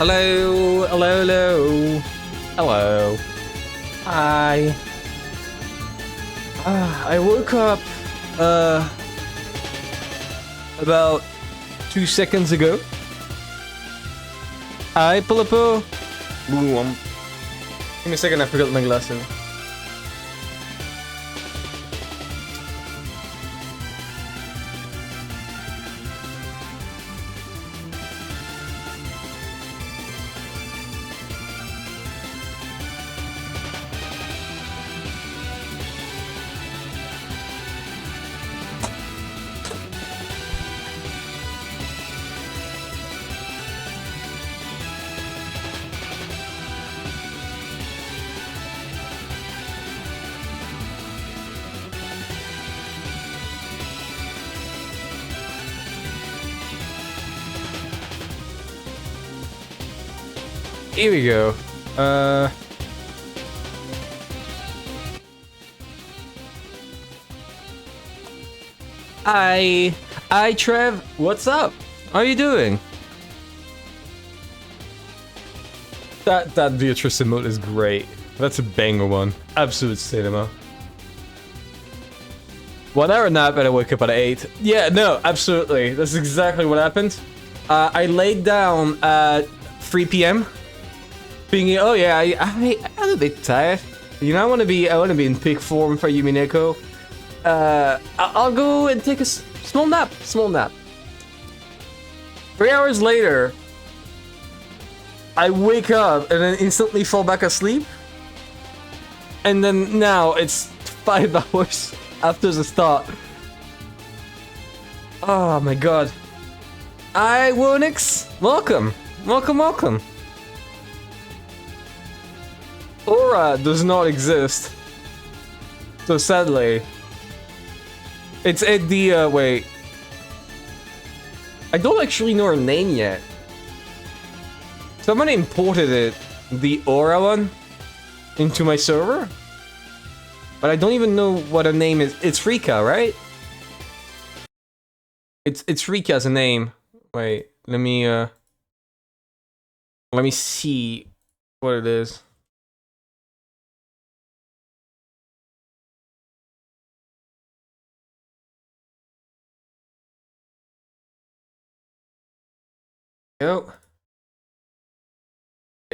Hello, hello, hello. Hello. Hi. I woke up, about 2 seconds ago. Hi, Pilipo. Boom. Give me a second, I forgot my glasses. Here we go. Hi, Trev. What's up? How are you doing? That Beatrice emote is great. That's a banger one. Absolute cinema. 1 hour nap and I wake up at 8. Yeah, no, absolutely. That's exactly what happened. I laid down at 3 p.m. Thinking, oh yeah, I'm a bit tired. You know, I want to be in peak form for Umineko. I'll go and take a small nap. 3 hours later, I wake up and then instantly fall back asleep. And then now it's 5 hours after the start. Oh my god. Hi, Wonix. Welcome. Aura does not exist. So sadly, it's at the, wait. I don't actually know her name yet. Someone imported it, the Aura one, into my server. But I don't even know what her name is. It's Rika, right? It's Rika as a name. Wait, let me see what it is. Oh.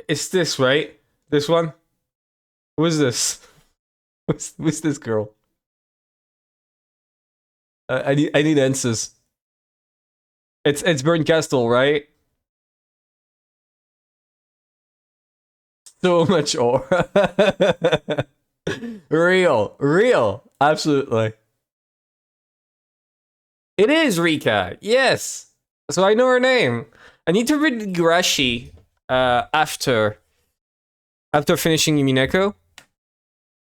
It's this, right? This one? Who is this? Who's this girl? I need answers. It's Burn Castle, right? So much aura. Real, absolutely. It is Rika, yes. So I know her name. I need to read Gurashi after finishing Umineko.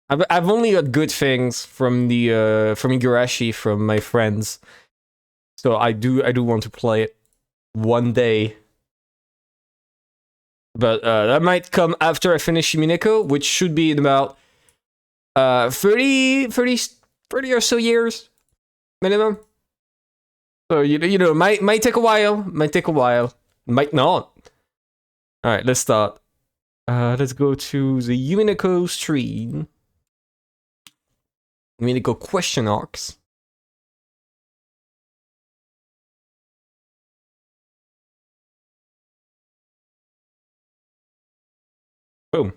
I've only got good things from the from Igarashi from my friends, so I do want to play it one day. But that might come after I finish Umineko, which should be in about 30 or so years minimum. So you know might take a while, might not. All right, let's start. Let's go to the Umineko stream. Umineko question arcs. Boom.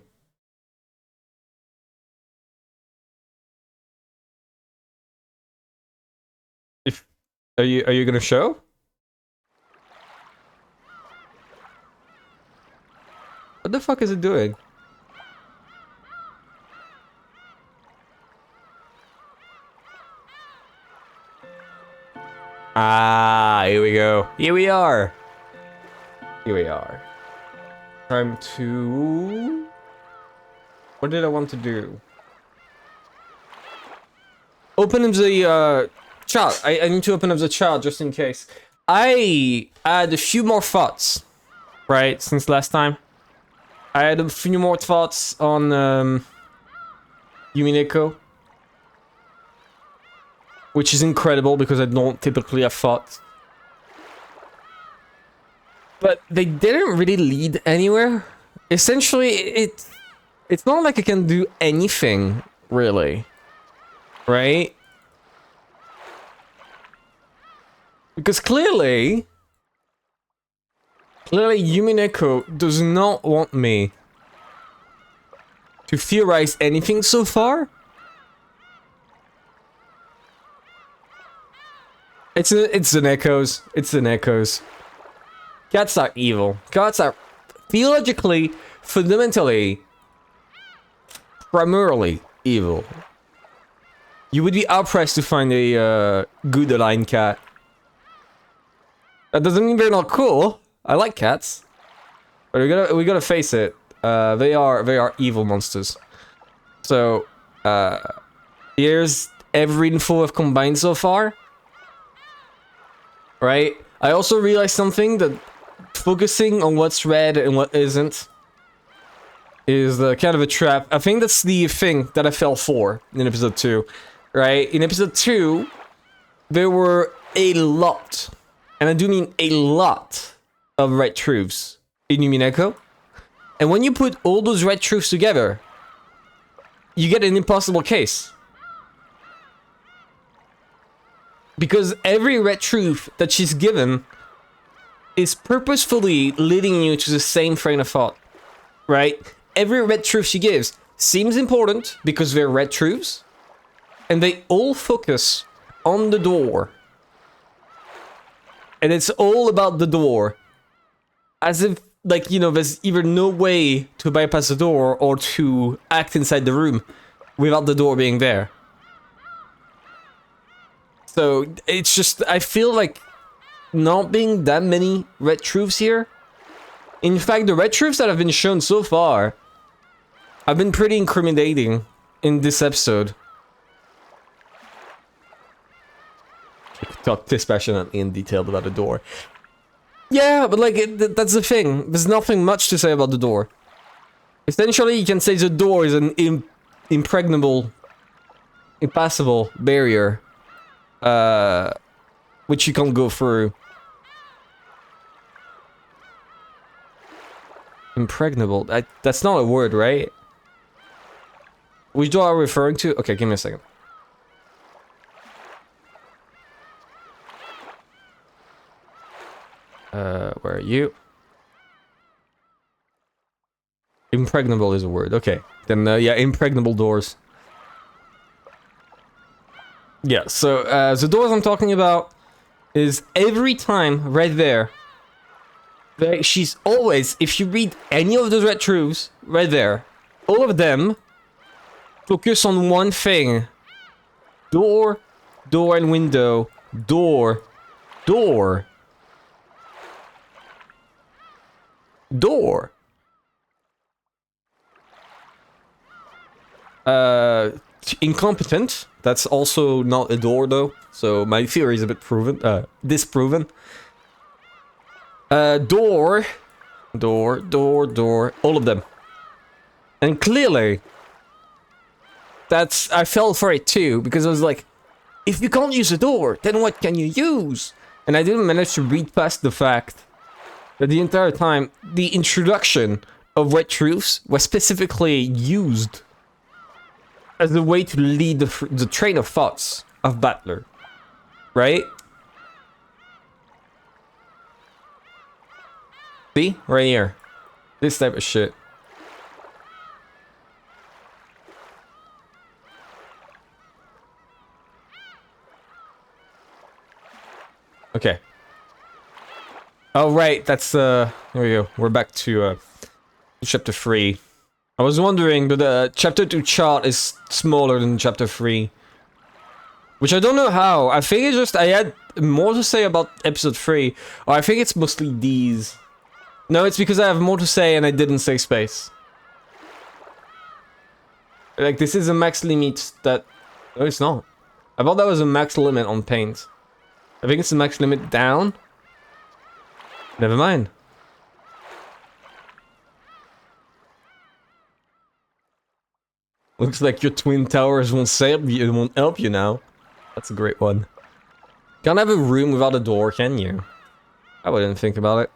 Are you gonna show? What the fuck is it doing? Ah, here we go. Here we are. Time to... What did I want to do? Open up the chat. I need to open up the chat just in case. I had a few more thoughts, right, since last time. I had a few more thoughts on Umineko. Which is incredible because I don't typically have thoughts. But they didn't really lead anywhere. Essentially, it's not like I can do anything, really. Right? Because clearly Umineko does not want me to theorize anything so far. It's an echoes. It's an echoes. Cats are evil. Cats are theologically, fundamentally, primarily evil. You would be hard-pressed to find a good aligned cat. That doesn't mean they're not cool. I like cats, but we gotta face it. They are evil monsters. So here's every info I've combined so far. Right? I also realized something, that focusing on what's red and what isn't is kind of a trap. I think that's the thing that I fell for in episode 2. Right? In episode 2, there were a lot, and I do mean a lot, of red truths in Umineko. And when you put all those red truths together, you get an impossible case. Because every red truth that she's given is purposefully leading you to the same train of thought. Right? Every red truth she gives seems important because they're red truths, and they all focus on the door. And it's all about the door. As if, like, you know, there's either no way to bypass the door or to act inside the room without the door being there. So, it's just, I feel like not being that many red truths here. In fact, the red truths that have been shown so far have been pretty incriminating in this episode. Talk dispassionately and detailed about the door. Yeah, but like, that's the thing. There's nothing much to say about the door. Essentially, you can say the door is an impregnable, impassable barrier, which you can't go through. Impregnable? That's not a word, right? Which door are we referring to? Okay, give me a second. Where are you? Impregnable is a word. Okay. Then, yeah, impregnable doors. Yeah, so, the doors I'm talking about is every time right there, she's always, if you read any of those red truths, right there, all of them focus on one thing. Door, door and window, door, door. Door. Incompetent. That's also not a door, though. So my theory is a bit disproven. Door. Door, door, door. All of them. And clearly, I fell for it too, because I was like, if you can't use a door, then what can you use? And I didn't manage to read past the fact that the entire time, the introduction of red truths was specifically used as a way to lead the train of thoughts of Battler. Right? See? Right here. This type of shit. Okay. Oh, right, that's, there we go. We're back to, chapter 3. I was wondering, but, chapter 2 chart is smaller than chapter 3. Which I don't know how. I think it's just, I had more to say about episode 3. Or I think it's mostly these. No, it's because I have more to say and I didn't say space. Like, this is a max limit that... No, it's not. I thought that was a max limit on paint. I think it's the max limit down. Never mind. Looks like your twin towers won't help you now. That's a great one. Can't have a room without a door, can you? I wouldn't think about it.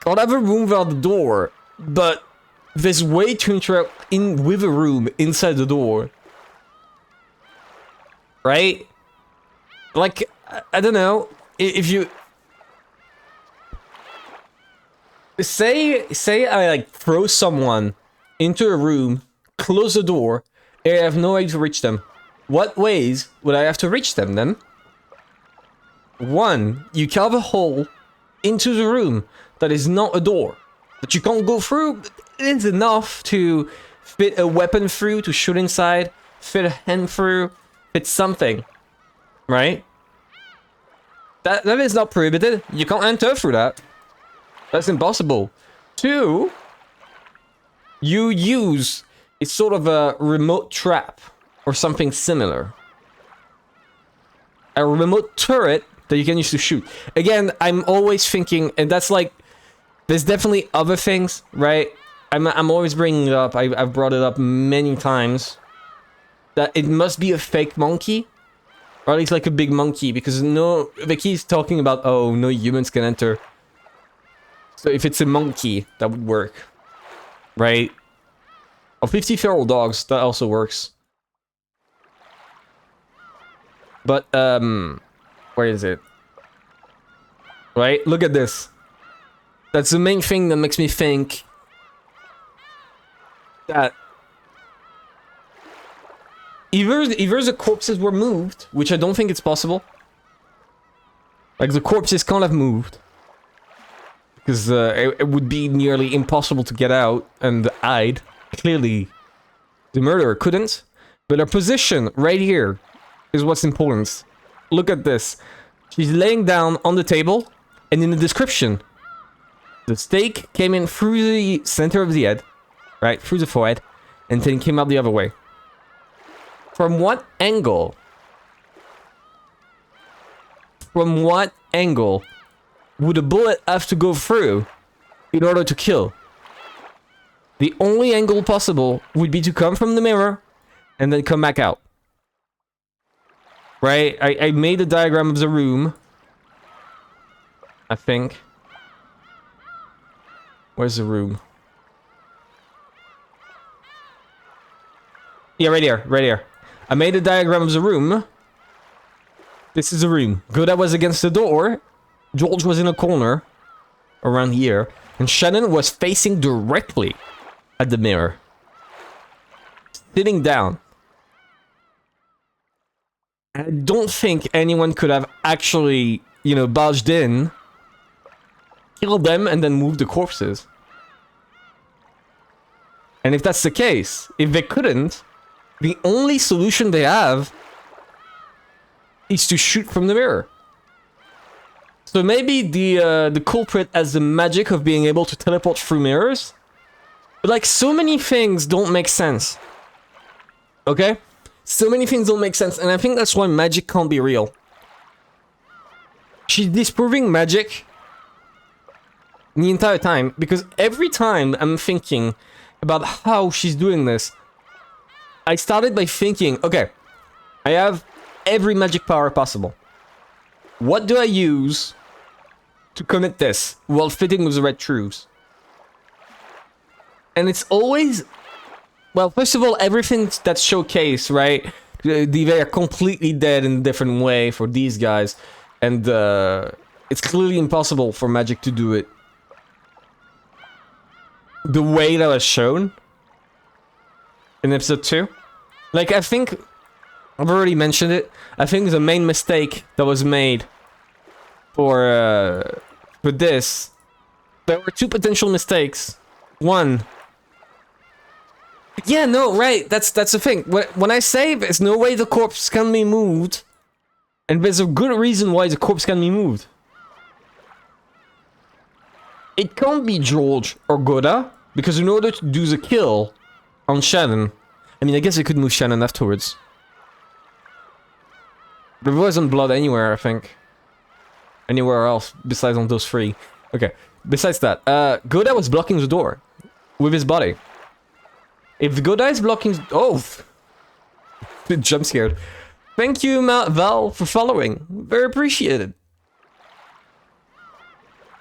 Can't have a room without the door, but there's way to interact in with a room inside the door. Right? Like, I don't know, if you... Say I, like, throw someone into a room, close the door, and I have no way to reach them. What ways would I have to reach them, then? One, you carve a hole into the room that is not a door, that you can't go through, but it is enough to fit a weapon through, to shoot inside, fit a hand through, fit something, right? That is not prohibited. You can't enter through that. That's impossible. Two, you use a sort of a remote trap or something similar. A remote turret that you can use to shoot. Again, I'm always thinking, and that's like, there's definitely other things, right? I'm always bringing it up. I've brought it up many times. That it must be a fake monkey. Or at least like a big monkey, because no, the key's talking about, oh, no humans can enter. So if it's a monkey, that would work. Right? Or 50 feral dogs, that also works. But, where is it? Right? Look at this. That's the main thing that makes me think that either the corpses were moved, which I don't think it's possible. Like, the corpses can't have moved. Because it would be nearly impossible to get out and hide. Clearly, the murderer couldn't. But her position right here is what's important. Look at this. She's laying down on the table, and in the description, the stake came in through the center of the head, right, through the forehead, and then came out the other way. From what angle? From what angle would a bullet have to go through in order to kill? The only angle possible would be to come from the mirror and then come back out. Right? I made a diagram of the room. I think. Where's the room? Yeah, right here, right here. I made a diagram of the room. This is the room. Goda was against the door. George was in a corner. Around here. And Shannon was facing directly at the mirror. Sitting down. I don't think anyone could have actually, you know, barged in, killed them, and then moved the corpses. And if that's the case, if they couldn't, the only solution they have is to shoot from the mirror. So maybe the culprit has the magic of being able to teleport through mirrors. But like, so many things don't make sense. Okay? So many things don't make sense, and I think that's why magic can't be real. She's disproving magic the entire time, because every time I'm thinking about how she's doing this, I started by thinking, okay, I have every magic power possible. What do I use to commit this while fitting with the red truths? And it's always... Well, first of all, everything that's showcased, right? They are completely dead in a different way for these guys. And it's clearly impossible for magic to do it the way that was shown in episode 2. Like, I think... I've already mentioned it. I think the main mistake that was made for this... There were two potential mistakes. One... Yeah, no, right, that's the thing. When I say there's no way the corpse can be moved, and there's a good reason why the corpse can be moved. It can't be George or Goda, because in order to do the kill on Shannon, I mean, I guess I could move Shannon afterwards. There wasn't blood anywhere, I think. Anywhere else besides on those three. Okay, besides that, Goda was blocking the door with his body. If Goda is blocking... Oh! Jump scared. Thank you, Val, for following. Very appreciated.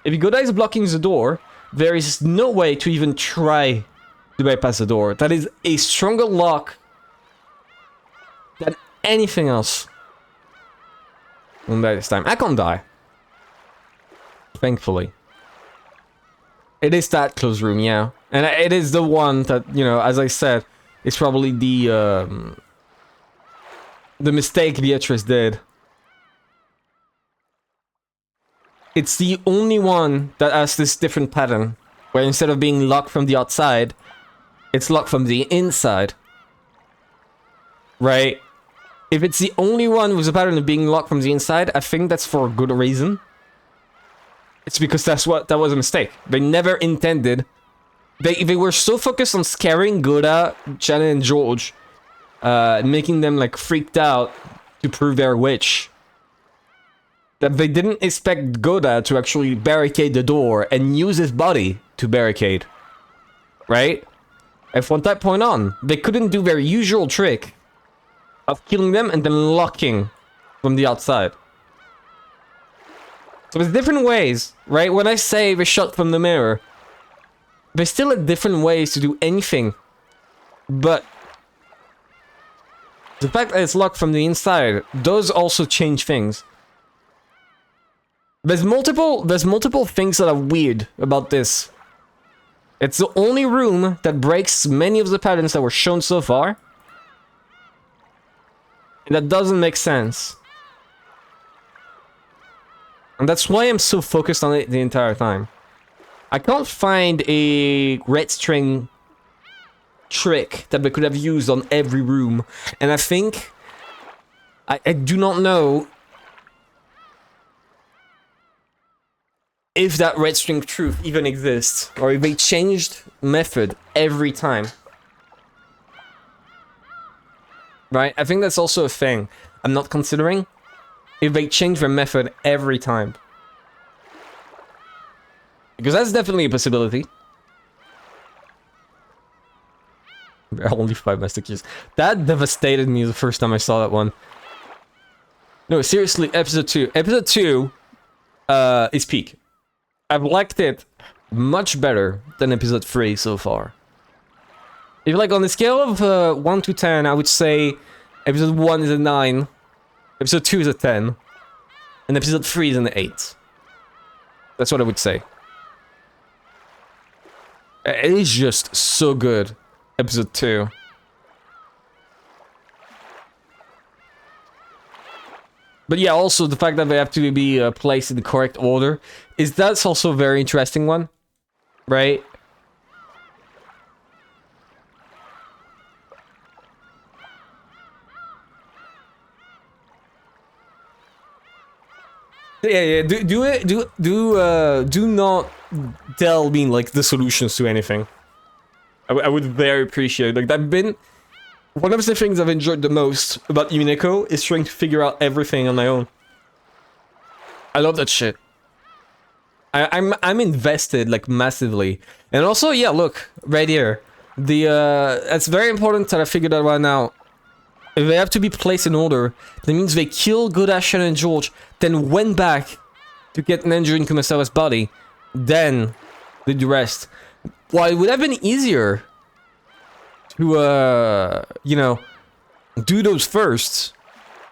If Goda is blocking the door, there is no way to even try to bypass the door. That is a stronger lock than anything else. And by this time, I can't die. Thankfully. It is that close room, yeah. And it is the one that, you know, as I said, is probably the mistake Beatrice did. It's the only one that has this different pattern, where instead of being locked from the outside, it's locked from the inside. Right? If it's the only one with a pattern of being locked from the inside, I think that's for a good reason. It's because that was a mistake. They never intended. They were so focused on scaring Goda, Shannon, and George, making them like freaked out to prove they're a witch, that they didn't expect Goda to actually barricade the door and use his body to barricade. Right? And from that point on, they couldn't do their usual trick of killing them and then locking from the outside. So there's different ways, right? When I say they shot from the mirror, there's still different ways to do anything. But the fact that it's locked from the inside does also change things. There's multiple things that are weird about this. It's the only room that breaks many of the patterns that were shown so far. And that doesn't make sense. And that's why I'm so focused on it the entire time. I can't find a red string trick that they could have used on every room. And I think... I do not know if that red string truth even exists, or if they changed method every time. Right? I think that's also a thing I'm not considering. If they change their method every time. Because that's definitely a possibility. There are only 5 master keys. That devastated me the first time I saw that one. No, seriously, episode 2. Episode 2 is peak. I've liked it much better than episode 3 so far. If like on the scale of 1 to 10, I would say episode 1 is a 9. Episode 2 is a 10. And episode 3 is an 8. That's what I would say. It is just so good. Episode 2. But yeah, also the fact that they have to be placed in the correct order that's also a very interesting one. Right? Yeah. Do not tell me like the solutions to anything. I would very appreciate it. Like that's been one of the things I've enjoyed the most about Umineko is trying to figure out everything on my own. I love that shit. I'm invested like massively, and also yeah, look right here. It's very important that I figured that right now. If they have to be placed in order, that means they kill Godashan and George, then went back to get Nenju into Kumasawa's body, then did the rest. Well, it would have been easier to, you know, do those first,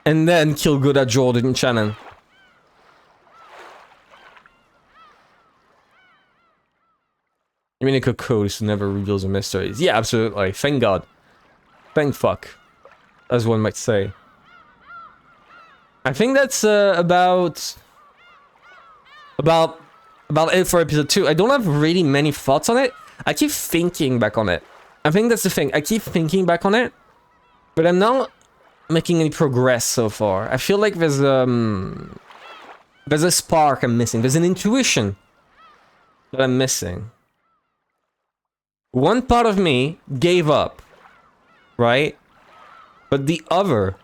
and then kill Goda, George, and Shannon. Umineko Code never reveals the mysteries. Yeah, absolutely. Thank God. Thank fuck. As one might say. I think that's about it for episode 2. I don't have really many thoughts on it. I keep thinking back on it. I think that's the thing. I keep thinking back on it, but I'm not making any progress so far. I feel like there's a spark I'm missing. There's an intuition that I'm missing. One part of me gave up, right? But the other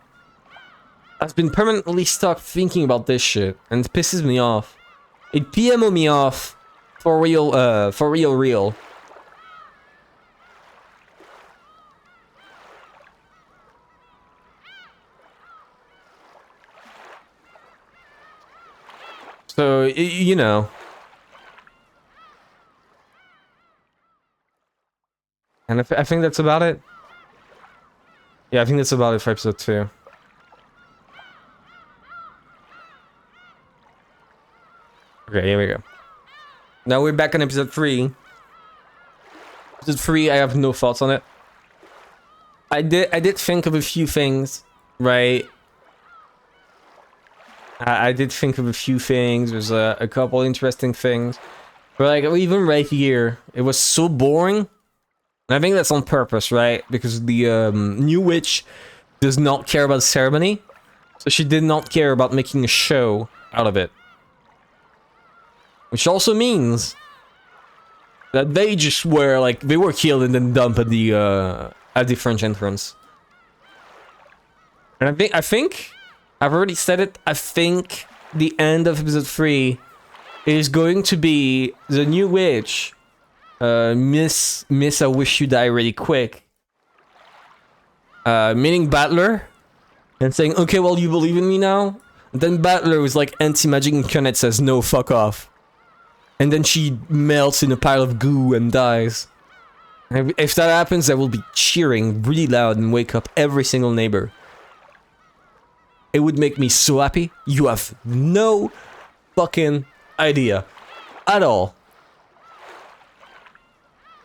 has been permanently stuck thinking about this shit, and it pisses me off. It PMO me off for real. So, you know. And I think that's about it. Yeah, I think that's about it for episode 2. Okay, here we go. Now we're back on episode 3. Episode 3, I have no thoughts on it. I did think of a few things, right? I did think of a few things. There's a couple interesting things. But like, even right here, it was so boring. And I think that's on purpose, right? Because the new witch does not care about the ceremony. So she did not care about making a show out of it. Which also means that they just were like, they were killed and then dumped at the French entrance. And I think I've already said it. I think the end of episode 3 is going to be the new witch, Miss I Wish You Die Really Quick, meeting Battler and saying, okay, well, you believe in me now? And then Battler was like anti-magic incarnate, says, no, fuck off. And then she melts in a pile of goo and dies. And if that happens, I will be cheering really loud and wake up every single neighbor. It would make me so happy. You have no fucking idea. At all.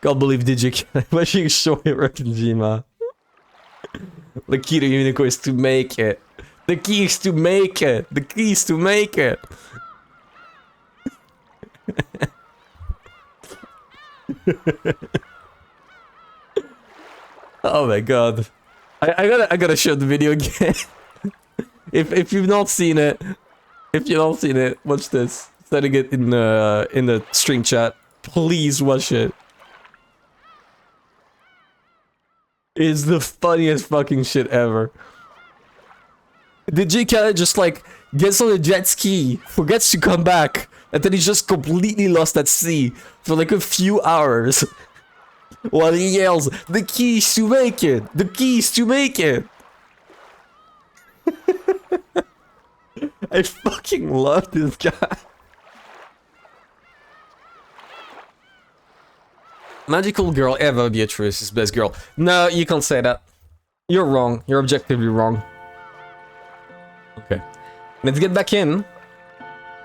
Can't believe Digik. Why should you show it, Rakanjima? The key to Umineko is to make it. The key is to make it. The key is to make it. Oh my god. I gotta show the video again. If you've not seen it, watch this. Setting it in the stream chat. Please watch it. It's the funniest fucking shit ever. The J-Cat just like gets on a jet ski, forgets to come back, and then he's just completely lost at sea for like a few hours. While he yells, the keys to make it! The keys to make it! I fucking love this guy. Magical girl ever, Beatrice is best girl. No, you can't say that. You're wrong. You're objectively wrong. Okay. Let's get back in.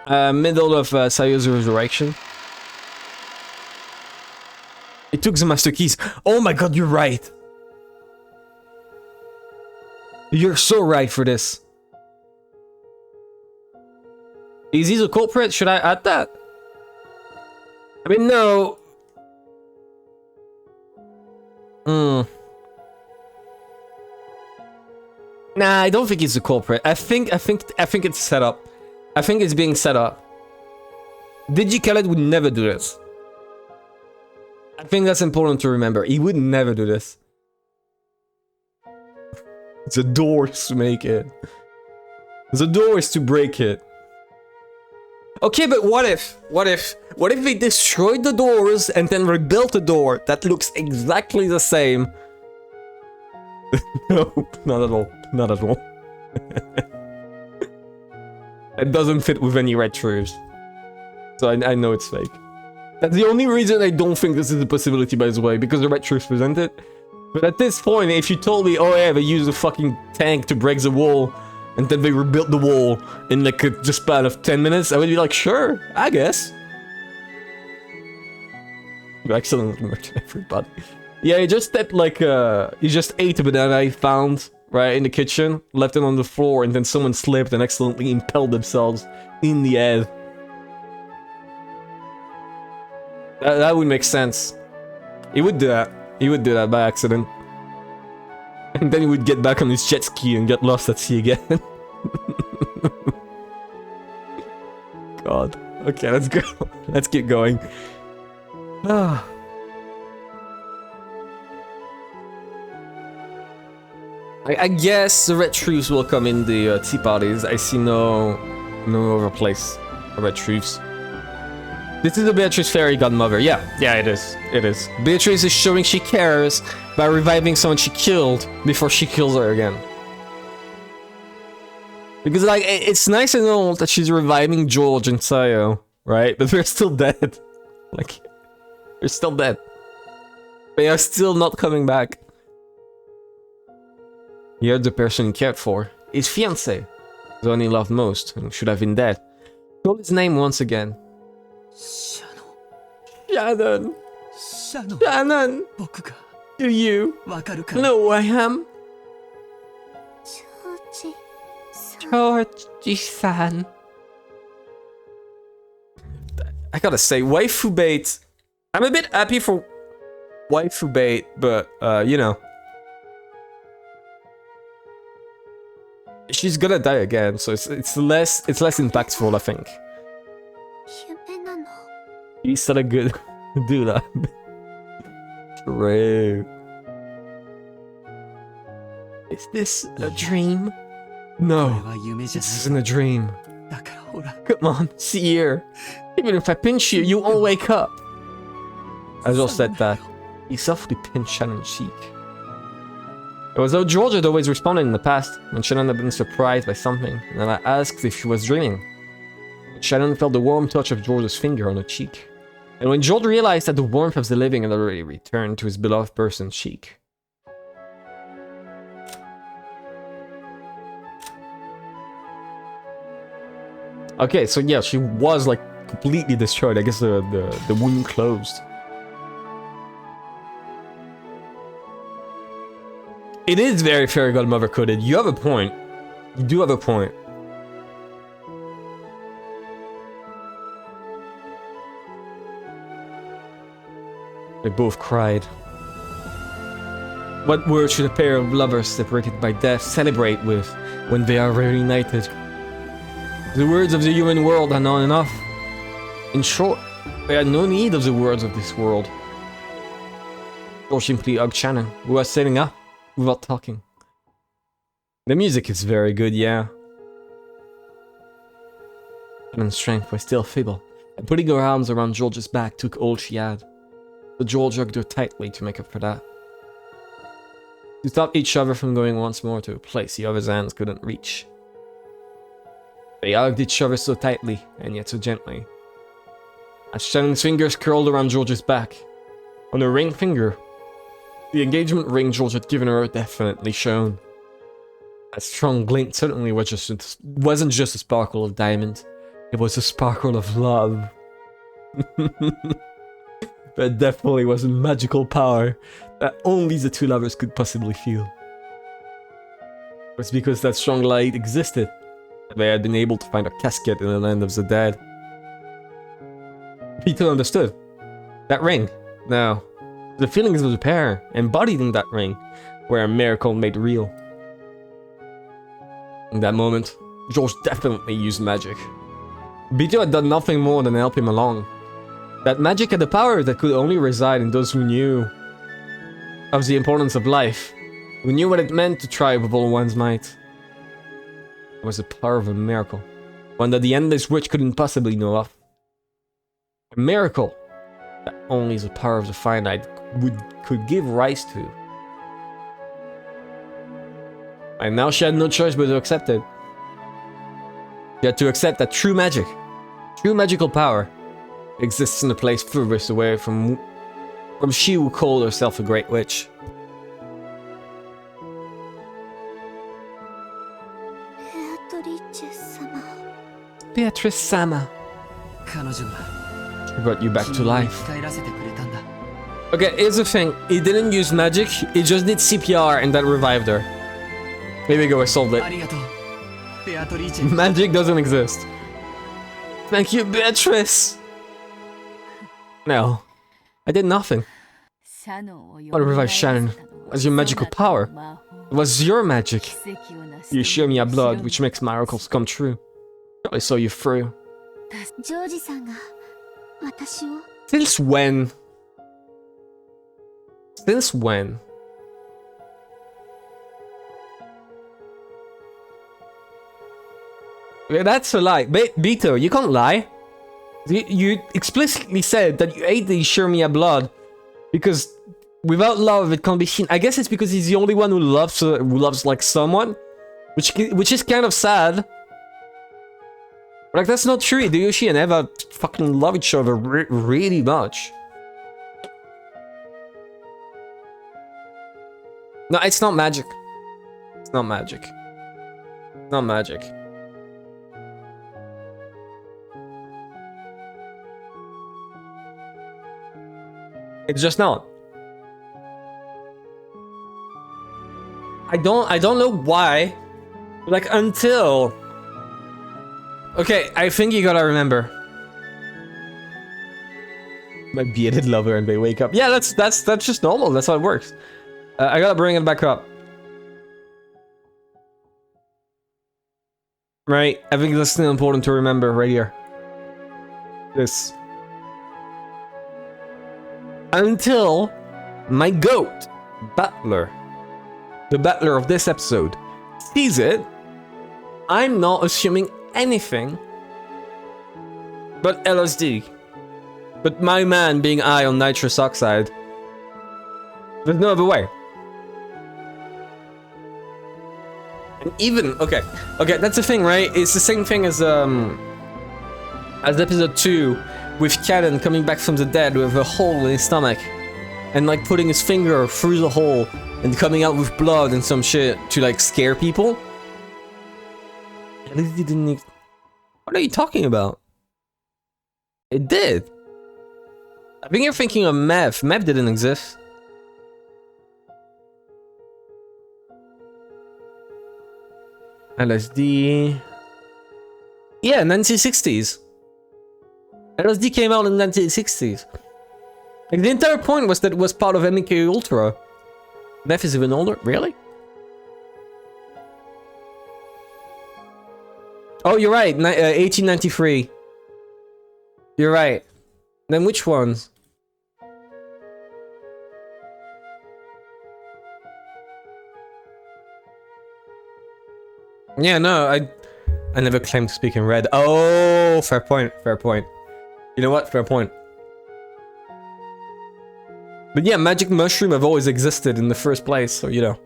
Middle of Sayo's resurrection. It took the master keys. Oh my god, you're right. You're so right for this. Is he the culprit? Should I add that? I mean, no. Nah, I don't think he's the culprit. I think it's set up. I think it's being set up. Digi Khaled would never do this. I think that's important to remember. He would never do this. The door is to make it. The door is to break it. Okay, but what if they destroyed the doors and then rebuilt a door that looks exactly the same? No, not at all. Not at all. It doesn't fit with any red truths. So I know it's fake. That's the only reason I don't think this is a possibility, by the way, because the red truths present it. But at this point, if you told me, oh yeah, they used a fucking tank to break the wall, and then they rebuilt the wall in like a span of 10 minutes, I would be like, sure, I guess. You accidentally murdered everybody. Yeah, he just stepped like, he just ate a banana he found, right, in the kitchen, left it on the floor, and then someone slipped and accidentally impaled themselves in the head. That would make sense. He would do that. He would do that by accident. And then he would get back on his jet ski and get lost at sea again. God. Okay, let's go. Let's keep going. I guess the red truths will come in the tea parties. I see no other place for red truths. This is a Beatrice fairy godmother. Yeah, it is. It is. Beatrice is showing she cares by reviving someone she killed before she kills her again. Because, like, it's nice and all that she's reviving George and Sayo, right? But they're still dead. Like, they're still dead. They are still not coming back. He heard the person he cared for, his fiancée, the one he loved most, and should have been dead, called his name once again. Shannon! Shannon! Do you know who I am? Georgie-san. I gotta say, waifu bait. I'm a bit happy for waifu bait, but you know, she's gonna die again, so it's less impactful, I think. He's still a good dude. True. Is this a dream? No, this isn't a dream. Come on, see here. Even if I pinch you, you won't wake up. As Joel said that, he softly pinched Shannon's cheek. It was though George had always responded in the past, when Shannon had been surprised by something, and I asked if she was dreaming. Shannon felt the warm touch of George's finger on her cheek. And when George realized that the warmth of the living had already returned to his beloved person's cheek. Okay, so yeah, she was like completely destroyed. I guess the wound closed. It is very fairy godmother coded. You have a point. You do have a point. They both cried. What words should a pair of lovers separated by death celebrate with when they are reunited? The words of the human world are not enough. In short, they had no need of the words of this world. Or simply hugged Shannon, who was sitting up without talking. The music is very good, yeah. Shannon's strength was still feeble, and putting her arms around George's back took all she had. But George hugged her tightly to make up for that. To stop each other from going once more to a place the other's hands couldn't reach. They hugged each other so tightly, and yet so gently. As Shannon's fingers curled around George's back, on her ring finger, the engagement ring George had given her definitely shone. That strong glint certainly wasn't just a sparkle of diamond, it was a sparkle of love. That definitely was a magical power that only the two lovers could possibly feel. It was because that strong light existed that they had been able to find a casket in the land of the dead. Peter understood. That ring, now, the feelings of the pair embodied in that ring were a miracle made real. In that moment, George definitely used magic. Bito had done nothing more than help him along. That magic had a power that could only reside in those who knew of the importance of life, who knew what it meant to try with all one's might. It was the power of a miracle, one that the endless witch couldn't possibly know of. A miracle that only the power of the finite could give rise to. And now she had no choice but to accept it. She had to accept that true magic, true magical power, exists in a place furthest away from she who called herself a great witch. Beatrice-sama. She brought you back to life. Okay, here's the thing. He didn't use magic, he just did CPR and that revived her. Here we go, I solved it. Magic doesn't exist. Thank you, Beatrice! No, I did nothing. What revived Shannon was your magical power. It was your magic. You share me a blood which makes miracles come true. I saw you through. Since when? Since when? Yeah, that's a lie. Bito, you can't lie. You explicitly said that you ate the Shirmiya blood because without love it can't be seen. I guess it's because he's the only one who loves like someone, which is kind of sad. But like that's not true. Ryushi and Eva fucking love each other really much. No, it's not magic. It's not magic. Not magic. It's just not. I don't know why. Like until. Okay, I think you gotta remember. My bearded lover and they wake up. Yeah, that's just normal. That's how it works. I gotta bring it back up. Right, I think that's still important to remember right here. This. Until my goat, Butler, the butler of this episode, sees it, I'm not assuming anything but LSD. But my man being high on nitrous oxide. There's no other way. And even, okay, that's the thing, right? It's the same thing as episode 2, with Cannon coming back from the dead with a hole in his stomach. And like putting his finger through the hole and coming out with blood and some shit to like scare people. At least he didn't. What are you talking about? It did. I think you're thinking of meth. Meth didn't exist. LSD. Yeah, 1960s. LSD came out in the 1960s. Like, the entire point was that it was part of MK Ultra. Meth is even older? Really? Oh, you're right. 1893. You're right. Then which ones? Yeah, no, I never claimed to speak in red. Oh, fair point, fair point. You know what? Fair point. But yeah, magic mushroom have always existed in the first place, so you know.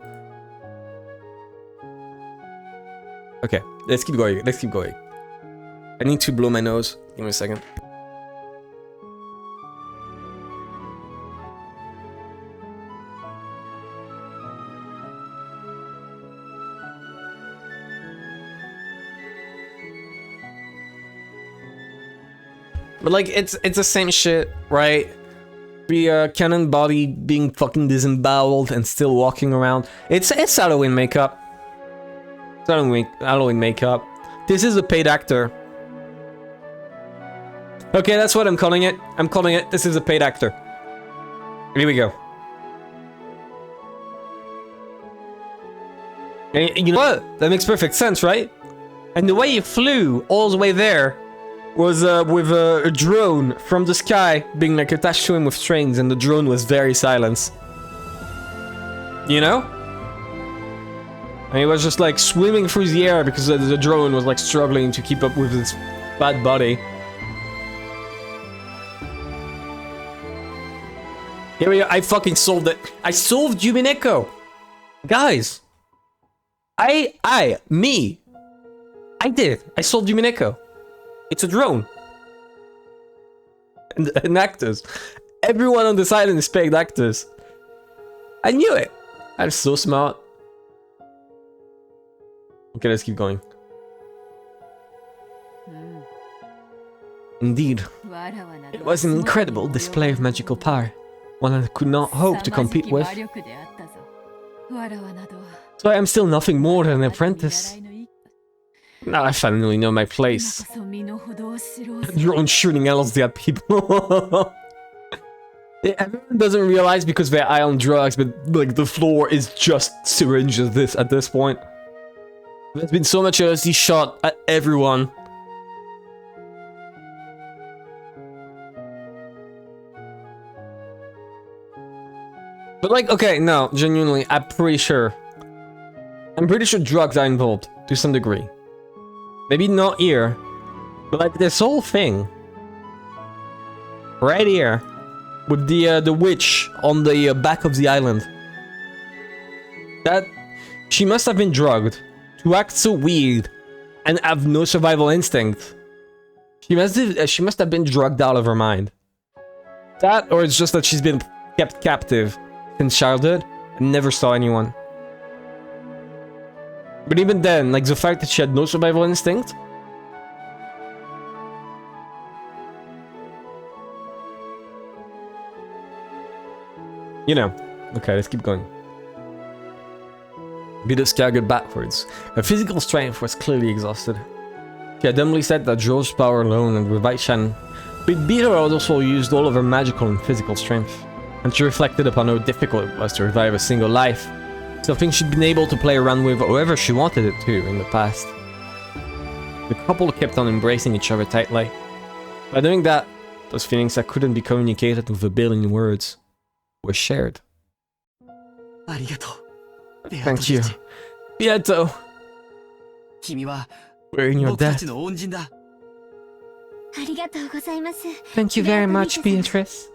Okay, let's keep going, let's keep going. I need to blow my nose. Give me a second. But like, it's the same shit, right? The Cannon body being fucking disemboweled and still walking around. It's Halloween makeup. It's Halloween makeup. This is a paid actor. Okay, that's what I'm calling it. I'm calling it, this is a paid actor. Here we go. And you know what? That makes perfect sense, right? And the way he flew all the way there was with a drone from the sky being like attached to him with strings, and the drone was very silent. You know? And he was just like swimming through the air because the drone was like struggling to keep up with his fat body. Here we go. I fucking solved it. I solved Umineko. Guys. I did. I solved Umineko. It's a drone. And actors. Everyone on this island is paid actors. I knew it. I'm so smart. Okay, let's keep going. Indeed. It was an incredible display of magical power. One I could not hope to compete with. So I am still nothing more than an apprentice. Now I finally know my place. Drone shooting LSD at people. Everyone doesn't realize because they're high on drugs, but like the floor is just syringes at this point. There's been so much LSD shot at everyone. But like, okay, no, genuinely, I'm pretty sure drugs are involved to some degree. Maybe not here, but like this whole thing right here with the witch on the back of the island. That she must have been drugged to act so weird and have no survival instinct. She must have been drugged out of her mind. That, or it's just that she's been kept captive since childhood. I never saw anyone. But even then, like the fact that she had no survival instinct. You know. Okay, let's keep going. Beat us staggered backwards. Her physical strength was clearly exhausted. She had dumbly said that George's power alone would revive Shannon. But Beater had also used all of her magical and physical strength. And she reflected upon how difficult it was to revive a single life. Something she'd been able to play around with however she wanted it to in the past. The couple kept on embracing each other tightly. By doing that, those feelings that couldn't be communicated with a billion words were shared. Thank you. Beato! We're in your debt. Thank you very much, Beatrice.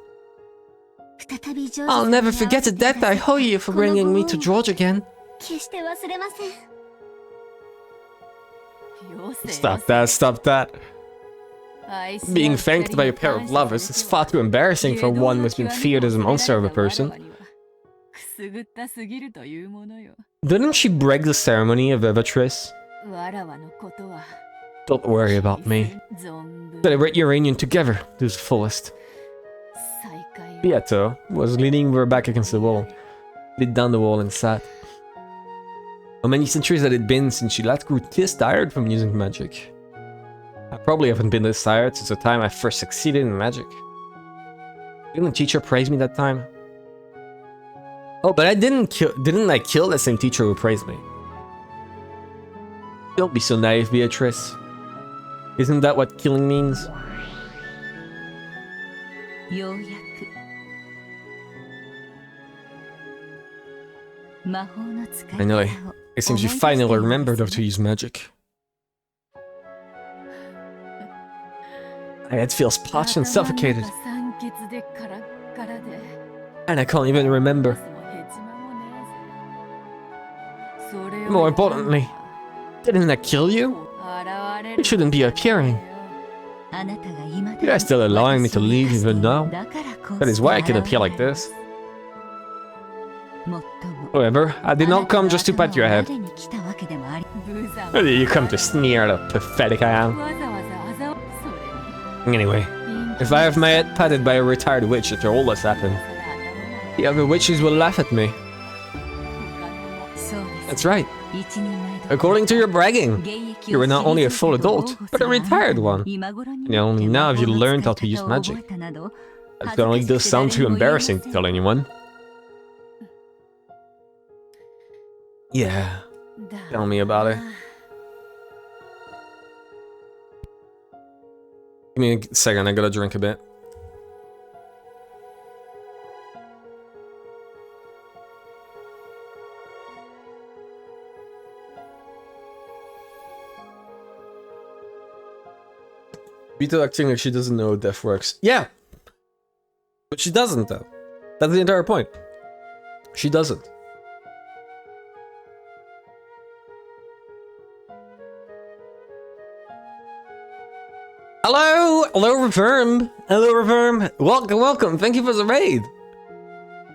I'll never forget the debt I owe you for bringing me to George again. Stop that, stop that. Being thanked by a pair of lovers is far too embarrassing for one who's been feared as a monster of a person. Didn't she break the ceremony of Beatrice? Don't worry about me. Celebrate your reunion together to the fullest. Beato was leaning her back against the wall, leaned down the wall and sat. How many centuries had it been since she last grew this tired from using magic? I probably haven't been this tired since the time I first succeeded in magic. Didn't the teacher praise me that time? Oh, but I didn't I kill the same teacher who praised me? Don't be so naive, Beatrice. Isn't that what killing means? Finally, it seems you finally remembered how to use magic. My head feels parched and suffocated. And I can't even remember. More importantly, didn't that kill you? You shouldn't be appearing. You are still allowing me to leave even now. That is why I can appear like this. However, I did not come just to pat your head. Or did you come to sneer at how pathetic I am? Anyway, if I have my head patted by a retired witch after all that's happened, the other witches will laugh at me. That's right. According to your bragging, you were not only a full adult, but a retired one. And only now have you learned how to use magic. That only does sound too embarrassing to tell anyone. Yeah, tell me about it. Give me a second, I gotta drink a bit. Vito acting like she doesn't know how death works. Yeah! But she doesn't, though. That's the entire point. She doesn't. Hello! Hello, Reverm! Hello, Reverm! Welcome, welcome! Thank you for the raid!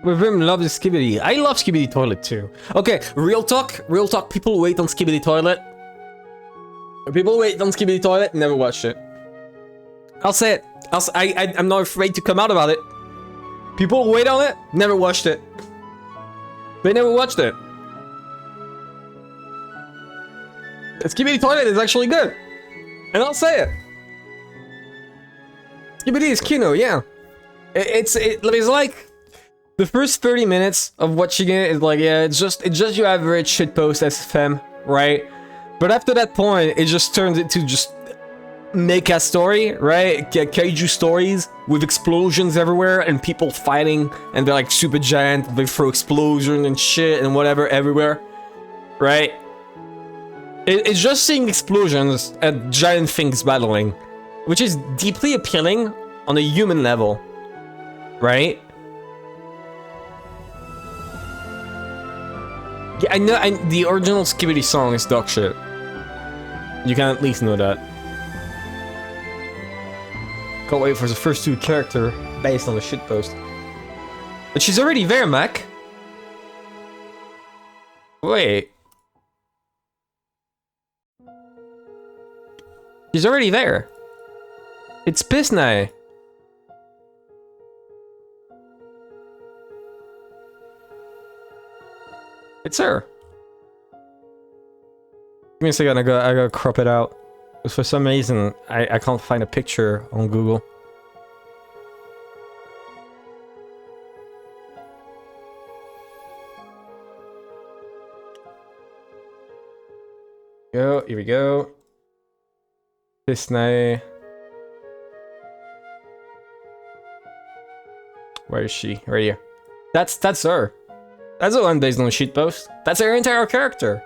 Reverm loves Skibidi. I love Skibidi Toilet, too. Okay, real talk, people wait on Skibidi Toilet. People wait on Skibidi Toilet, never watched it. I'll say it. I'm not afraid to come out about it. People wait on it, never watched it. They never watched it. Skibidi Toilet is actually good. And I'll say it. Skibidi is Kino, yeah. It's like the first 30 minutes of watching it is like, yeah, it's just your average shitpost SFM, right? But after that point, it just turns into just mecha story, right? Kaiju stories with explosions everywhere and people fighting, and they're like super giant, they throw explosions and shit and whatever everywhere, right? It's just seeing explosions and giant things battling, which is deeply appealing on a human level, right? Yeah, I know, the original Skibidi song is dog shit. You can at least know that. Can't wait for the first two character based on the shitpost. But she's already there, Mac. Wait. She's already there. It's Pisnai. It's her. Give me a second, I gotta crop it out. Because for some reason, I can't find a picture on Google. Here we go. Pisnai. Where is she? Right here. That's her. That's the one based on shitpost. That's her entire character.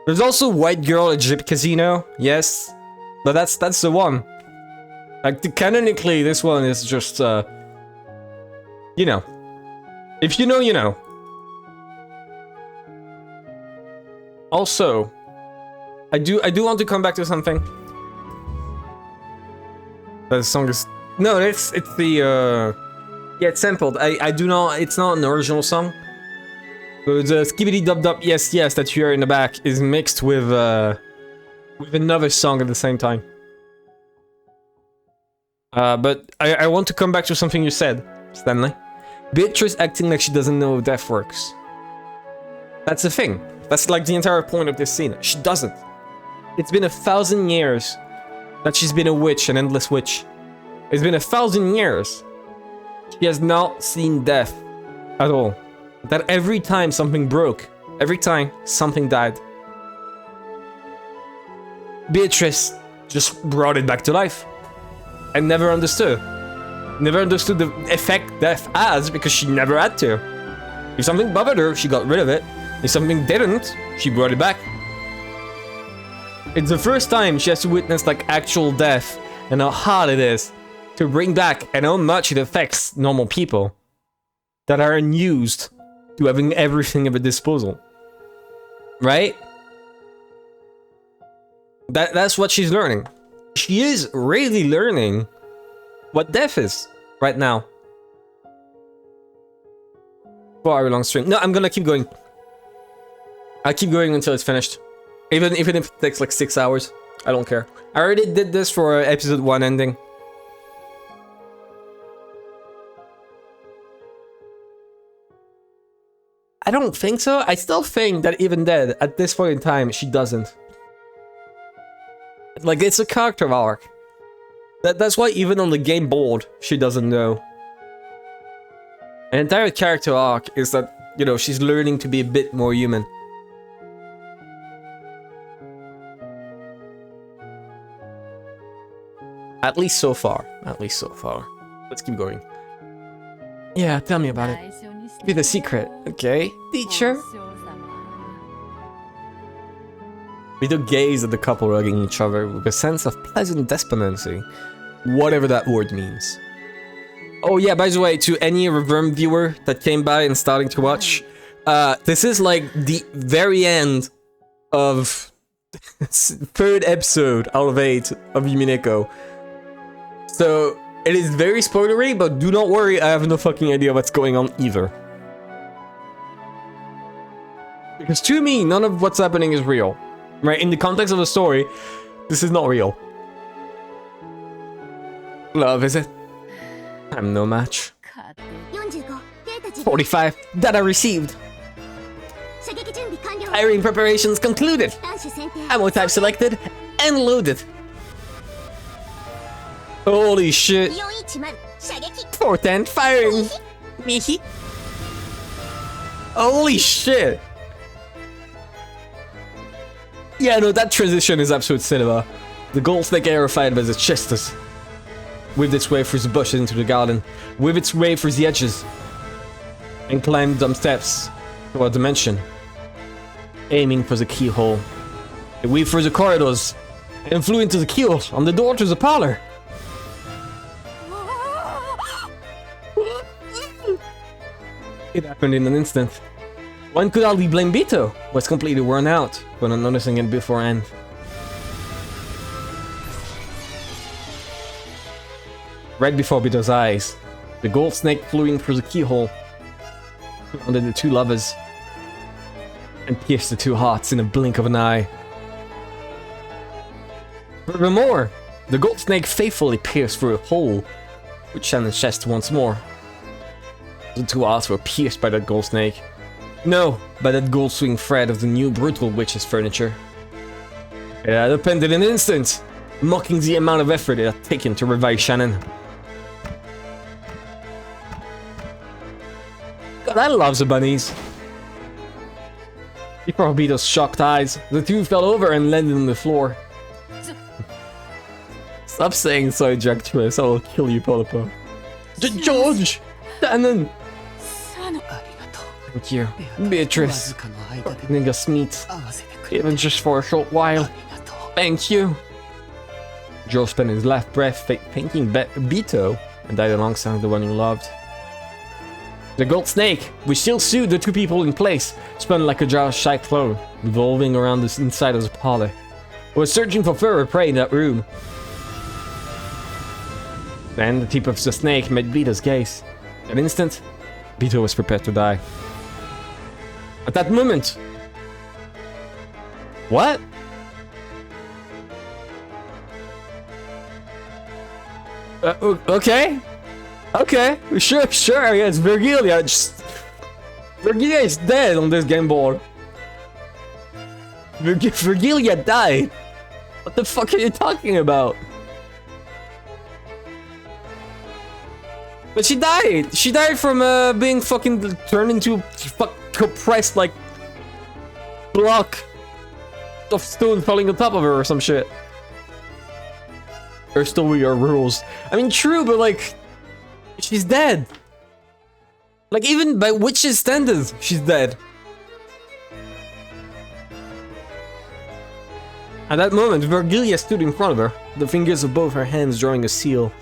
There's also White Girl at Gyp Casino, yes. But that's the one. Like, canonically, this one is just, you know. If you know, you know. Also, I do want to come back to something. The song is... No, it's the, yeah, it's sampled. I do not... It's not an original song. But the Skibbity Dub Dub Yes Yes that you hear in the back is mixed with another song at the same time. But I want to come back to something you said, Stanley. Beatrice acting like she doesn't know how death works. That's the thing. That's like the entire point of this scene. She doesn't. It's been 1,000 years that she's been a witch, an endless witch. It's been 1,000 years. She has not seen death at all. That every time something broke, every time something died, Beatrice just brought it back to life. And never understood. Never understood the effect death has because she never had to. If something bothered her, she got rid of it. If something didn't, she brought it back. It's the first time she has to witness like actual death and how hard it is to bring back and how much it affects normal people that are unused to having everything at a disposal. Right? That's what she's learning. She is really learning what death is right now. 4-hour long stream. No, I'm gonna keep going. I'll keep going until it's finished. Even if it takes like 6 hours. I don't care. I already did this for episode 1 ending. I don't think so. I still think that even dead, at this point in time, she doesn't. Like, it's a character arc. That's why even on the game board, she doesn't know. An entire character arc is that, you know, she's learning to be a bit more human. At least so far. At least so far. Let's keep going. Yeah, tell me about it. Be the secret, okay? Teacher? We do gaze at the couple hugging each other with a sense of pleasant despondency. Whatever that word means. Oh yeah, by the way, to any Reverm viewer that came by and starting to watch, this is like the very end of 3rd episode out of 8 of Umineko. So, it is very spoilery, but do not worry, I have no fucking idea what's going on either. Because to me, none of what's happening is real. Right? In the context of the story, this is not real. Love, is it? I'm no match. 45 data received. Hiring preparations concluded. Ammo type selected and loaded. Holy shit. 410 firing. Mihi. Holy shit. Yeah, no, that transition is absolute cinema. The gold snake aerified by the chesters. Whipped its way through the bushes into the garden. Whipped its way through the edges. And climbed some steps toward the mansion. Aiming for the keyhole. It weaved through the corridors. And flew into the keyhole on the door to the parlor. It happened in an instant. One could hardly blame Bito, was completely worn out for not noticing it beforehand. Right before Bito's eyes, the gold snake flew in through the keyhole under the two lovers. and pierced the two hearts in a blink of an eye. Furthermore, the gold snake faithfully pierced through a hole with Shannon's chest once more. The two hearts were pierced by that gold snake. No, by that gold swing thread of the new brutal witch's furniture. It had upended in an instant, mocking the amount of effort it had taken to revive Shannon. God, I love the bunnies. Before Obito's shocked eyes, the two fell over and landed on the floor. Stop saying so ejectuous, I will kill you, Polopo. George! Shannon! Thank you, Beatrice, for giving us meat, even just for a short while. Thank you. Joe spent his last breath thanking Bito and died alongside the one he loved. The gold snake, which still sewed the two people in place, spun like a giant cyclone, revolving around the inside of the parlor. It was searching for further prey in that room. Then the tip of the snake met Bito's gaze. In an instant, Bito was prepared to die. At that moment... What? Okay. Okay. Sure, yeah, it's Virgilia. Virgilia is dead on this game board. Virgilia died. What the fuck are you talking about? But she died! She died from being fucking turned into compressed like block of stone falling on top of her or some shit. Or still your rules. I mean, true, but like, she's dead. Like, even by witch's standards, she's dead. At that moment, Virgilia stood in front of her, the fingers of both her hands drawing a seal.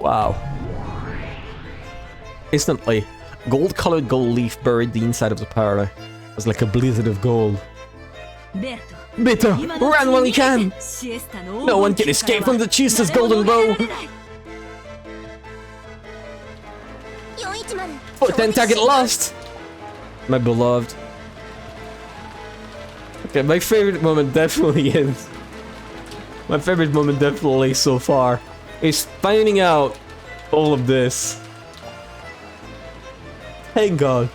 Wow. Instantly, gold-colored gold leaf buried the inside of the parlor. It was like a blizzard of gold. Beto, run while you can! No one can escape from the Chiesta's golden bow! Oh, 10 target lost! My beloved. Okay, my favorite moment definitely is... My favorite moment definitely so far is finding out all of this. Thank God.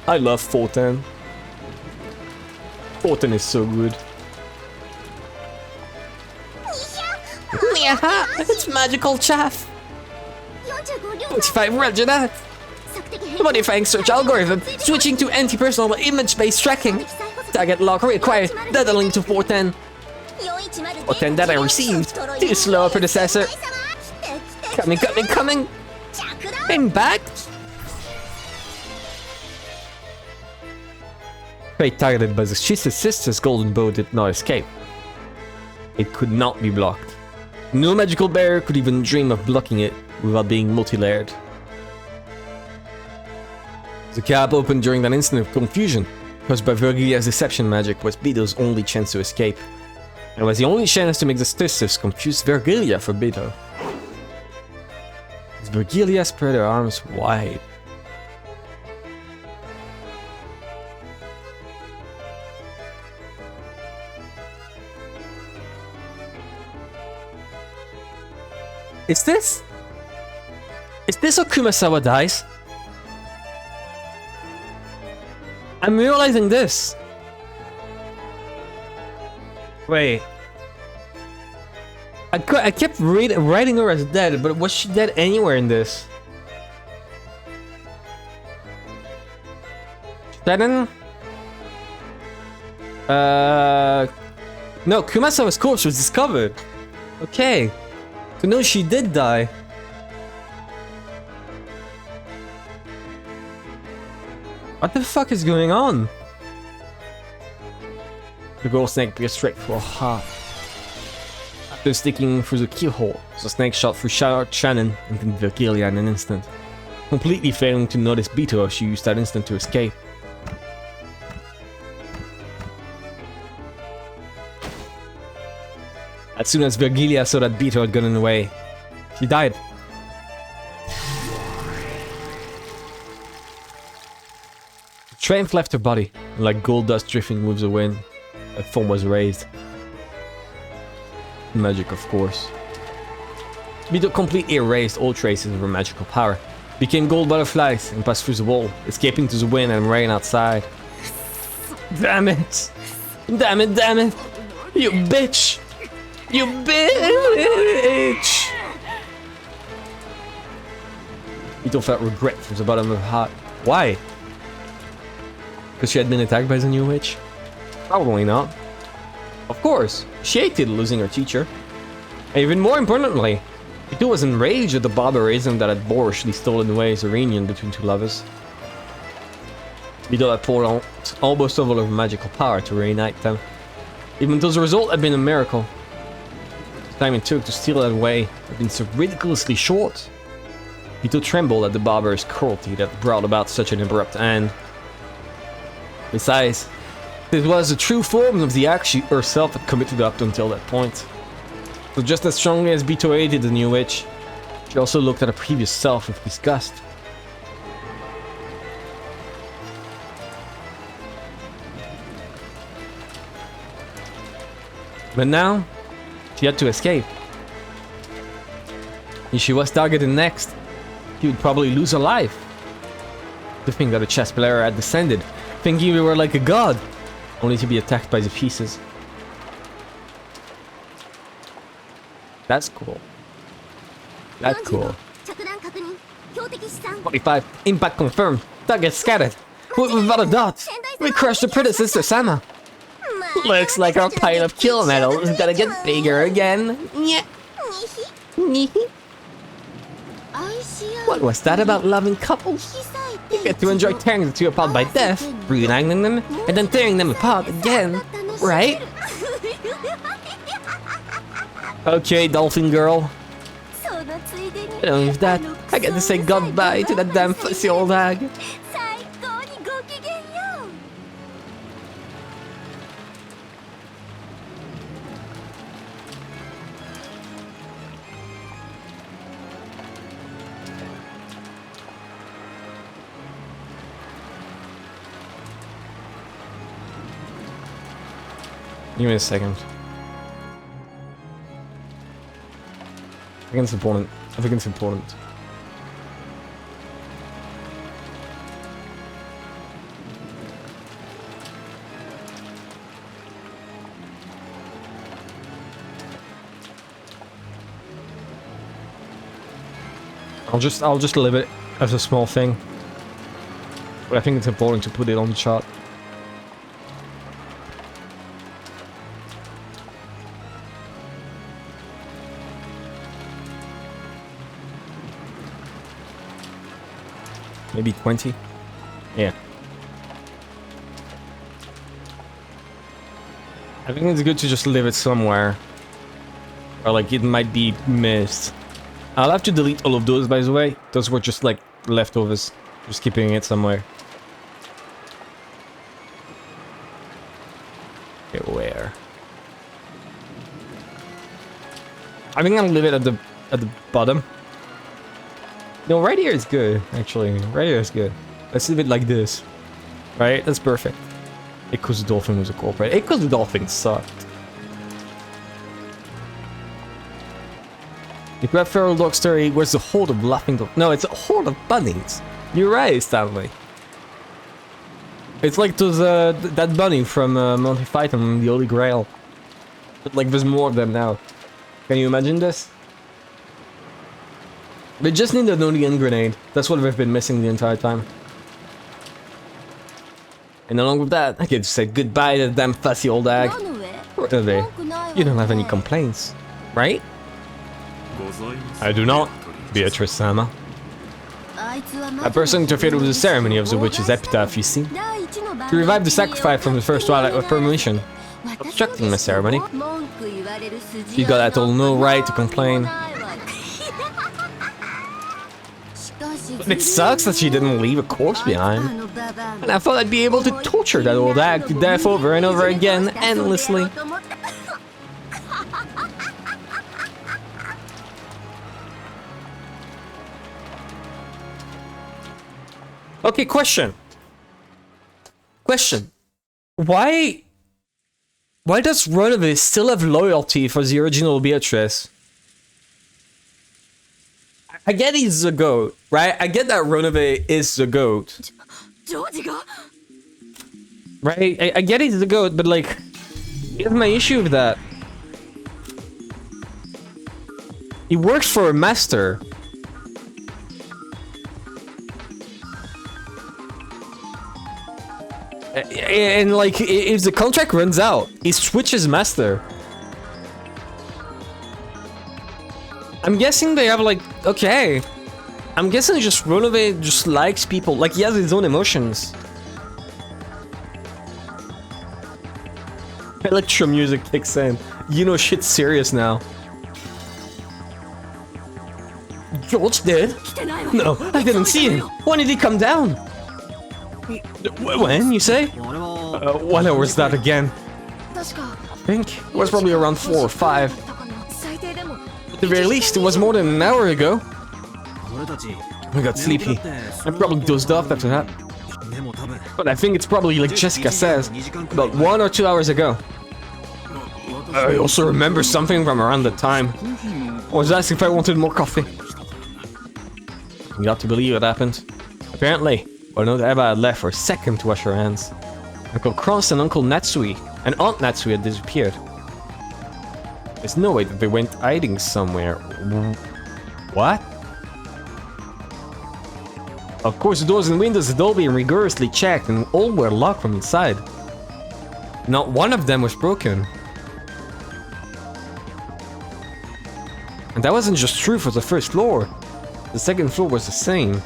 I love Forten. Forten is so good. Yeah, it's magical chaff. 25 Regina. Modifying search algorithm. Switching to anti-personal image-based tracking. Target lock required. Daddling to 410. 410 that I received. Too slow, predecessor. Coming. I'm back. Prey targeted by the Chiesta's sister's golden bow did not escape. It could not be blocked. No magical barrier could even dream of blocking it without being multi-layered. The gap opened during that instant of confusion, caused by Virgilia's deception magic, was Bito's only chance to escape. And was the only chance to make the Stistis confuse Virgilia for Bito. As Virgilia spread her arms wide. Is this how Kumasawa dies? I'm realizing this. Wait. I kept writing her as dead, but was she dead anywhere in this? Shannon? No, Kumasawa's corpse was discovered. Okay. So no, she did die. What the fuck is going on? The gold snake pierced straight for a heart. After sticking through the keyhole, the snake shot through Shannon and then Virgilia in an instant, completely failing to notice Bito as she used that instant to escape. As soon as Virgilia saw that Bito had gotten away, she died. Strength left her body, Like gold dust drifting with the wind, a foam was raised. Magic, of course. Beetle completely erased all traces of her magical power. Became gold butterflies and passed through the wall, escaping to the wind and rain outside. Damn it! Damn it, damn it! You bitch! You bitch! Beetle felt regret from the bottom of her heart. Why? Because she had been attacked by the new witch? Probably not. Of course, she hated losing her teacher. And even more importantly, Beetle was enraged at the barbarism that had boorishly stolen away the reunion between two lovers. Beetle had poured out almost all of her magical power to reunite them. Even though the result had been a miracle, the time it took to steal that away had been so ridiculously short. Beetle trembled at the barbarous cruelty that brought about such an abrupt end. Besides, this was the true form of the act she herself had committed up until that point. So just as strongly as Beetle hated the new witch, she also looked at her previous self with disgust. But now, she had to escape. If she was targeted next, she would probably lose her life. To think that a chess player had descended, thinking we were like a god, only to be attacked by the pieces. That's cool. That's cool. 45. Impact confirmed. Target scattered. Without a doubt. We crushed the predecessor Sama. Looks like our pile of kill metal is gonna get bigger again. What was that about loving couples? You get to enjoy tearing the two apart by death, reuniting them, and then tearing them apart again, right? Okay, dolphin girl. Not only that, I get to say goodbye to that damn fussy old hag. Give me a second. I think it's important. I think it's important. I'll just leave it as a small thing. But I think it's important to put it on the chart. Maybe 20? Yeah. I think it's good to just leave it somewhere. Or like it might be missed. I'll have to delete all of those, by the way. Those were just like leftovers. Just keeping it somewhere. Okay, where? I think I'll leave it at the bottom. No, right here is good, actually. Right here is good. Let's leave it like this. Right? That's perfect. Echoes the Dolphin was a corporate. Echoes the Dolphin sucked. If you have Feral Dog Story, where's the horde of laughing dogs? No, it's a horde of bunnies. You're right, Stanley. It's like those, that bunny from Monty Python, the Holy Grail. But like, there's more of them now. Can you imagine this? They just need a no-end grenade. That's what they've been missing the entire time. And along with that, I get to say goodbye to the damn fussy old hag. What are they? You don't have any complaints, right? I do not, Beatrice-sama. A person interfered with the ceremony of the witch's epitaph, you see. She revived the sacrifice from the first twilight with permission, obstructing the ceremony. She got at all no right to complain. But it sucks that she didn't leave a corpse behind. And I thought I'd be able to torture that old hag to death over and over again, endlessly. Okay, question. Question. Why does Runaway still have loyalty for the original Beatrice? I get he's the goat, right? I get that Runaway is the goat. Right? I get he's the goat, but like, here's my issue with that. He works for a master. And like, if the contract runs out, he switches master. I'm guessing they have like, okay. I'm guessing just Runaway just likes people, like he has his own emotions. Electro music kicks in. You know shit's serious now. George did? No, I didn't see him. When did he come down? When, you say? What hour was that again? I think it was probably around 4 or 5. At the very least, it was more than an hour ago. I got sleepy. I probably dozed off after that. But I think it's probably like Jessica says, about 1 or 2 hours ago. I also remember something from around that time. I was asked if I wanted more coffee. You got to believe it happened. Apparently, when Eva had left for a second to wash her hands, Uncle Cross and Uncle Natsui and Aunt Natsui had disappeared. There's no way that they went hiding somewhere. What? Of course, the doors and windows had all been rigorously checked and all were locked from inside. Not one of them was broken. And that wasn't just true for the first floor. The second floor was the same.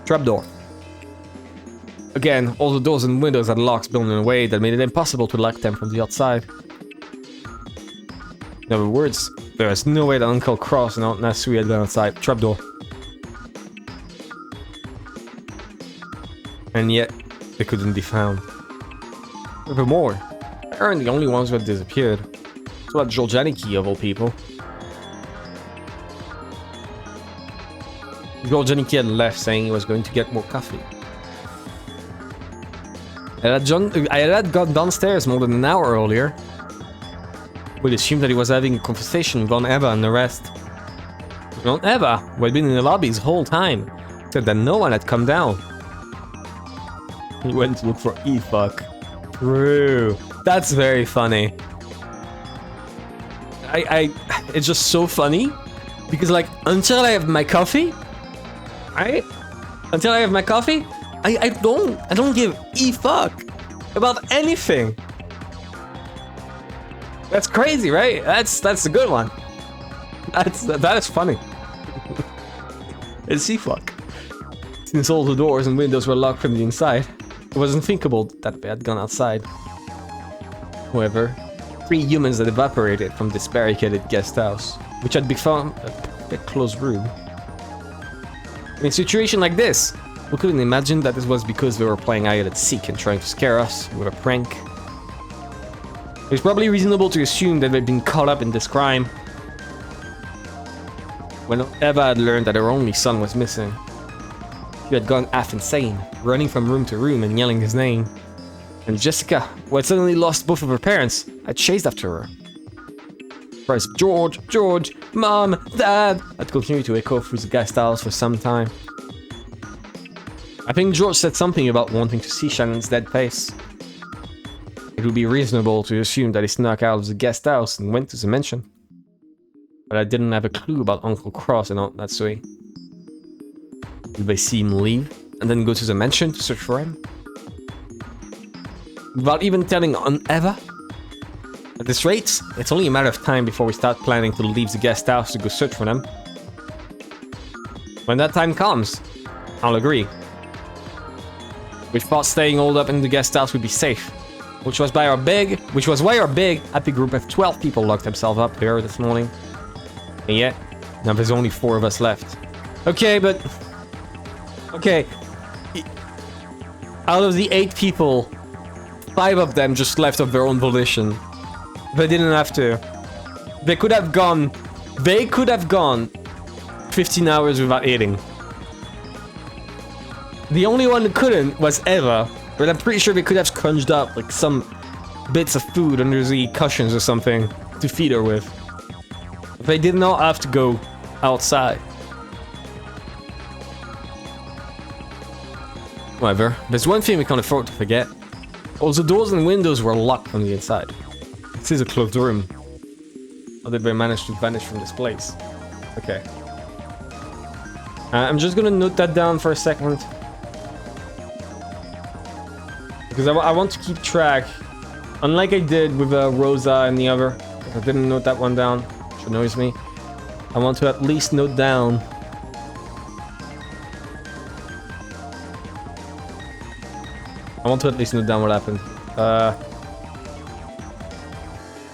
Trapdoor. Again, all the doors and windows had locks built in a way that made it impossible to lock them from the outside. In other words, there was no way that Uncle Cross and Aunt Natsui had gone outside. Trapdoor. And yet, they couldn't be found. Furthermore, they aren't the only ones who had disappeared. So had Georgianiki of all people. Georgianiki had left saying he was going to get more coffee. I had gone downstairs more than an hour earlier. We'd assume that he was having a conversation with Aunt Eva and the rest. Aunt Eva, who had been in the lobbies the whole time, said that no one had come down. He went to look for E-fuck. True. That's very funny. It's just so funny. Because like, until I have my coffee, right? Until I have my coffee, I don't give E-fuck about anything. That's crazy, right? That's a good one. That is funny. It's E-fuck. Since all the doors and windows were locked from the inside, it was unthinkable that they had gone outside. However, 3 humans had evaporated from this barricaded guest house, which had become a closed room. In a situation like this, we couldn't imagine that this was because they were playing hide and seek and trying to scare us with a prank. It was probably reasonable to assume that they'd been caught up in this crime. When Eva had learned that her only son was missing, she had gone half insane, running from room to room and yelling his name. And Jessica, who had suddenly lost both of her parents, had chased after her. Cries of George, George, Mom, Dad had continued to echo through the guest house for some time. I think George said something about wanting to see Shannon's dead face. It would be reasonable to assume that he snuck out of the guest house and went to the mansion. But I didn't have a clue about Uncle Cross and Aunt Natsui. Did they see him leave and then go to the mansion to search for him? Without even telling Aunt Eva? At this rate, it's only a matter of time before we start planning to leave the guest house to go search for them. When that time comes, I'll agree. We thought staying holed up in the guest house would be safe, which was why our big happy group of 12 people locked themselves up here this morning. And yet, now there's only 4 of us left. Okay, but... Okay. Out of the 8 people, 5 of them just left of their own volition. They didn't have to. They could have gone 15 hours without eating. The only one who couldn't was Eva, but I'm pretty sure they could have scrunched up like some bits of food under the cushions or something to feed her with. They did not have to go outside. However, there's one thing we can't afford to forget. All the doors and windows were locked on the inside. This is a closed room. How did they manage to vanish from this place? Okay. I'm just gonna note that down for a second. Because I want to keep track. Unlike I did with Rosa and the other. I didn't note that one down, which annoys me. I want to at least note down. I want to at least note down what happened.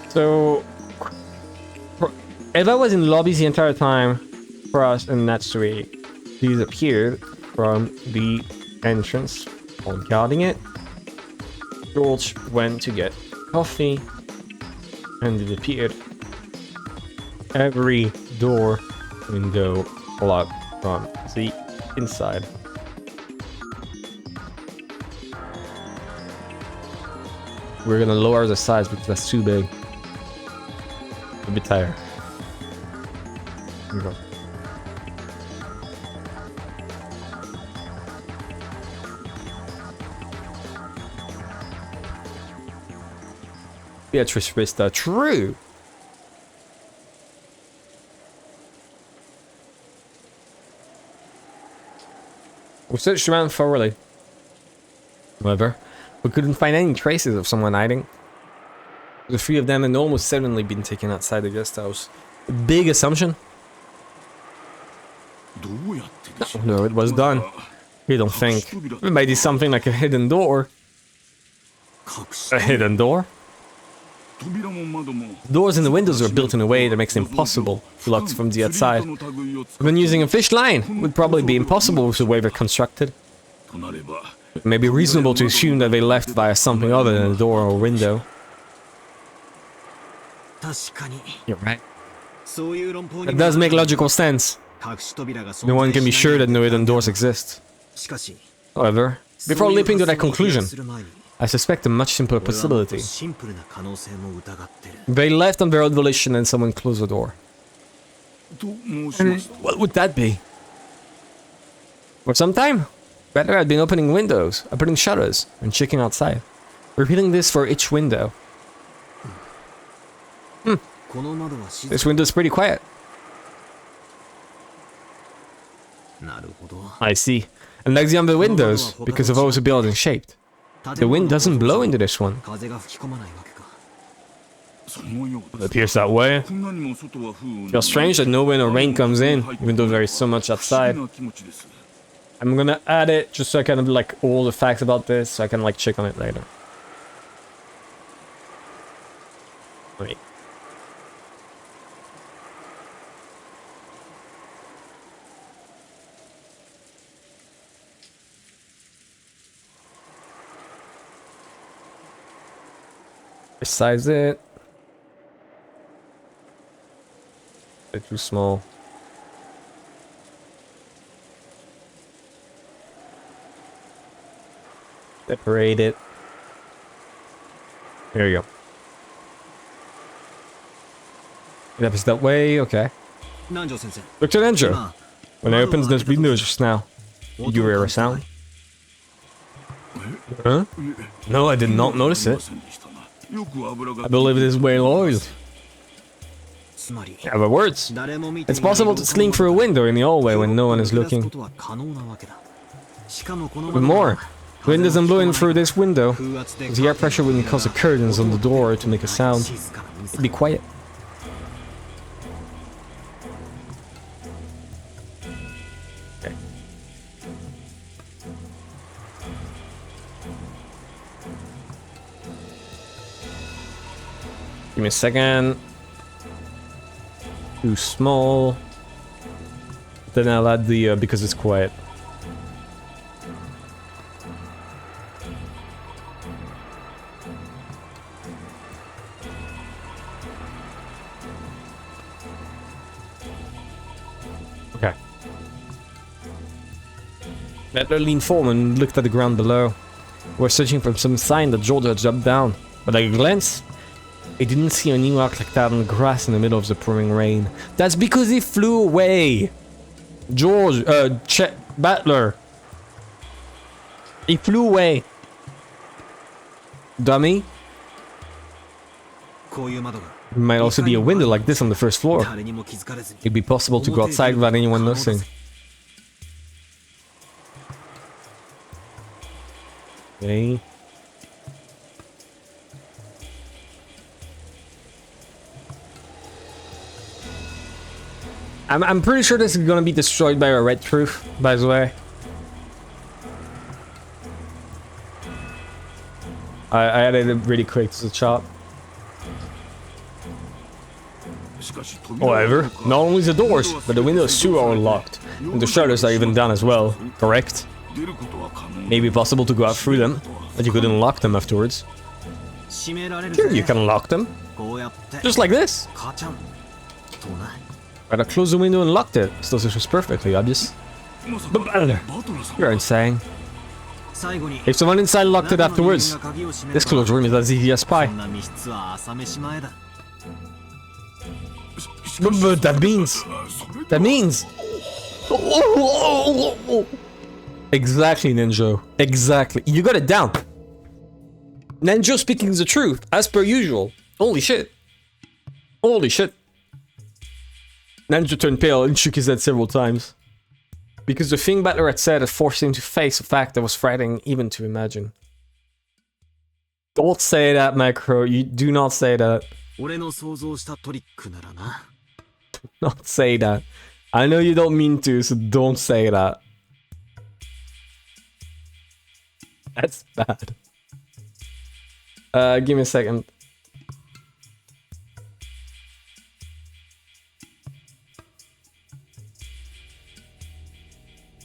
So... Eva was in lobbies the entire time for us, and Natsui disappeared from the entrance while guarding it. George went to get coffee and disappeared. Every door, window locked from the inside. We're gonna lower the size because that's too big. A bit tired. Here we go. Beatrice Vista, true! We searched around thoroughly. However, we couldn't find any traces of someone hiding. The three of them had almost certainly been taken outside the guest house. A big assumption. No, it was done. You don't think. It might be something like a hidden door. A hidden door? Doors and the windows were built in a way that makes it impossible to lock from the outside. Even using a fish line would probably be impossible with the way they're constructed. It may be reasonable to assume that they left via something other than a door or a window. You're right. That does make logical sense. No one can be sure that no hidden doors exist. However, before leaping to that conclusion, I suspect a much simpler possibility. They left on their own volition and someone closed the door. And what would that be? For some time, Better had been opening windows, opening shutters, and checking outside. Repeating this for each window. This window's pretty quiet. I see. And like the other windows, because of how the building shaped. The wind doesn't blow into this one. It appears that way. Feels strange that no wind or rain comes in, even though there is so much outside. I'm gonna add it just so I can have like all the facts about this, so I can like check on it later. Wait. Besides it, they're too small. Separate it. There you go. It happens that way, okay. Dr. Nanjo, when I opened those windows just now, did you hear a sound? Huh? No, I did not notice it. I believe it is well oiled. In other words, it's possible to slink through a window in the hallway when no one is looking. But more, the wind isn't blowing through this window. The air pressure wouldn't cause the curtains on the door to make a sound. It'd be quiet. Okay. Give me a second. Too small. Then I'll add the because it's quiet. Okay. Butler leaned forward and looked at the ground below. We're searching for some sign that George had jumped down. But at a glance, he didn't see any mark like that on the grass in the middle of the pouring rain. That's because he flew away. George, Butler. He flew away. Dummy. There might also be a window like this on the first floor. It'd be possible to go outside without anyone noticing. Okay. I'm pretty sure this is gonna be destroyed by a red truth, by the way. I added it really quick to the chop. However, not only the doors, but the windows too are locked, and the shutters are even down as well, correct? Maybe possible to go out through them, but you couldn't lock them afterwards. Here you can lock them. Just like this. But I closed the window and locked it, so this was perfectly obvious. But you're insane. If someone inside locked it afterwards, this closed room is as easy as spy. But that means... Exactly, Ninjo. Exactly. You got it down. Ninjo speaking the truth, as per usual. Holy shit. Holy shit. Ninja turned pale and shook his head several times. Because the thing Butler had said had forced him to face a fact that was frightening even to imagine. Don't say that, Macro. You do not say that. Do not say that. I know you don't mean to, so don't say that. That's bad. Give me a second.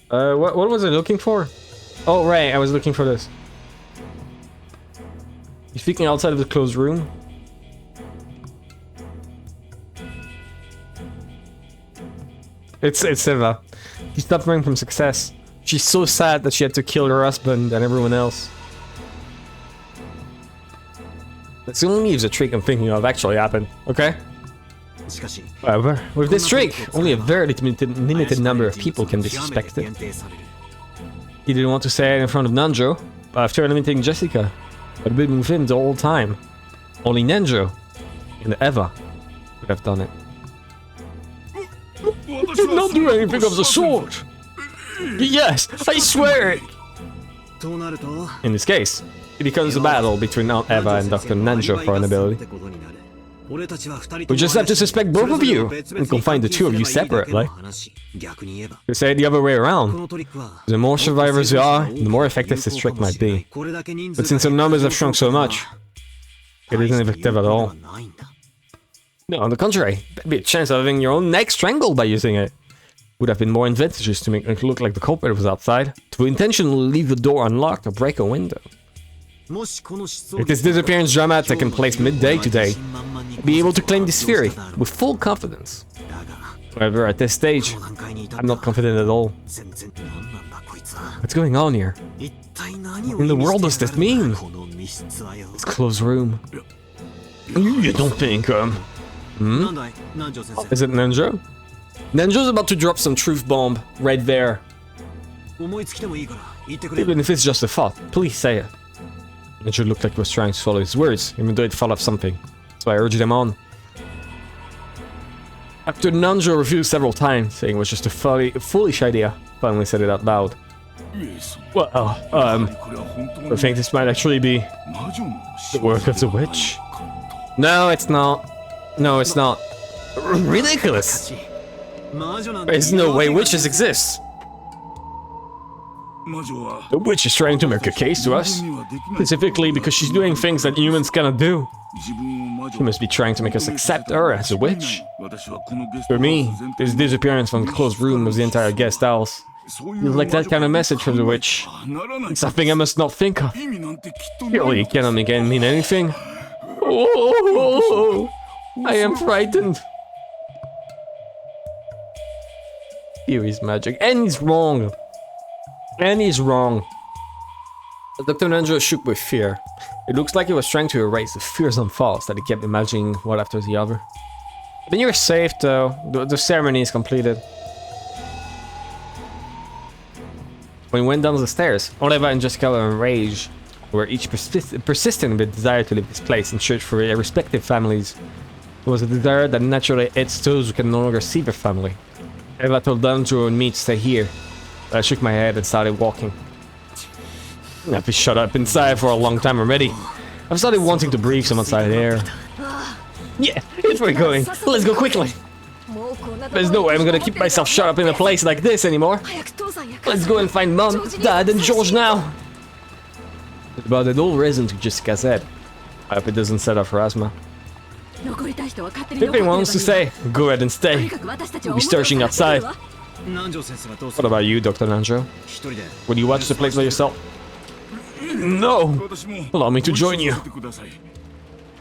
What was I looking for? Oh, right, I was looking for this. You're speaking outside of the closed room? It's Eva. She's suffering from success. She's so sad that she had to kill her husband and everyone else. That's the only the trick I'm thinking of actually happened, okay? However, with this trick, only a very limited number of people can be suspected. He didn't want to say it in front of Nanjo, but after eliminating Jessica, had been with him the whole time. Only Nanjo and Eva would have done it. I did not do anything of the sort! Yes, I swear it! In this case, it becomes a battle between Eva and Dr. Nanjo for an ability. We just have to suspect both of you and confine the two of you separately. You say it the other way around. The more survivors there are, the more effective this trick might be. But since the numbers have shrunk so much, it isn't effective at all. No, on the contrary, there'd be a chance of having your own neck strangled by using it. Would have been more advantageous to make it look like the culprit was outside, to intentionally leave the door unlocked or break a window. If this disappearance drama had taken place midday today, I'd be able to claim this theory with full confidence. However, at this stage, I'm not confident at all. What's going on here? What in the world does this mean? This closed room. You don't think, Is it Nanjo? Nanjo's about to drop some truth bomb right there. Even if it's just a thought, please say it. Nanjo looked like he was trying to follow his words, even though it followed something. So I urged him on. After Nanjo refused several times, saying it was just a foolish idea, finally said it out loud. Well, I think this might actually be the work of the witch. No, it's not. No, it's not. Ridiculous! There's no way witches exist. The witch is trying to make a case to us, specifically because she's doing things that humans cannot do. She must be trying to make us accept her as a witch. For me, this disappearance from the closed room was the entire guest house. Feels like that kind of message from the witch. It's something I must not think of. Surely it cannot mean anything. Oh, I am frightened. Here is magic, and he's wrong. And he's wrong. Dr. Nanjo shook with fear. It looks like he was trying to erase the fearsome thoughts that he kept imagining one after the other. Then you're safe though. The ceremony is completed. When he went down the stairs, Oliver and Jessica were enraged. They were each persistent in the desire to leave this place and search for their respective families. It was a desire that naturally eats those who can no longer see their family. Eva told Danjo and me to stay here. But I shook my head and started walking. I've been shut up inside for a long time already. I've started wanting to breathe some outside air. Yeah, if we're going, let's go quickly. There's no way I'm gonna keep myself shut up in a place like this anymore. Let's go and find Mom, Dad, and George now. About an old reason to Jessica said. I hope it doesn't set off her asthma. If he wants to stay, go ahead and stay. We'll be searching outside. What about you, Dr. Nanjo? Will you watch the place by yourself? No! Allow me to join you.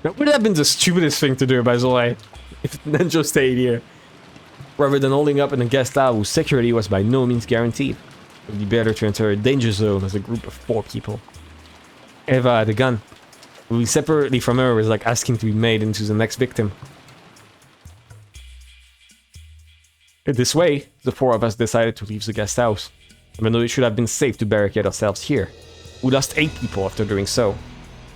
That would have been the stupidest thing to do, by the way, if Nanjo stayed here. Rather than holding up in a guest house whose security was by no means guaranteed, it would be better to enter a danger zone as a group of 4 people. Eva had a gun. Moving separately from her was like asking to be made into the next victim. In this way, the 4 of us decided to leave the guest house, even though it should have been safe to barricade ourselves here. We lost 8 people after doing so.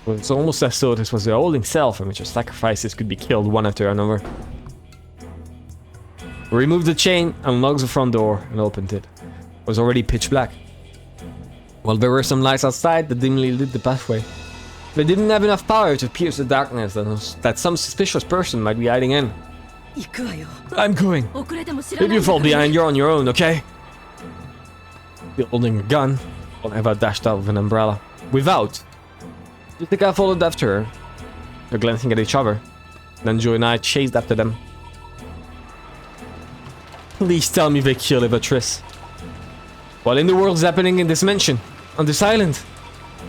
It's almost as though this was the holding cell from which our sacrifices could be killed one after another. We removed the chain, unlocked the front door, and opened it. It was already pitch black. While there were some lights outside that dimly lit the pathway, they didn't have enough power to pierce the darkness that some suspicious person might be hiding in. I'm going. If you fall behind, you're on your own, okay? Still holding a gun, Eva dashed out with an umbrella. Without. Jessica followed after her. They're glancing at each other. Then Joe and I chased after them. Please tell me they kill Eva Triss. What in the world is happening in this mansion? On this island?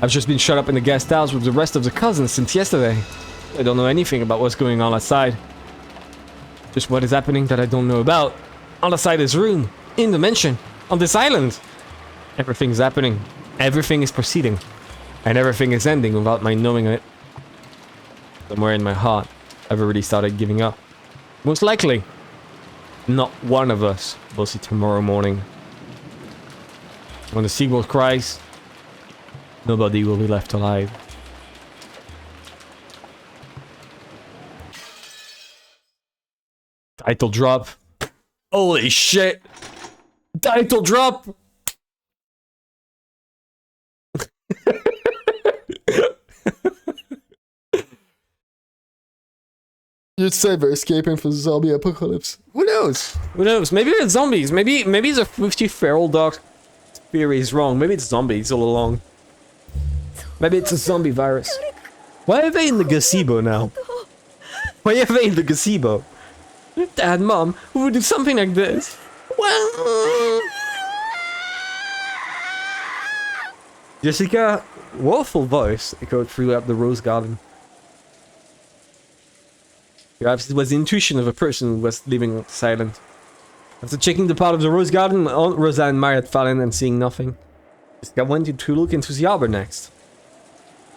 I've just been shut up in the guest house with the rest of the cousins since yesterday. I don't know anything about what's going on outside. Just what is happening that I don't know about. On the side of this room. In the mansion. On this island. Everything's happening. Everything is proceeding. And everything is ending without my knowing it. Somewhere in my heart, I've already started giving up. Most likely, not one of us will see tomorrow morning. When the seagull cries, nobody will be left alive. Title drop. Holy shit! Title drop! You'd say they're escaping from the zombie apocalypse. Who knows? Who knows? Maybe it's zombies. Maybe the 50 feral dog theory is wrong. Maybe it's zombies all along. Maybe it's a zombie virus. Why are they in the gazebo now? Why are they in the gazebo? Dad, Mom, who would do something like this? Well... Jessica's woeful voice echoed throughout the rose garden. Perhaps it was the intuition of a person who was living silent. After checking the part of the rose garden, Aunt Rosa and Mary had fallen and seeing nothing. Jessica went to look into the arbor next.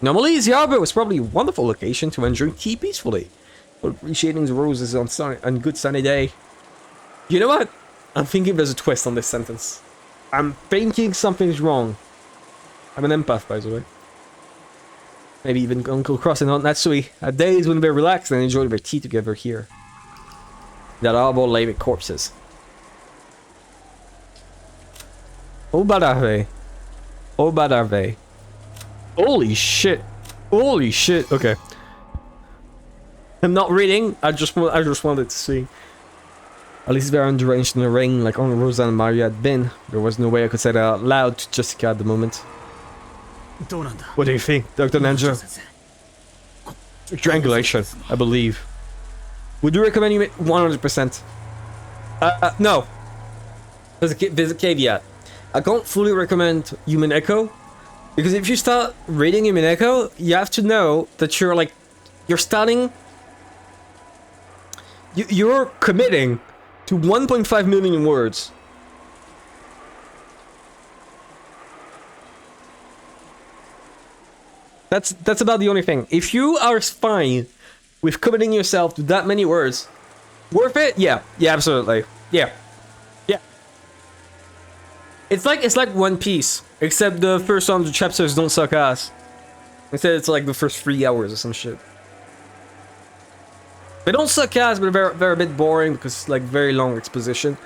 Normally, the arbor was probably a wonderful location to enjoy tea peacefully, while appreciating the roses on good sunny day. You know what? I'm thinking there's a twist on this sentence. I'm thinking something's wrong. I'm an empath, by the way. Maybe even Uncle Cross and Aunt Natsui had days when they relaxed and enjoyed their tea together here. That arbor lay with corpses. Oh bad are they? Oh bad are they? Holy shit! Holy shit! Okay. I'm not reading. I just wanted to see. At least they're undrenched in the rain like Aunt Rosa and Maria had been. There was no way I could say that out loud to Jessica at the moment. What do you think, Dr. Nanjo? Strangulation, I believe. Would you recommend you 100%? No. There's a caveat. I can't fully recommend Umineko, because if you start reading Umineko, you have to know that you're starting... You're committing to 1.5 million words. That's about the only thing. If you are fine with committing yourself to that many words, worth it? Yeah, absolutely. Yeah. It's like One Piece, except the first 100 chapters don't suck ass. Instead, it's like the first 3 hours or some shit. They don't suck ass, but they're a bit boring because it's like very long exposition,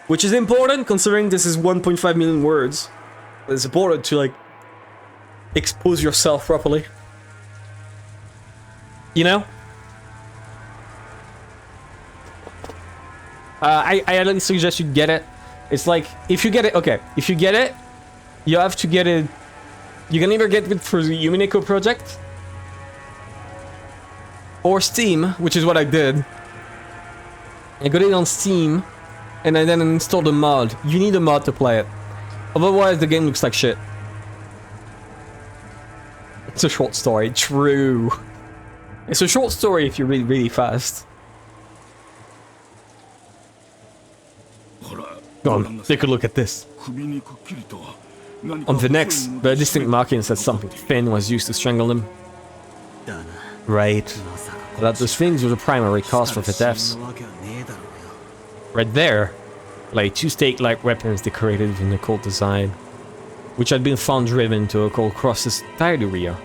which is important considering this is 1.5 million words. It's important to like expose yourself properly. You know? I highly suggest you get it. It's like, if you get it, okay, if you get it, you have to get it, you can either get it for the Umineko project, or Steam, which is what I did. I got it on Steam, and I then installed a mod. You need a mod to play it. Otherwise, the game looks like shit. It's a short story, true. It's a short story if you read really fast. Go on, take a look at this. On the necks, the distinct markings that something thin was used to strangle them. Right. That those things were the primary cause for the deaths. Right there lay two stake-like weapons decorated with an occult design, which had been found driven to occult across this entire area.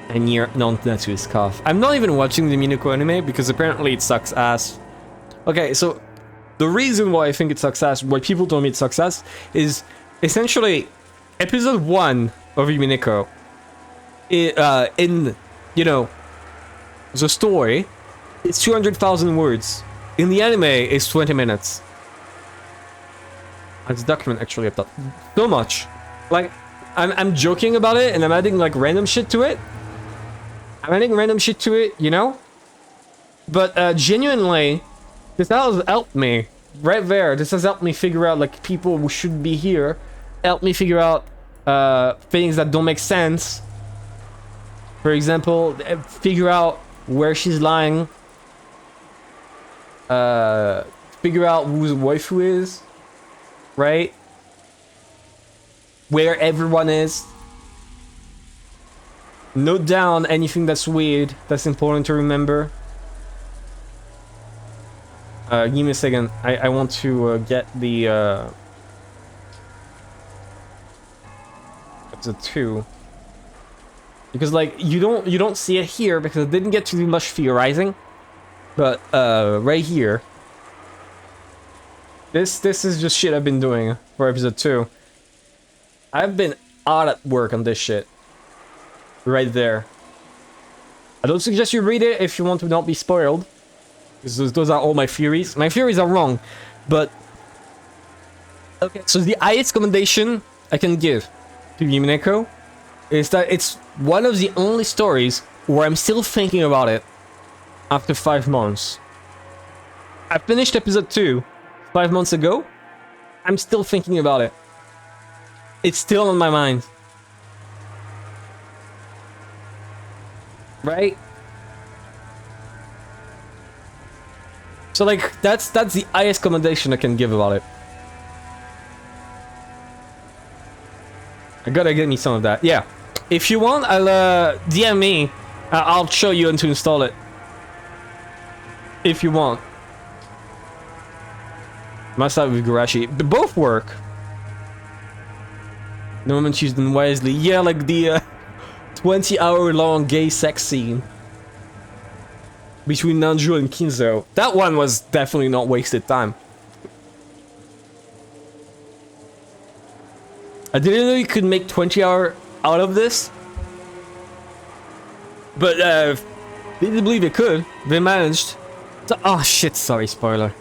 And near Natsu's scarf. I'm not even watching the Umineko anime because apparently it sucks ass. Okay, so the reason why I think it sucks ass, why people told me it sucks ass, is essentially episode 1 of Umineko. In, you know, the story, it's 200,000 words. In the anime, it's 20 minutes. It's a document actually of that. So much. Like, I'm joking about it and I'm adding like random shit to it. You know? But genuinely, this has helped me. Right there, this has helped me figure out like people who should be here. Helped me figure out things that don't make sense. For example, figure out where she's lying. Figure out who the waifu is. Right? Where everyone is. Note down anything that's weird, that's important to remember. Give me a second. I want to get the episode 2. Because like you don't see it here because I didn't get to do much theorizing. But right here. This is just shit I've been doing for episode 2. I've been hard at work on this shit. Right there. I don't suggest you read it if you want to not be spoiled. Because those are all my theories. My theories are wrong. But okay, so the highest commendation I can give to Umineko is that it's one of the only stories where I'm still thinking about it after 5 months. I finished episode 2 5 months ago. I'm still thinking about it. It's still on my mind. Right? So like that's the highest commendation I can give about it. I gotta get me some of that. Yeah. If you want, I'll DM me. I'll show you how to install it. If you want. Must have with Garashi. They both work. No one used them wisely. Yeah, like the 20-hour-long gay sex scene between Nanjo and Kinzo. That one was definitely not wasted time. I didn't know you could make 20-hour out of this. But, didn't believe it could. They managed. So, oh shit, sorry, spoiler.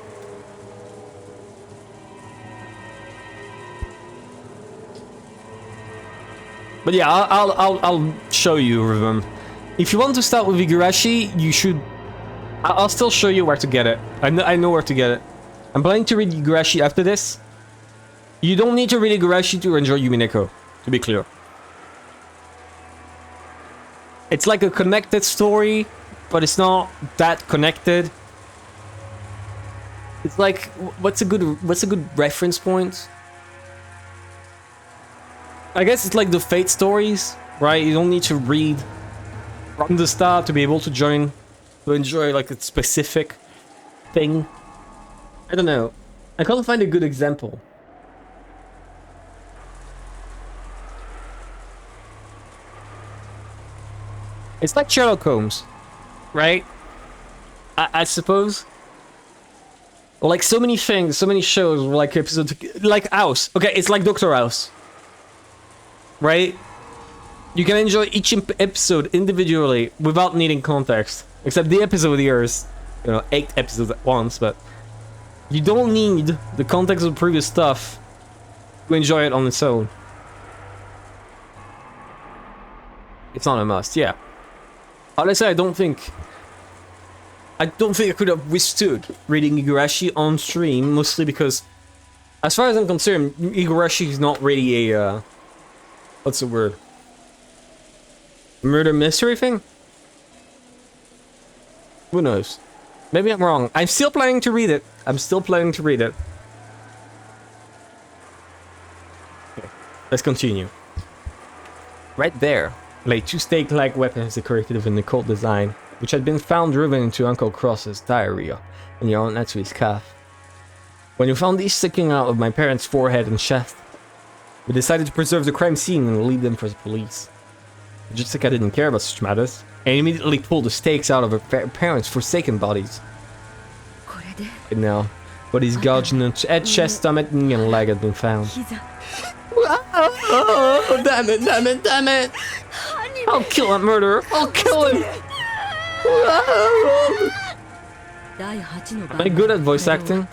But yeah, I'll show you them. If you want to start with Igarashi, you should... I'll still show you where to get it. I know where to get it. I'm planning to read Igarashi after this. You don't need to read Igarashi to enjoy Umineko, to be clear. It's like a connected story, but it's not that connected. It's like, what's a good reference point? I guess it's like the Fate stories, right? You don't need to read from the start to be able to enjoy like a specific thing. I don't know. I can't find a good example. It's like Sherlock Holmes, right? I suppose. Or like so many things, so many shows, like episodes, like House. Okay, it's like Doctor House, right? You can enjoy each episode individually without needing context. Except the episode here is, 8 episodes at once, but you don't need the context of the previous stuff to enjoy it on its own. It's not a must, yeah. Honestly, I don't think I could have withstood reading Igarashi on stream, mostly because, as far as I'm concerned, Igarashi is not really a, what's the word? Murder mystery thing? Who knows? Maybe I'm wrong. I'm still planning to read it. Okay, let's continue. Right there lay 2 stake-like weapons decorated with an occult design, which had been found driven into Uncle Cross's diarrhea and your Aunt Natsui's calf. When you found these sticking out of my parents' forehead and chest, we decided to preserve the crime scene and leave them for the police. Jessica didn't care about such matters, and immediately pulled the stakes out of her parents' forsaken bodies. And now, bodies gouged in the head, chest, stomach, knee, and leg had been found. Oh, damn it! I'll kill that murderer! I'll kill him! Am I good at voice acting?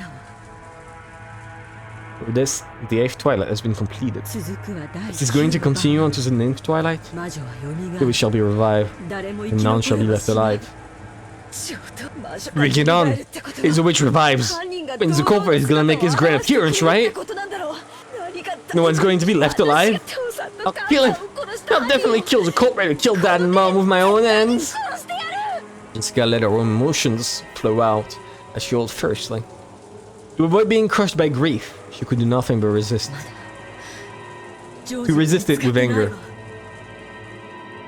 With this, the 8th Twilight has been completed. Is this going to continue onto the 9th Twilight? Here we shall be revived, and none shall be left alive. Bring it on! If the witch revives, means the culprit is gonna make his grand appearance, right? No one's going to be left alive. I'll kill him! I'll definitely kill the culprit and kill Dad and Mom with my own hands! Jessica let her own emotions flow out as she owed firstly. To avoid being crushed by grief, she could do nothing but resist. To resist it with anger.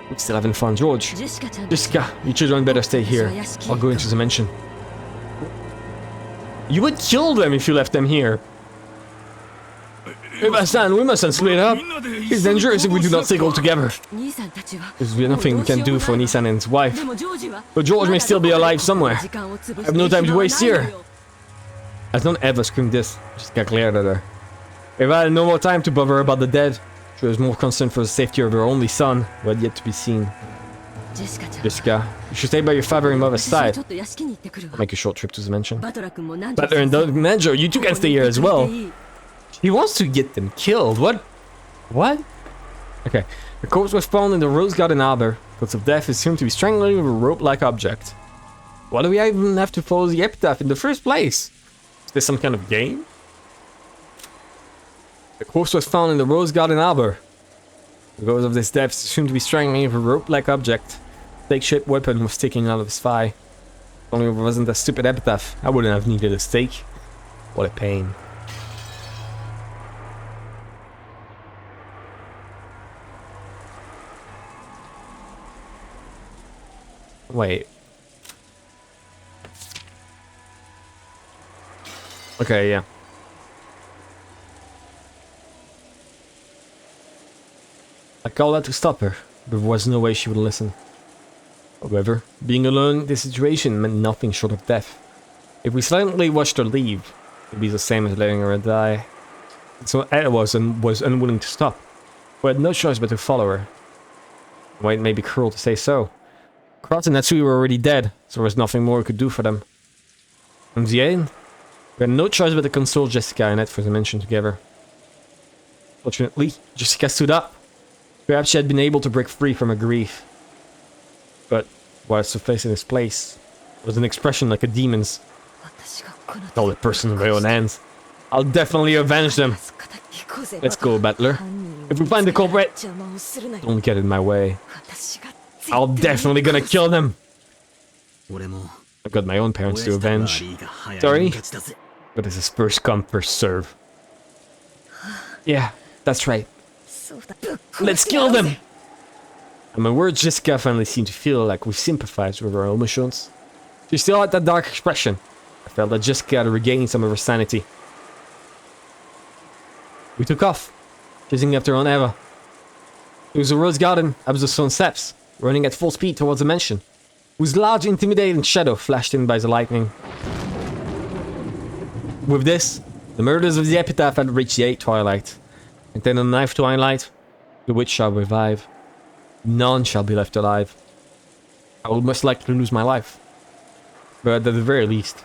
We still haven't found George. Jessica, you children better stay here. I'll go into the mansion. You would kill them if you left them here. We mustn't split up. It's dangerous if we do not stay all together. There's nothing we can do for Nissan and his wife. But George may still be alive somewhere. I have no time to waste here. As don't ever scream this, Jessica glared at her. If I had no more time to bother about the dead, she was more concerned for the safety of her only son, who had yet to be seen. Jessica, you should stay by your father and mother's side. I'll make a short trip to the mansion. Butler and Doug Manager, you two can stay here as well. He wants to get them killed. What? What? Okay. The corpse was found in the Rose Garden Arbor. Cause of death is assumed to be strangling with a rope-like object. Why do we even have to follow the epitaph in the first place? Is this some kind of game? The corpse was found in the Rose Garden Arbor. The cause of this death is assumed to be strangling with a rope-like object. Stake-shaped weapon was sticking out of his thigh. Only if it wasn't a stupid epitaph, I wouldn't have needed a stake. What a pain. Wait. Okay, yeah. I called out to stop her, but there was no way she would listen. However, being alone in this situation meant nothing short of death. If we silently watched her leave, it would be the same as letting her die. So Ed was unwilling to stop. We had no choice but to follow her. While it may be cruel to say so, Cross and Natsui were already dead, so there was nothing more we could do for them. In the end, we had no choice but to console Jessica and Ed for the mansion together. Fortunately, Jessica stood up. Perhaps she had been able to break free from her grief. But whilst facing his place, it was an expression like a demon's. All the person in my own hands. I'll definitely avenge them. Let's go, Battler. If we find the culprit, don't get in my way. I'm definitely gonna kill them. I've got my own parents to avenge. Sorry, but this is first come, first serve. Yeah, that's right. Let's kill them! And my words Jessica finally seemed to feel like we sympathized with her emotions. She still had that dark expression. I felt that Jessica had regained some of her sanity. We took off, chasing after on Eva. It was a rose garden up the stone steps, running at full speed towards the mansion, whose large intimidating shadow flashed in by the lightning. With this, the murders of the epitaph had reached the 8th twilight, and then on the 9th twilight, the witch shall revive. None shall be left alive. I will most likely lose my life, but at the very least,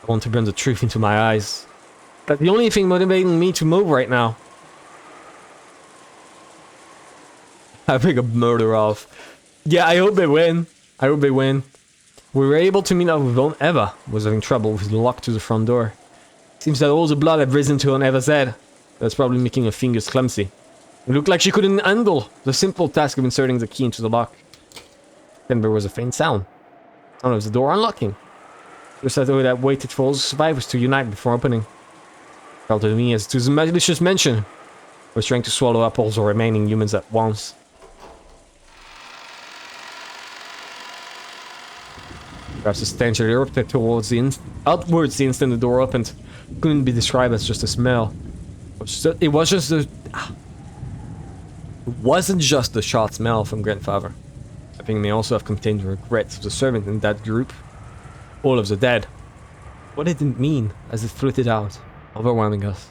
I want to burn the truth into my eyes. That's the only thing motivating me to move right now. Having a murder off. Yeah, I hope they win. I hope they win. We were able to meet up with Aunt Eva, who was having trouble with the lock to the front door. Seems that all the blood had risen to Aunt Eva's head. That's probably making her fingers clumsy. It looked like she couldn't handle the simple task of inserting the key into the lock. Then there was a faint sound. Sound of the door unlocking. Just as though that waited for all the survivors to unite before opening. Felt to me as to the malicious mention was trying to swallow up all the remaining humans at once. Perhaps the stench that erupted towards outwards the instant the door opened couldn't be described as just a smell. It wasn't just the shot smell from grandfather. I think it may also have contained the regrets of the servant in that group. All of the dead. What did it mean as it floated out, overwhelming us?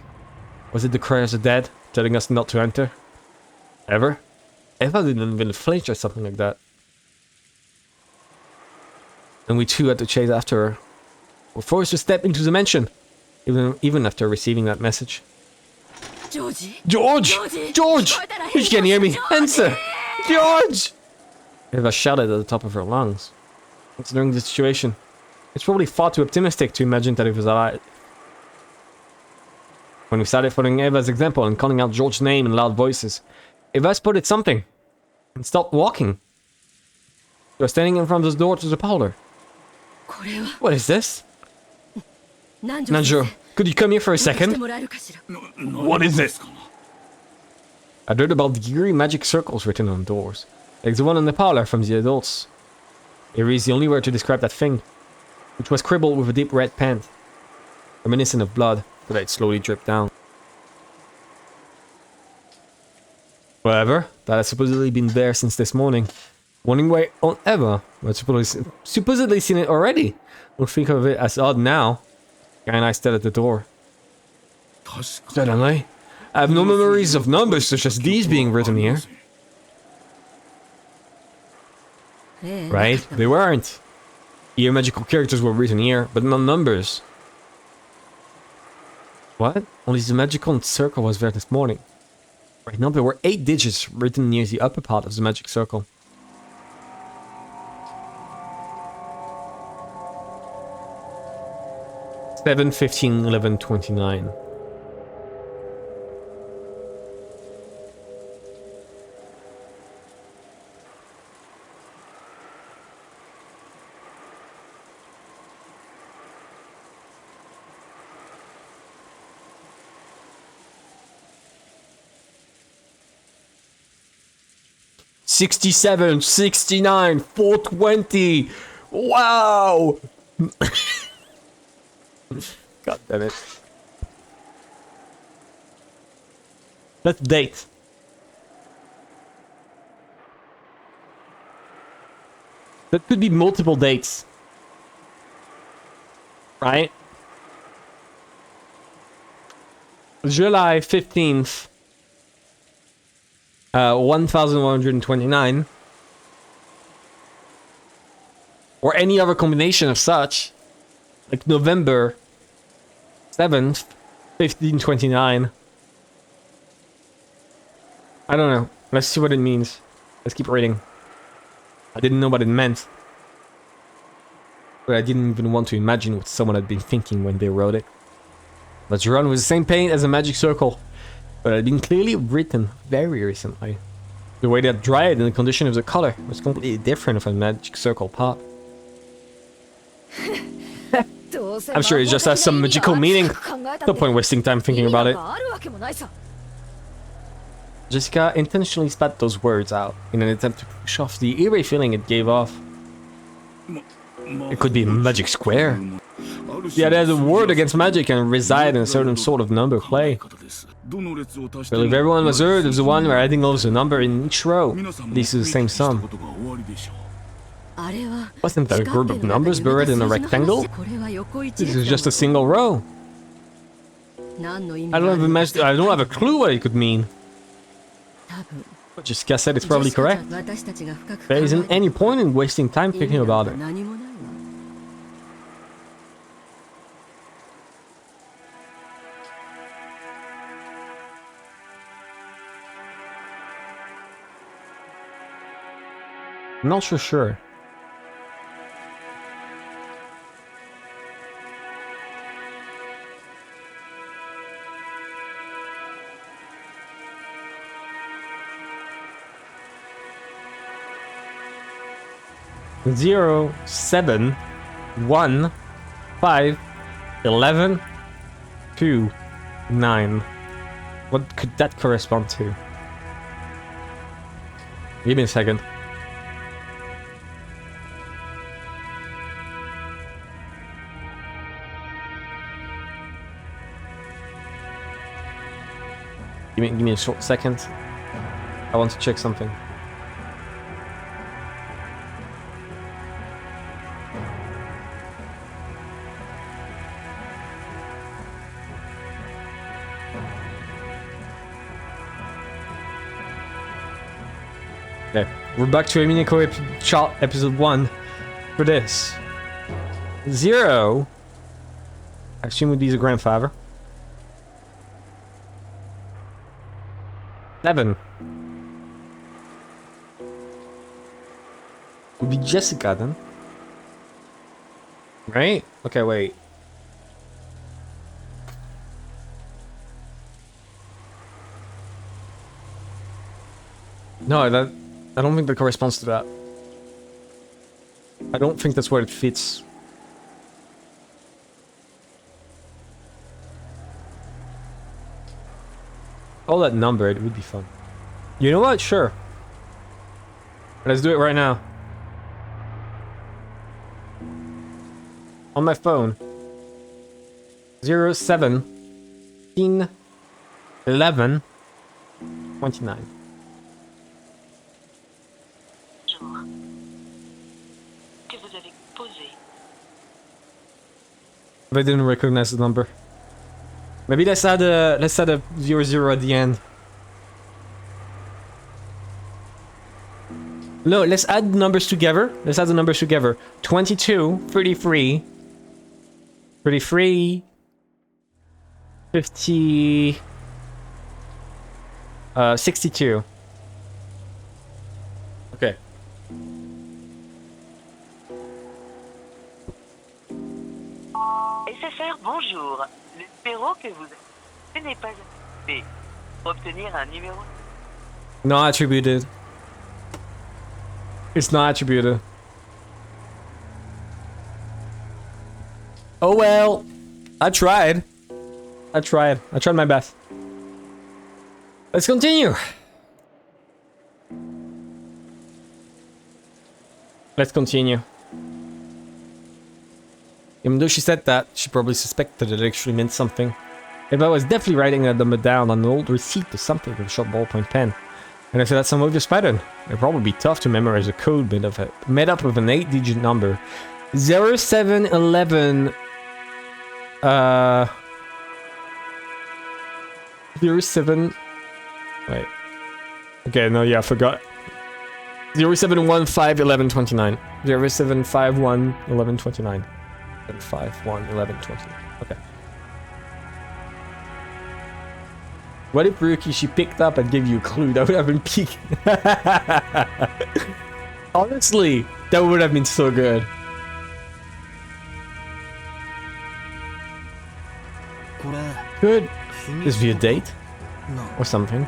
Was it the cry of the dead, telling us not to enter? Ever? Eva didn't even flinch or something like that. And we too had to chase after her. We're forced to step into the mansion, even after receiving that message. George! George! You can hear me! Answer! George! Eva shouted at the top of her lungs. Considering the situation, it's probably far too optimistic to imagine that it was alive. When we started following Eva's example and calling out George's name in loud voices, Eva spotted something and stopped walking. She was standing in front of the door to the parlor. What is this? Nanjo, could you come here for a second? What is it? I heard about the eerie magic circles written on doors, like the one in the parlor from the adults. Eerie is the only word to describe that thing, which was scribbled with a deep red pen, reminiscent of blood, but it slowly dripped down. However, that has supposedly been there since this morning. Wondering why Aunt Eva had supposedly seen it already. We'll think of it as odd now. Guy and I stood at the door. Suddenly, I have no memories of numbers such as these being written here. Right? They weren't. Here magical characters were written here, but not numbers. What? Only the magical circle was there this morning. Right now there were 8 digits written near the upper part of the magic circle. 7, 15, 11, 29. $67, $69, $420. Wow. God damn it. Let's date. That could be multiple dates. Right? July 15th. 1129. Or any other combination of such. Like November 7th, 1529. I don't know. Let's see what it means. Let's keep reading. I didn't know what it meant. But I didn't even want to imagine what someone had been thinking when they wrote it. But Jiran was the same paint as a magic circle, but it had been clearly written very recently. The way that dried and the condition of the color was completely different from a magic circle pot. I'm sure it just has some magical meaning. No point wasting time thinking about it. Jessica intentionally spat those words out in an attempt to push off the eerie feeling it gave off. It could be magic square. Yeah, there's a word against magic and reside in a certain sort of number play. Well, if everyone was heard of the one where adding over the number in each row leads to the same sum. Wasn't that a group of numbers buried in a rectangle? This is just a single row. I don't have a clue what it could mean. But Jessica said it's probably correct. There isn't any point in wasting time thinking about it. I'm not so sure. Zero, 7, 1, 5, 11, 2, 9. What could that correspond to? Give me a second. Give me a short second. I want to check something. Okay, we're back to Umineko episode 1 for this. 0, I assume would be the grandfather. 7 would be Jessica then. Right? Okay, wait. No, I don't think that corresponds to that. I don't think that's where it fits. All that number, it would be fun. You know what? Sure. Let's do it right now. On my phone. 0, 7, 15, 11, 29. But I didn't recognize the number. Maybe let's add a 00 at the end. No, let's add numbers together. Let's add the numbers together. 22, 33, 33, 50, 62. Okay. SFR, bonjour. Le numéro que vous avez n'est pas attribué. Pour obtenir un numéro... Not attributed. It's not attributed. Oh well. I tried. I tried my best. Let's continue. Let's continue. Even though she said that, she probably suspected it actually meant something. If I was definitely writing that number down on an old receipt or something with a sharp ballpoint pen, and if that's some obvious pattern, it'd probably be tough to memorize a code made up of an 8-digit number. 0711... 07... Wait. Okay, no, yeah, I forgot. 07151129. 07511129. 511129. Okay. What if Ryuki she picked up and gave you a clue? That would have been peak. Honestly, that would have been so good. Could this be a date? Or something?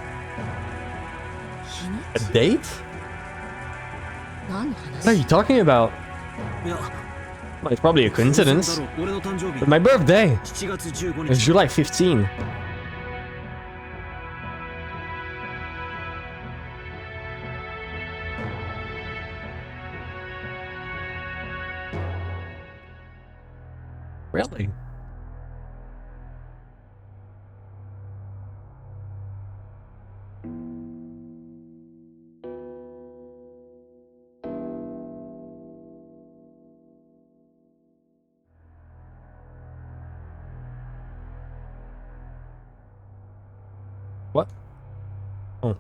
A date? What are you talking about? Well, it's probably a coincidence. But my birthday is July 15. Really? What? Oh.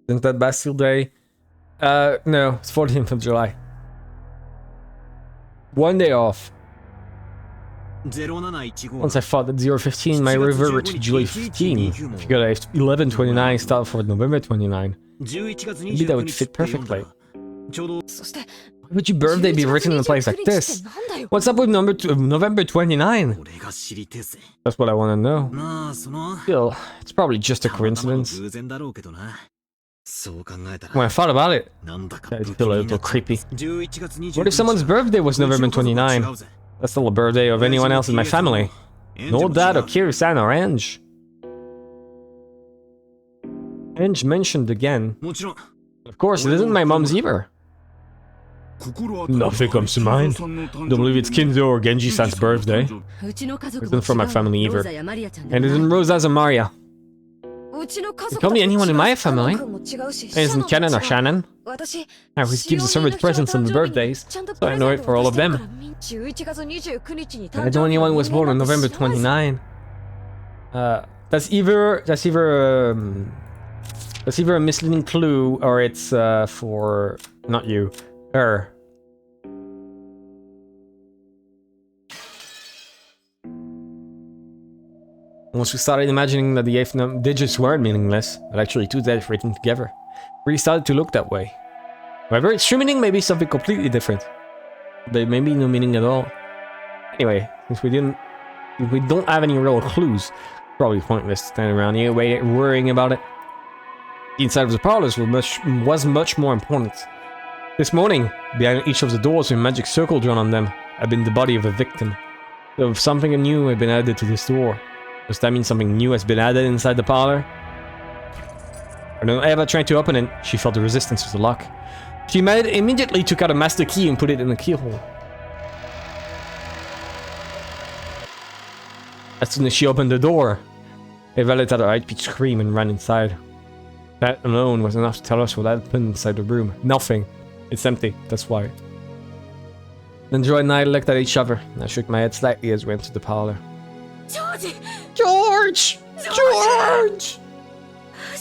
Isn't that Bastille Day? No, it's 14th of July. One day off. Once I thought that 015 might revert to July 15. Figured I have 11/29 start for November 29. Maybe that would fit perfectly. Why would your birthday be written in a place like this? What's up with November 29? That's what I want to know. Still, it's probably just a coincidence. When I thought about it, I feel a little creepy. What if someone's birthday was November 29? That's still a birthday of anyone else in my family. No dad or Kiri-san or Ange. Ange mentioned again. Of course, it isn't my mom's either. Nothing comes to mind. Don't believe it's Kinzo or Genji-san's birthday. It isn't from my family either. And it isn't Rosa's or Maria. It can't be anyone in my family. It isn't Kenan or Shannon. I always give the servant presents on the birthdays, so I know it for all of them. And I know anyone was born on November 29. That's either a misleading clue or it's for not you, her. Once we started imagining that the 8th digits weren't meaningless, but actually two digits written together, really started to look that way. However, extreme meaning may be something completely different. But maybe no meaning at all. Anyway, since we don't have any real clues, probably pointless standing around here worrying about it. The inside of the parlors was much more important. This morning, behind each of the doors with a magic circle drawn on them, had been the body of a victim. So if something new had been added to this door, does that mean something new has been added inside the parlor? When Eva tried to open it, she felt the resistance to the lock. She immediately took out a master key and put it in the keyhole. As soon as she opened the door, Eva let out a high-pitched scream and ran inside. That alone was enough to tell us what happened inside the room. Nothing. It's empty, that's why. Then Joy and I looked at each other, and I shook my head slightly as we entered the parlor. George! George!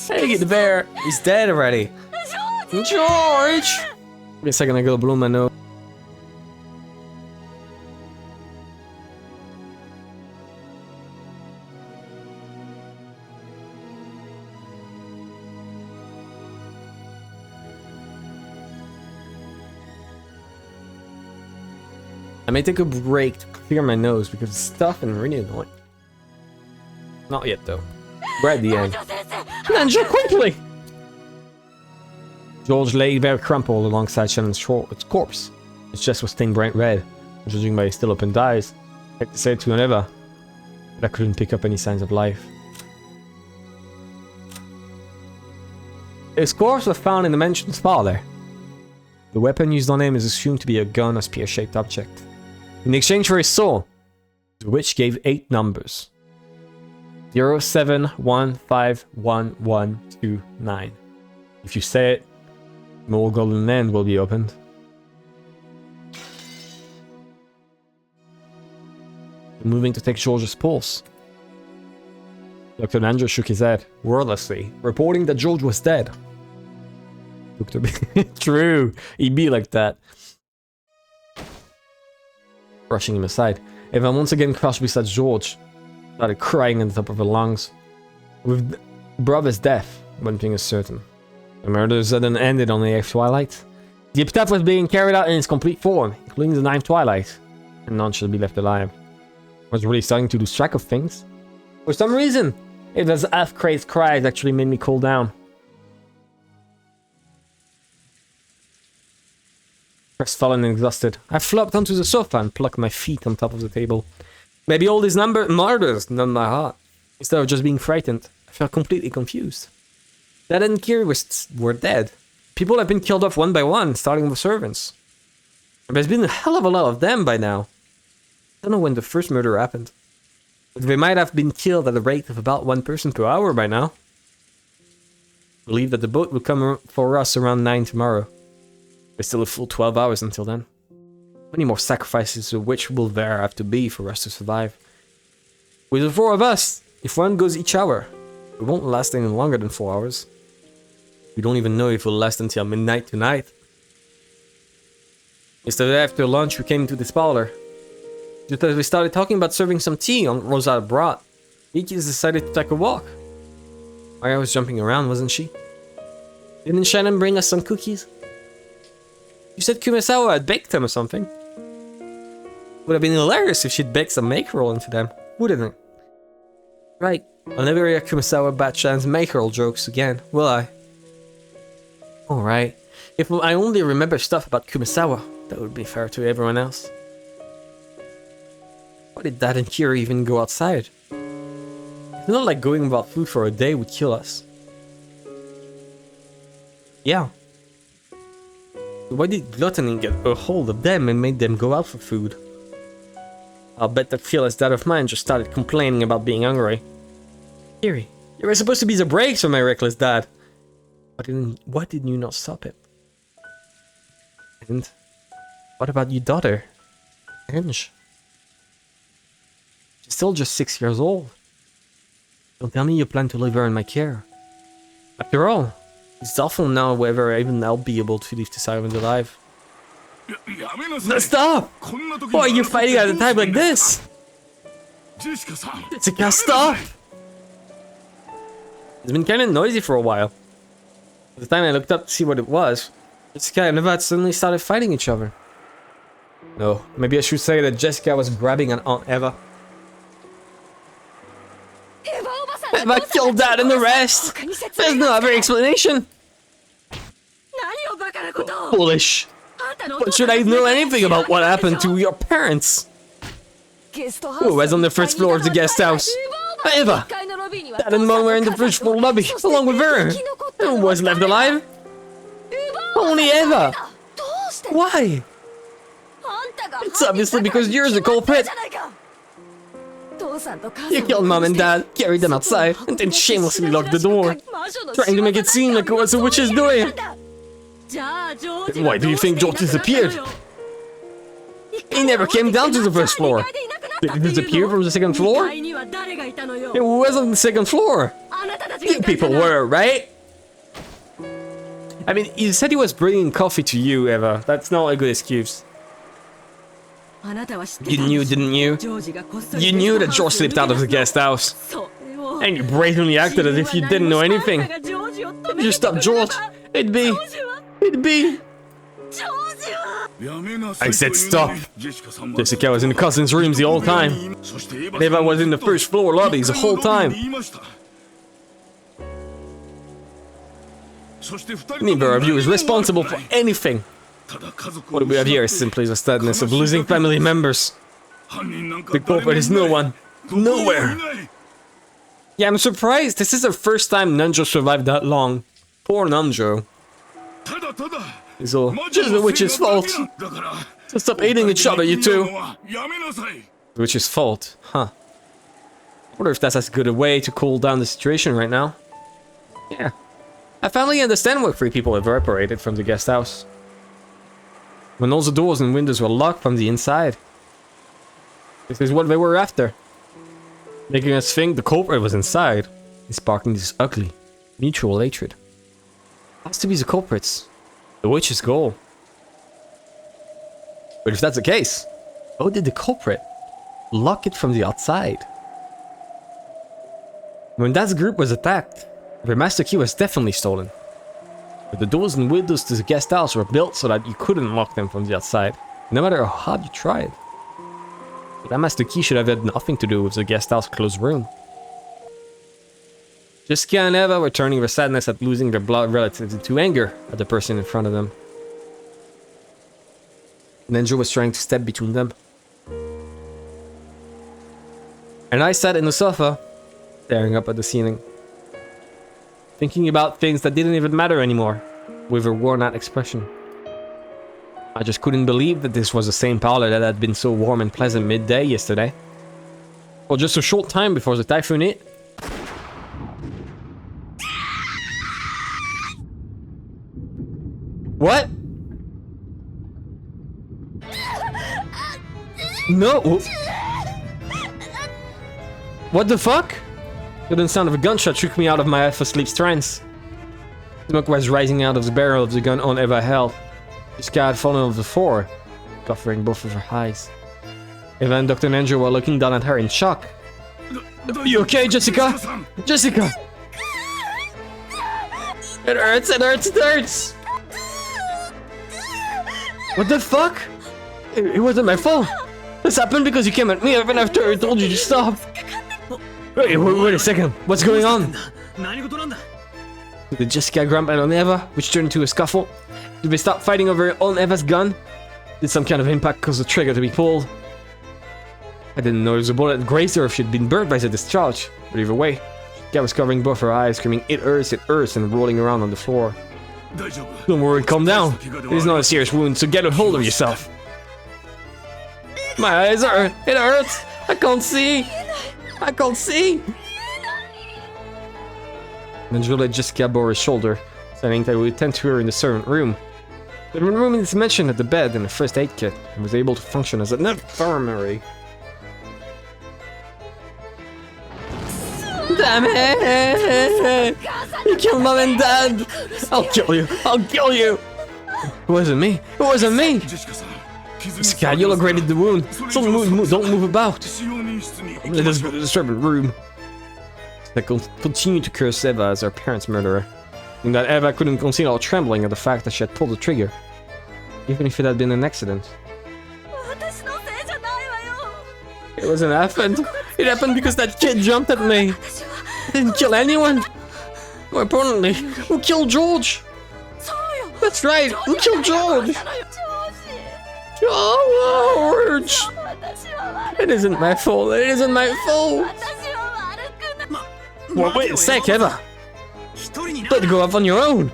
Hey, the bear! He's dead already. George! Give me a second, I gotta blow my nose. I may take a break to clear my nose because it's tough and really annoying. Not yet though. We're at the end. Ninja, quickly! George lay there crumpled alongside Shannon's corpse. His chest was stained bright red, judging by his still opened eyes. I had to say it to Eva, but I couldn't pick up any signs of life. His corpse was found in the mansion's parlor. The weapon used on him is assumed to be a gun or spear-shaped object. In exchange for his soul, the witch gave 8 numbers. 07151129. If you say it, the old golden land will be opened. I'm moving to take George's pulse. Dr. Andrew shook his head, wordlessly, reporting that George was dead. Dr. B. True, he'd be like that. Brushing him aside, Eva once again crouched beside George, started crying on the top of her lungs. With brother's death, one thing is certain. The murder suddenly ended on the 8th twilight. The epitaph was being carried out in its complete form, including the 9th twilight, and none should be left alive. I was really starting to lose track of things. For some reason, Eva's half-crazed cries actually made me cool down. Crestfallen and exhausted, I flopped onto the sofa and plucked my feet on top of the table. Maybe all these murders numbed my heart. Instead of just being frightened, I felt completely confused. Dad and Kiri were dead. People have been killed off one by one, starting with servants. There's been a hell of a lot of them by now. I don't know when the first murder happened. But they might have been killed at a rate of about 1 person per hour by now. I believe that the boat will come for us around 9 tomorrow. There's still a full 12 hours until then. Many more sacrifices of which will there have to be for us to survive. With the 4 of us, if one goes each hour, it won't last any longer than 4 hours. We don't even know if it will last until midnight tonight. Yesterday after lunch we came to this parlor. Just as we started talking about serving some tea Rosa brought, Ikis decided to take a walk. Maya was jumping around, wasn't she? Didn't Shannon bring us some cookies? You said Kumasawa had baked them or something. Would have been hilarious if she'd baked some mackerel into them, wouldn't it? Right, I'll never hear Kumasawa bat Shannon's mackerel jokes again, will I? Alright, if I only remember stuff about Kumasawa, that would be fair to everyone else. Why did Dad and Kira even go outside? It's not like going without food for a day would kill us. Yeah. Why did gluttony get a hold of them and made them go out for food? I'll bet that fearless dad of mine just started complaining about being hungry. Kiri, you were supposed to be the brakes for my reckless dad. Why didn't you not stop it? And what about your daughter, Ange? She's still just 6 years old. Don't tell me you plan to leave her in my care. After all, it's doubtful now whether even I'll be able to leave this island alive. Stop! Why are you fighting at a time like this? Jessica, stop! It's been kinda noisy for a while. By the time I looked up to see what it was, Jessica and Eva suddenly started fighting each other. No, maybe I should say that Jessica was grabbing at Aunt Eva. Eva killed Dad and the rest! There's no other explanation! Foolish! But should I know anything about what happened to your parents? Who was on the first floor of the guest house? Eva! Dad and Mom were in the first floor lobby, along with her! Who was left alive? Only Eva! Why? It's obviously because you're the culprit! You killed Mom and Dad, carried them outside, and then shamelessly locked the door, trying to make it seem like it was the witch's doing. Why do you think George disappeared? He never came down to the first floor. Did he disappear from the second floor? It was on the second floor. You people were, right? I mean, he said he was bringing coffee to you, Eva. That's not a good excuse. You knew, didn't you? You knew that George slipped out of the guest house. And you brazenly acted as if you didn't know anything. If you stopped George, it'd be... I said stop. Jessica was in the cousins' rooms the whole time. Eva was in the first floor lobbies the whole time. Neither of you is responsible for anything. What we have here is simply the sadness of losing family members. The culprit is no one. Nowhere. Yeah, I'm surprised. This is the first time Nanjo survived that long. Poor Nanjo. It's all just the witch's fault. So stop hating each other, you two. The witch's fault, huh? I wonder if that's as good a way to cool down the situation right now. Yeah. I finally understand why 3 people evaporated from the guest house. When all the doors and windows were locked from the inside. This is what they were after. Making us think the culprit was inside. And sparking this ugly, mutual hatred. Has to be the culprits. The witch's goal. But if that's the case, how did the culprit lock it from the outside? When that group was attacked, the master key was definitely stolen. But the doors and windows to the guest house were built so that you couldn't lock them from the outside, no matter how hard you tried. That master key should have had nothing to do with the guest house closed room. Jessica and Eva were turning their sadness at losing their blood relatives into anger at the person in front of them. Nanjo was trying to step between them. And I sat in the sofa, staring up at the ceiling. Thinking about things that didn't even matter anymore. with a worn-out expression. I just couldn't believe that this was the same parlor that had been so warm and pleasant midday yesterday. Well, just a short time before the typhoon hit. What? No! What the fuck? The sound of a gunshot shook me out of my half-asleep trance. Smoke was rising out of the barrel of the gun on Eva held. Jessica had fallen off the floor, covering both of her eyes. Eva and Dr. Nenjo were looking down at her in shock. You okay, Jessica? Jessica! It hurts, it hurts, it hurts! What the fuck? It wasn't my fault. This happened because you came at me even after I told you to stop. Wait a second. What's going on? Did Jessica grab on Eva, which turned into a scuffle? Did they stop fighting over on Eva's gun? Did some kind of impact cause the trigger to be pulled? I didn't know if the bullet grazed her or if she'd been burned by the discharge. But either way, Jessica was covering both her eyes, screaming, it hurts, and rolling around on the floor. Don't worry, calm down. It is not a serious wound, so get a hold of yourself. My eyes hurt. It hurts. I can't see. I can't see. Nenjo let Jessica borrow his shoulder, saying that he would tend to her in the servant room. The room is mentioned at the bed and a first aid kit, and was able to function as an infirmary. Damn it! You killed Mom and Dad! I'll kill you! I'll kill you! It wasn't me! It wasn't me! Jessica, you located the wound. Don't move about. Let us go to the servant room. They continued to curse Eva as her parents' murderer, and that Eva couldn't conceal all trembling at the fact that she had pulled the trigger, even if it had been an accident. It wasn't happened. It happened because that kid jumped at me. I didn't kill anyone. More importantly, who killed George? That's right, who killed George? George! It isn't my fault. It isn't my fault. Well, wait a sec, Eva. Better go off on your own.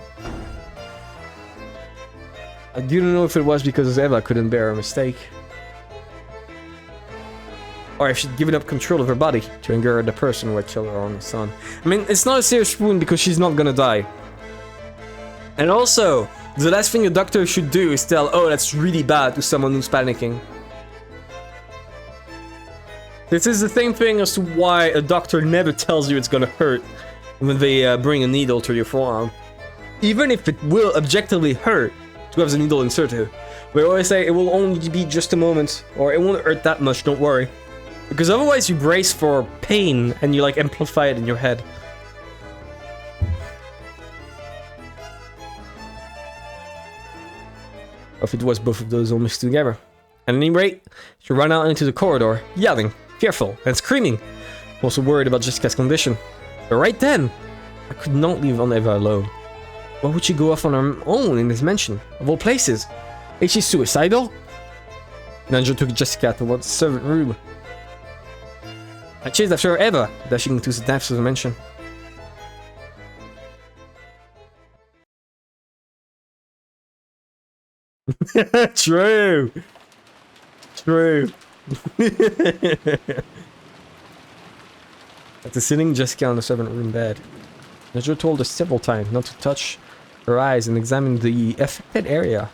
I do not know if it was because Eva couldn't bear a mistake, or if she'd given up control of her body to anger the person who had killed her only son. I mean, it's not a serious wound because she's not gonna die. And also, the last thing a doctor should do is tell, oh, that's really bad, to someone who's panicking. This is the same thing as to why a doctor never tells you it's gonna hurt when they bring a needle to your forearm. Even if it will objectively hurt to have the needle inserted. We always say it will only be just a moment, or it won't hurt that much, don't worry. Because otherwise you brace for pain and you like amplify it in your head. Or if it was both of those all mixed together. At any rate, she ran out into the corridor, yelling, fearful, and screaming. Also worried about Jessica's condition. But right then, I could not leave Eva alone. Why would she go off on her own in this mansion, of all places? Is she suicidal? Nenjo took Jessica to the servant room. I chased after Eva, dashing into the depths of the mansion. True. After sitting Jessica on the servant room bed, Nenjo told her several times not to touch her eyes and examine the affected area.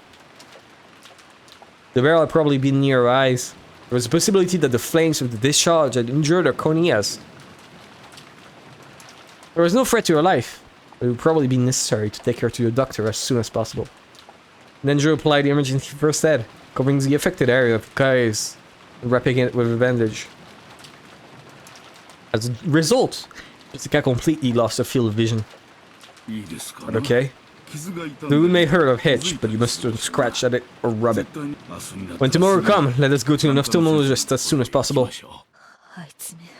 The barrel had probably been near her eyes. There was a possibility that the flames of the discharge had injured her corneas. There was no threat to her life, but it would probably be necessary to take her to a doctor as soon as possible. Nenjo applied the emergency first aid, covering the affected area of the eyes and wrapping it with a bandage. As a result, Jessica completely lost her field of vision. But okay. The wound may hurt or hitch, but you must scratch at it or rub it. When tomorrow comes, let us go to an ophthalmologist as soon as possible.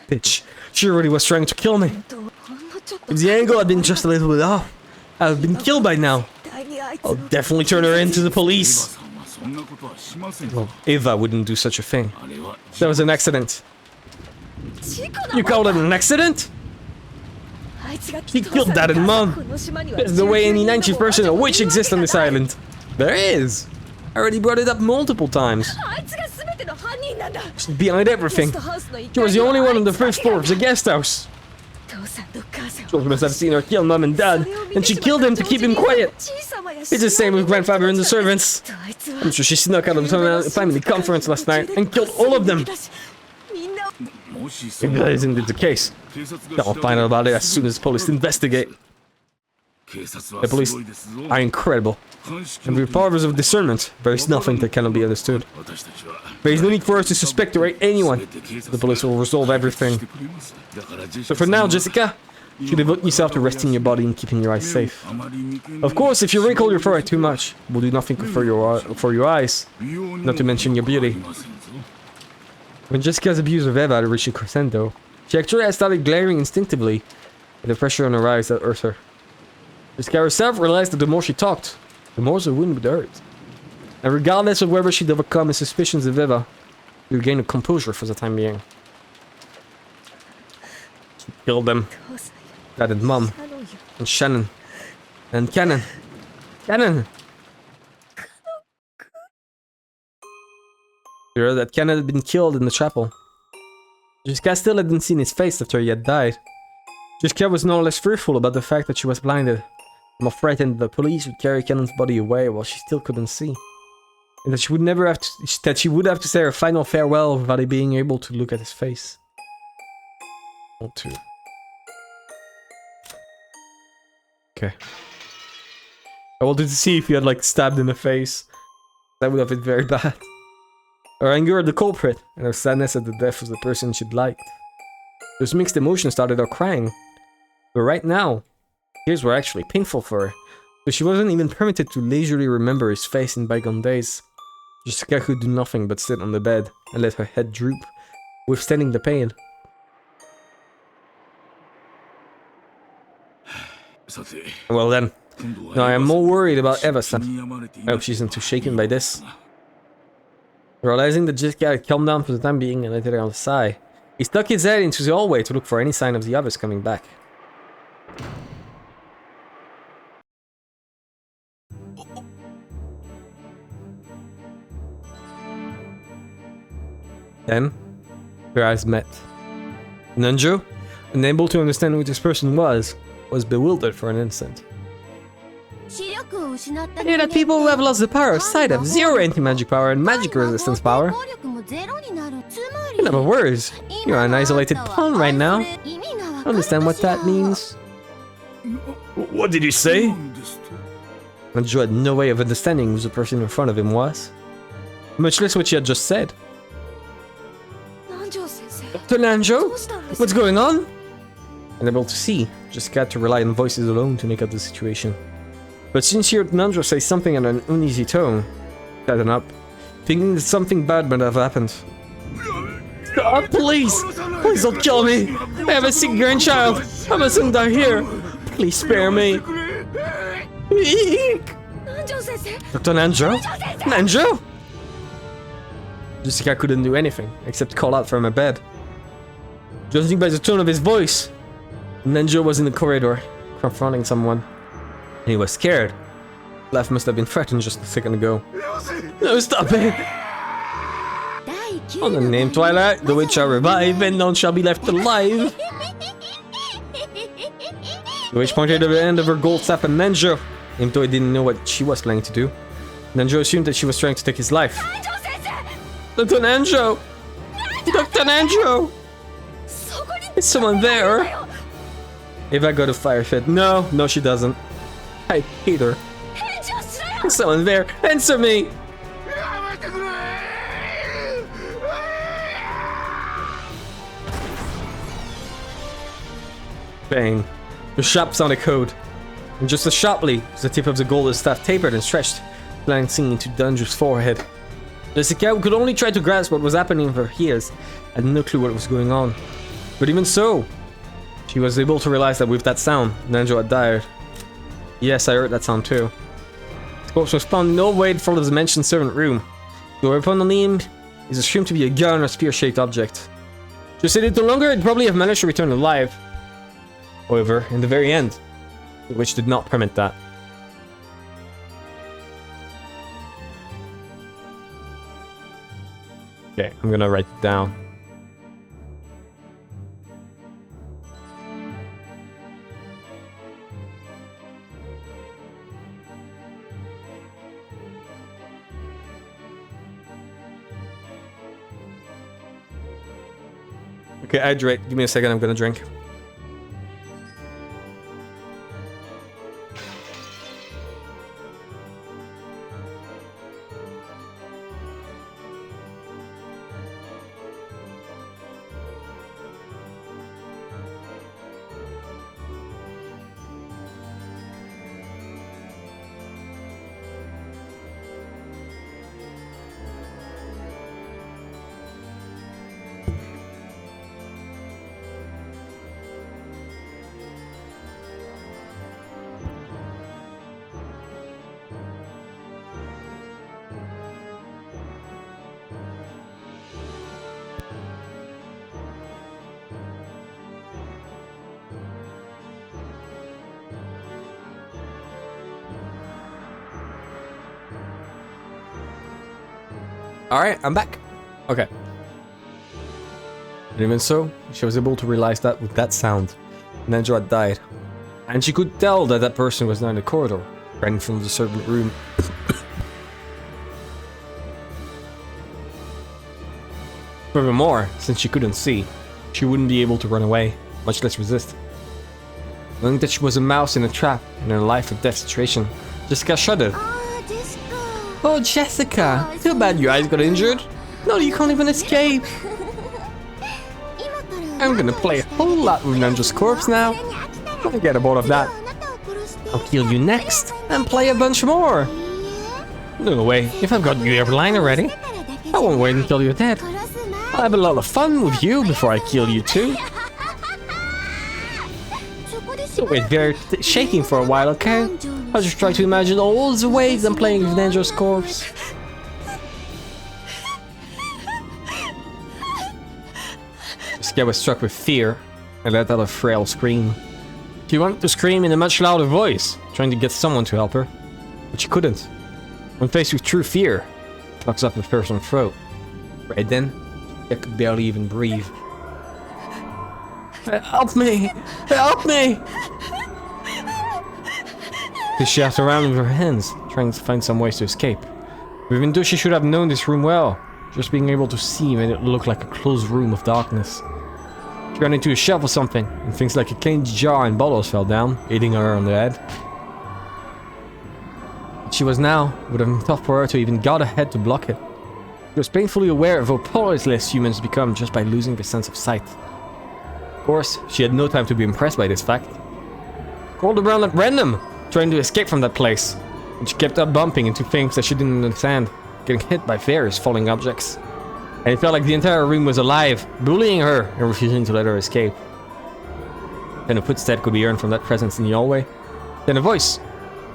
Bitch, she really was trying to kill me. If the angle had been just a little bit off, I would have been killed by now. I'll definitely turn her in to the police. Well, Eva wouldn't do such a thing. That was an accident. You called it an accident? She killed Dad and Mom. There's no way any 90th person or witch exists on this island. There is. I already brought it up multiple times. She's behind everything. She was the only one on the first floor of the guest house. George must have seen her kill Mom and Dad, and she killed him to keep him quiet. It's the same with Grandfather and the servants. I'm sure she snuck out of the family conference last night and killed all of them. If that isn't the case, I'll find out about it as soon as police investigate. The police are incredible, and with powers of discernment, there is nothing that cannot be understood. There is no need for us to suspect or anyone. The police will resolve everything. So for now, Jessica, you devote yourself to resting your body and keeping your eyes safe. Of course, if you wrinkle your forehead too much, we'll do nothing for your eyes, not to mention your beauty. When Jessica's abuse of Eva reached a crescendo, she actually started glaring instinctively at the pressure on her eyes that hurt her. Jessica herself realized that the more she talked, the more the wound would hurt. And regardless of whether she'd overcome her suspicions of Eva, she regained her composure for the time being. She killed them. Dad and Mom. And Shannon. And Cannon. Cannon! She heard that Cannon had been killed in the chapel. Jessica still hadn't seen his face after he had died. Jessica was no less fearful about the fact that she was blinded. More frightened that the police would carry Cannon's body away while she still couldn't see. And that she would never have to say her final farewell without being able to look at his face. Or two. Okay. I wanted to see if he had like stabbed in the face. That would have been very bad. Her anger at the culprit, and her sadness at the death of the person she'd liked. Those mixed emotions started her crying. But right now, tears were actually painful for her, so she wasn't even permitted to leisurely remember his face in bygone days. Jessica could do nothing but sit on the bed and let her head droop, withstanding the pain. Well then, now I am more worried about Eva-san. I hope she isn't too shaken by this. Realizing that Jessica had calmed down for the time being and let it out a sigh, he stuck his head into the hallway to look for any sign of the others coming back. Then, their eyes met. Nanjo, unable to understand who this person was bewildered for an instant. Hear that people who have lost the power of sight have zero anti-magic power and magic resistance power. In other words, you're an isolated pawn right now. I understand what that means. What did you say? Nanjo had no way of understanding who the person in front of him was, much less what she had just said. Dr. Nanjo? What's going on? Unable to see, Jessica had to rely on voices alone to make out the situation. But since she heard Nanjo say something in an uneasy tone, she sat up, thinking that something bad might have happened. Stop, please! Please don't kill me! I have a sick grandchild! I mustn't die here! Please spare me! Eek! Dr. Nanjo? Nanjo? Jessica couldn't do anything except call out from her bed. Judging by the tone of his voice, Nanjo was in the corridor, confronting someone. And he was scared. Life must have been threatened just a second ago. No, stop it! On the name Twilight, the witch shall revive, and none shall be left alive. The witch pointed at the end of her gold staff at Nanjo, even though he didn't know what she was planning to do. Nanjo assumed that she was trying to take his life. Dr. Nanjo! Dr. Nanjo! Is someone there? Eva got a fire fit. No, she doesn't. I hate her. Is someone there? Answer me! Bang. The sharp sonic code. And just as sharply as the tip of the golden staff tapered and stretched, glancing into Nanjo's forehead. Jessica, who could only try to grasp what was happening in her ears, had no clue what was going on. But even so, she was able to realize that with that sound, Nanjo had died. Yes, I heard that sound too. The corpse was found no way in front of the mentioned servant room. The weapon on him is assumed to be a gun or spear-shaped object. Just said it no longer, he'd probably have managed to return alive. However, in the very end, the witch did not permit that. Okay, I'm gonna write it down. Okay, hydrate. Give me a second, I'm gonna drink. Alright, I'm back. Okay. And even so, she was able to realize that with that sound, an angel had died. And she could tell that that person was now in the corridor, running from the servant room. Furthermore, since she couldn't see, she wouldn't be able to run away, much less resist. Knowing that she was a mouse in a trap and in a life or death situation, Jessica shuddered. Oh, Jessica! Too bad your eyes got injured. No, you can't even escape. I'm gonna play a whole lot with Ninja's corpse now. Don't get bored of that. I'll kill you next and play a bunch more. No way, if I've got you your line already, I won't wait until you're dead. I'll have a lot of fun with you before I kill you too. So wait there, shaking for a while, okay? I'll just try to imagine all the ways I'm playing with Ninja's corpse. Jessica was struck with fear and let out a frail scream. She wanted to scream in a much louder voice, trying to get someone to help her, but she couldn't. When faced with true fear, it clogs up a person's throat. Right then, I could barely even breathe. Help me! Help me! She shouted around with her hands, trying to find some ways to escape. Even though she should have known this room well, just being able to see made it look like a closed room of darkness. She ran into a shelf or something, and things like a candy jar and bottles fell down, hitting her on the head. She was now, it would have been tough for her to even guard ahead to block it. She was painfully aware of how powerless humans become just by losing the sense of sight. Of course, she had no time to be impressed by this fact. Crawled around at random, trying to escape from that place, and she kept up bumping into things that she didn't understand, getting hit by various falling objects. And it felt like the entire room was alive, bullying her and refusing to let her escape. Then a footstep could be heard from that presence in the hallway. Then a voice.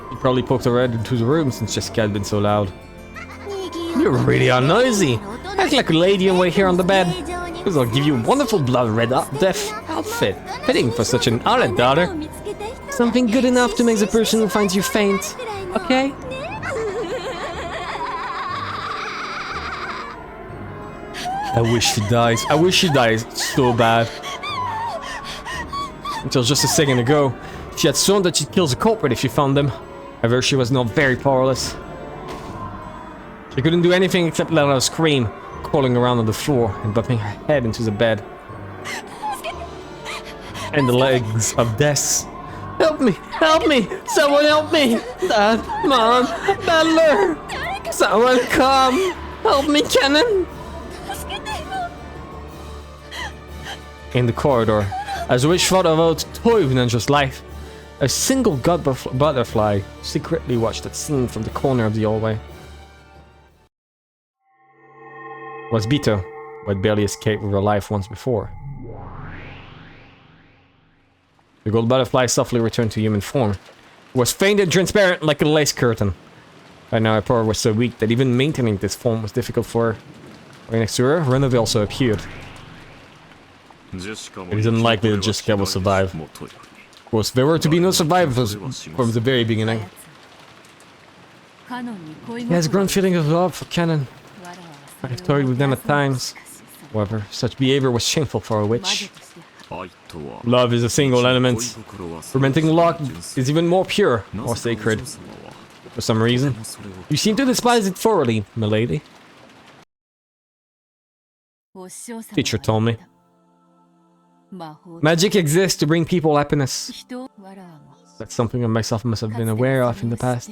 She probably poked her head into the room since Jessica had been so loud. You're really noisy. Act like a lady and wait here on the bed. Because I'll give you a wonderful blood red death outfit, fitting for such an honest daughter. Something good enough to make the person who finds you faint, okay? I wish she dies. I wish she dies so bad. Until just a second ago, she had sworn that she'd kill the culprit if she found them. However, she was now very powerless. She couldn't do anything except let out a scream, crawling around on the floor and bumping her head into the bed. And the legs of death. Help me! Help me! Someone help me! Dad, Mom, Butler! Someone come! Help me, Cannon! In the corridor, as the witch thought about to toy with Ninja's life, a single god butterfly secretly watched that scene from the corner of the hallway. It was Bito, who had barely escaped with her life once before. The gold butterfly softly returned to human form. It was faint and transparent like a lace curtain. By now her power was so weak that even maintaining this form was difficult for her. Right next to her, Renove also appeared. It is unlikely that Jessica will survive. course, there were to be no survivors from the very beginning. He has a grown feeling of love for Canon. I have toyed with them at times. However, such behavior was shameful for a witch. Love is a single element. Fermenting love is even more pure or sacred. For some reason, you seem to despise it thoroughly, milady. Teacher told me. Magic exists to bring people happiness. That's something I myself must have been aware of in the past.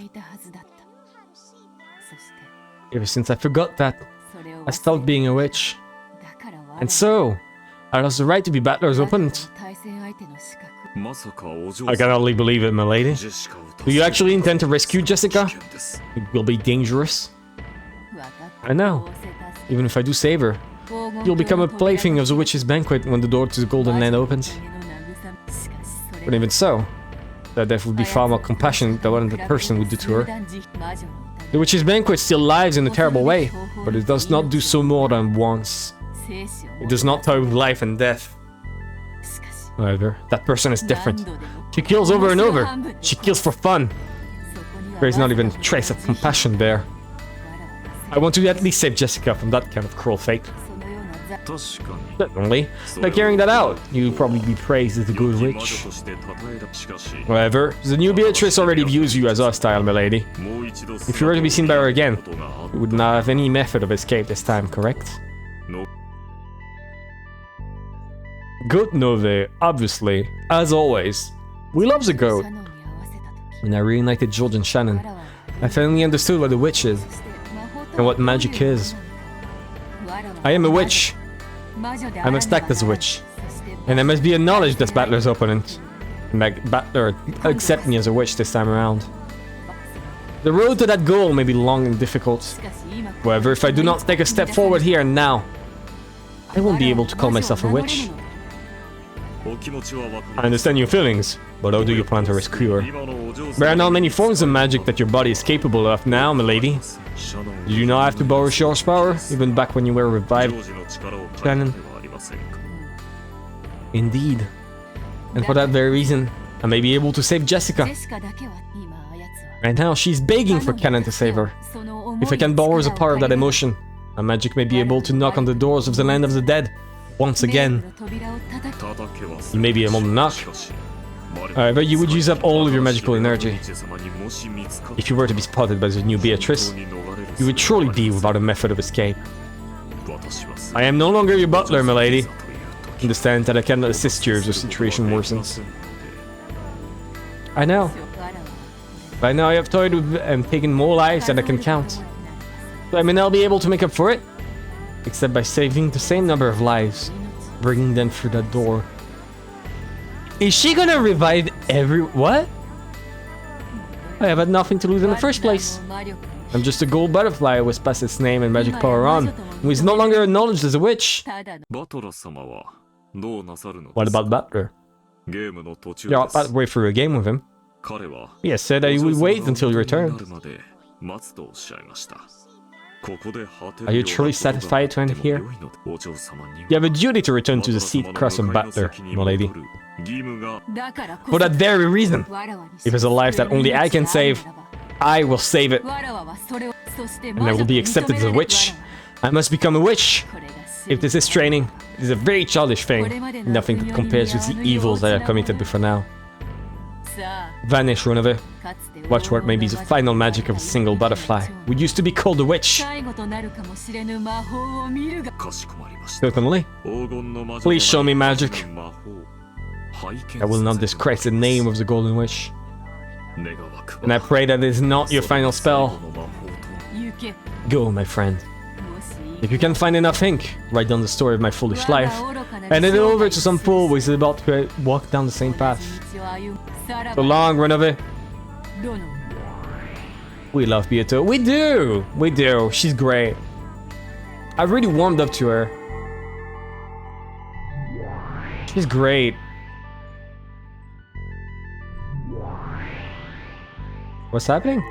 Ever since I forgot that, I stopped being a witch. And so, I lost the right to be Battler's opponent. I can hardly believe it, milady. Do you actually intend to rescue Jessica? It will be dangerous. I know. Even if I do save her, you'll become a plaything of the witch's banquet when the door to the Golden Land opens. But even so, that death would be far more compassionate than what that person would do to her. The witch's banquet still lives in a terrible way, but it does not do so more than once. It does not toy with life and death. However, that person is different. She kills over and over. She kills for fun. There is not even a trace of compassion there. I want to at least save Jessica from that kind of cruel fate. Certainly. By carrying that out, you'd probably be praised as a good witch. However, the new Beatrice already views you as hostile, milady. If you were to be seen by her again, you would not have any method of escape this time, correct? Goat Nove, obviously, as always. We love the goat. When I reunited George and Shannon, I finally understood what a witch is, and what magic is. I am a witch. I must act as a witch, and I must be acknowledged as Battler's opponent. Make Battler accept me as a witch this time around. The road to that goal may be long and difficult. However, if I do not take a step forward here and now, I won't be able to call myself a witch. I understand your feelings, but how do you plan to rescue her? There are not many forms of magic that your body is capable of now, milady. Did you not have to borrow Shaw's power, even back when you were revived, Shannon? Indeed. And for that very reason, I may be able to save Jessica. Right now, she's begging for Canon to save her. If I can borrow the power of that emotion, my magic may be able to knock on the doors of the land of the dead. Once again. You may be able to knock. However, you would use up all of your magical energy. If you were to be spotted by the new Beatrice, you would truly be without a method of escape. I am no longer your butler, milady. Understand that I cannot assist you if the situation worsens. I know. By now I have toyed with and taken more lives than I can count. So I may now be able to make up for it. Except by saving the same number of lives, bringing them through that door. Is she gonna revive what? I have had nothing to lose in the first place. I'm just a gold butterfly who has passed its name and magic power on, who is no longer acknowledged as a witch. What about Butler? You're about halfway through a game with him. He has said that he would wait until you return. Are you truly satisfied to end here? You have a duty to return to the seat across from Battler, milady. For that very reason, if there's a life that only I can save, I will save it. And I will be accepted as a witch. I must become a witch. If this is training, it is a very childish thing. Nothing that compares with the evils that I have committed before now. Vanish, Runave. Watch what may be the final magic of a single butterfly, who used to be called a witch. Certainly. Please show me magic. I will not disgrace the name of the Golden Witch. And I pray that it is not your final spell. Go, my friend. If you can find enough ink, write down the story of my foolish life, and hand it over to some fool who is about to walk down the same path. So long, Runave. We love Beato. We do! We do. She's great. I've really warmed up to her. She's great. What's happening?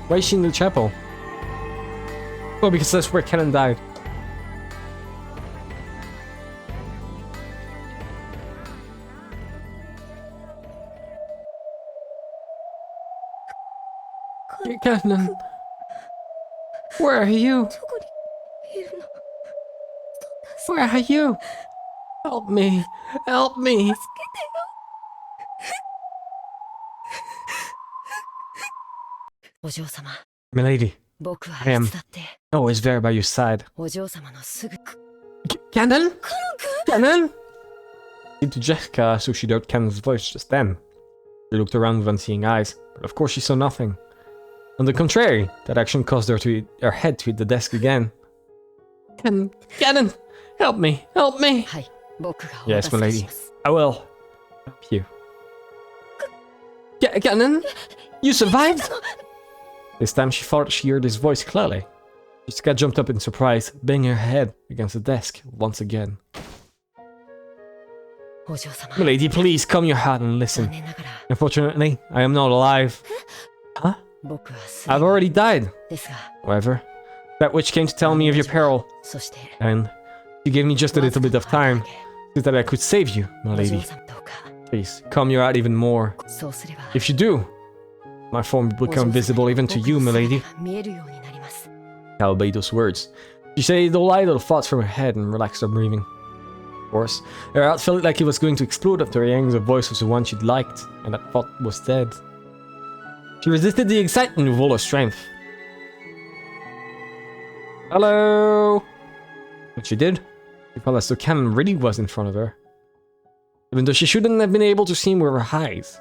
Why is she in the chapel? Oh, because that's where Canon died. Canon, where are you? どこにいるの？ Where are you? Help me! Help me! お嬢様、 Milady, 僕はいつだって always there by your side. お嬢様のすぐ Canon? Canon? Into Jessica, so she heard Cannon's voice just then. She looked around with unseeing eyes, but of course she saw nothing. On the contrary, that action caused her head to hit the desk again. Cannon! Help me! Help me! はい、僕がお Yes, 助 my けし lady. ます。 I will. Help you. Cannon? You survived? This time she thought she heard his voice clearly. Jessica jumped up in surprise, banging her head against the desk once again. お嬢様、 Milady, please calm your heart and 残 listen. 念ながら Unfortunately, I am not alive. Huh? 僕はすで I've に already died. ですが、 However, that witch came to tell me of your peril, そして and she gave me just a little bit of time so that I could save you, my お嬢 lady. 様どうか Please, calm your heart even more. そうすれば If you do, my form will お嬢 become 様 visible に even to 僕 you, の my 姿 lady. が見えるようになります。 Cal obeyed those words. She shaded all idle thoughts from her head and relaxed her breathing. Of course, her heart felt like it was going to explode after hearing the voice was the one she'd liked, and that thought was dead. She resisted the excitement with all her strength. Hello! But she did. She felt as though Cannon really was in front of her. Even though she shouldn't have been able to see him with her eyes,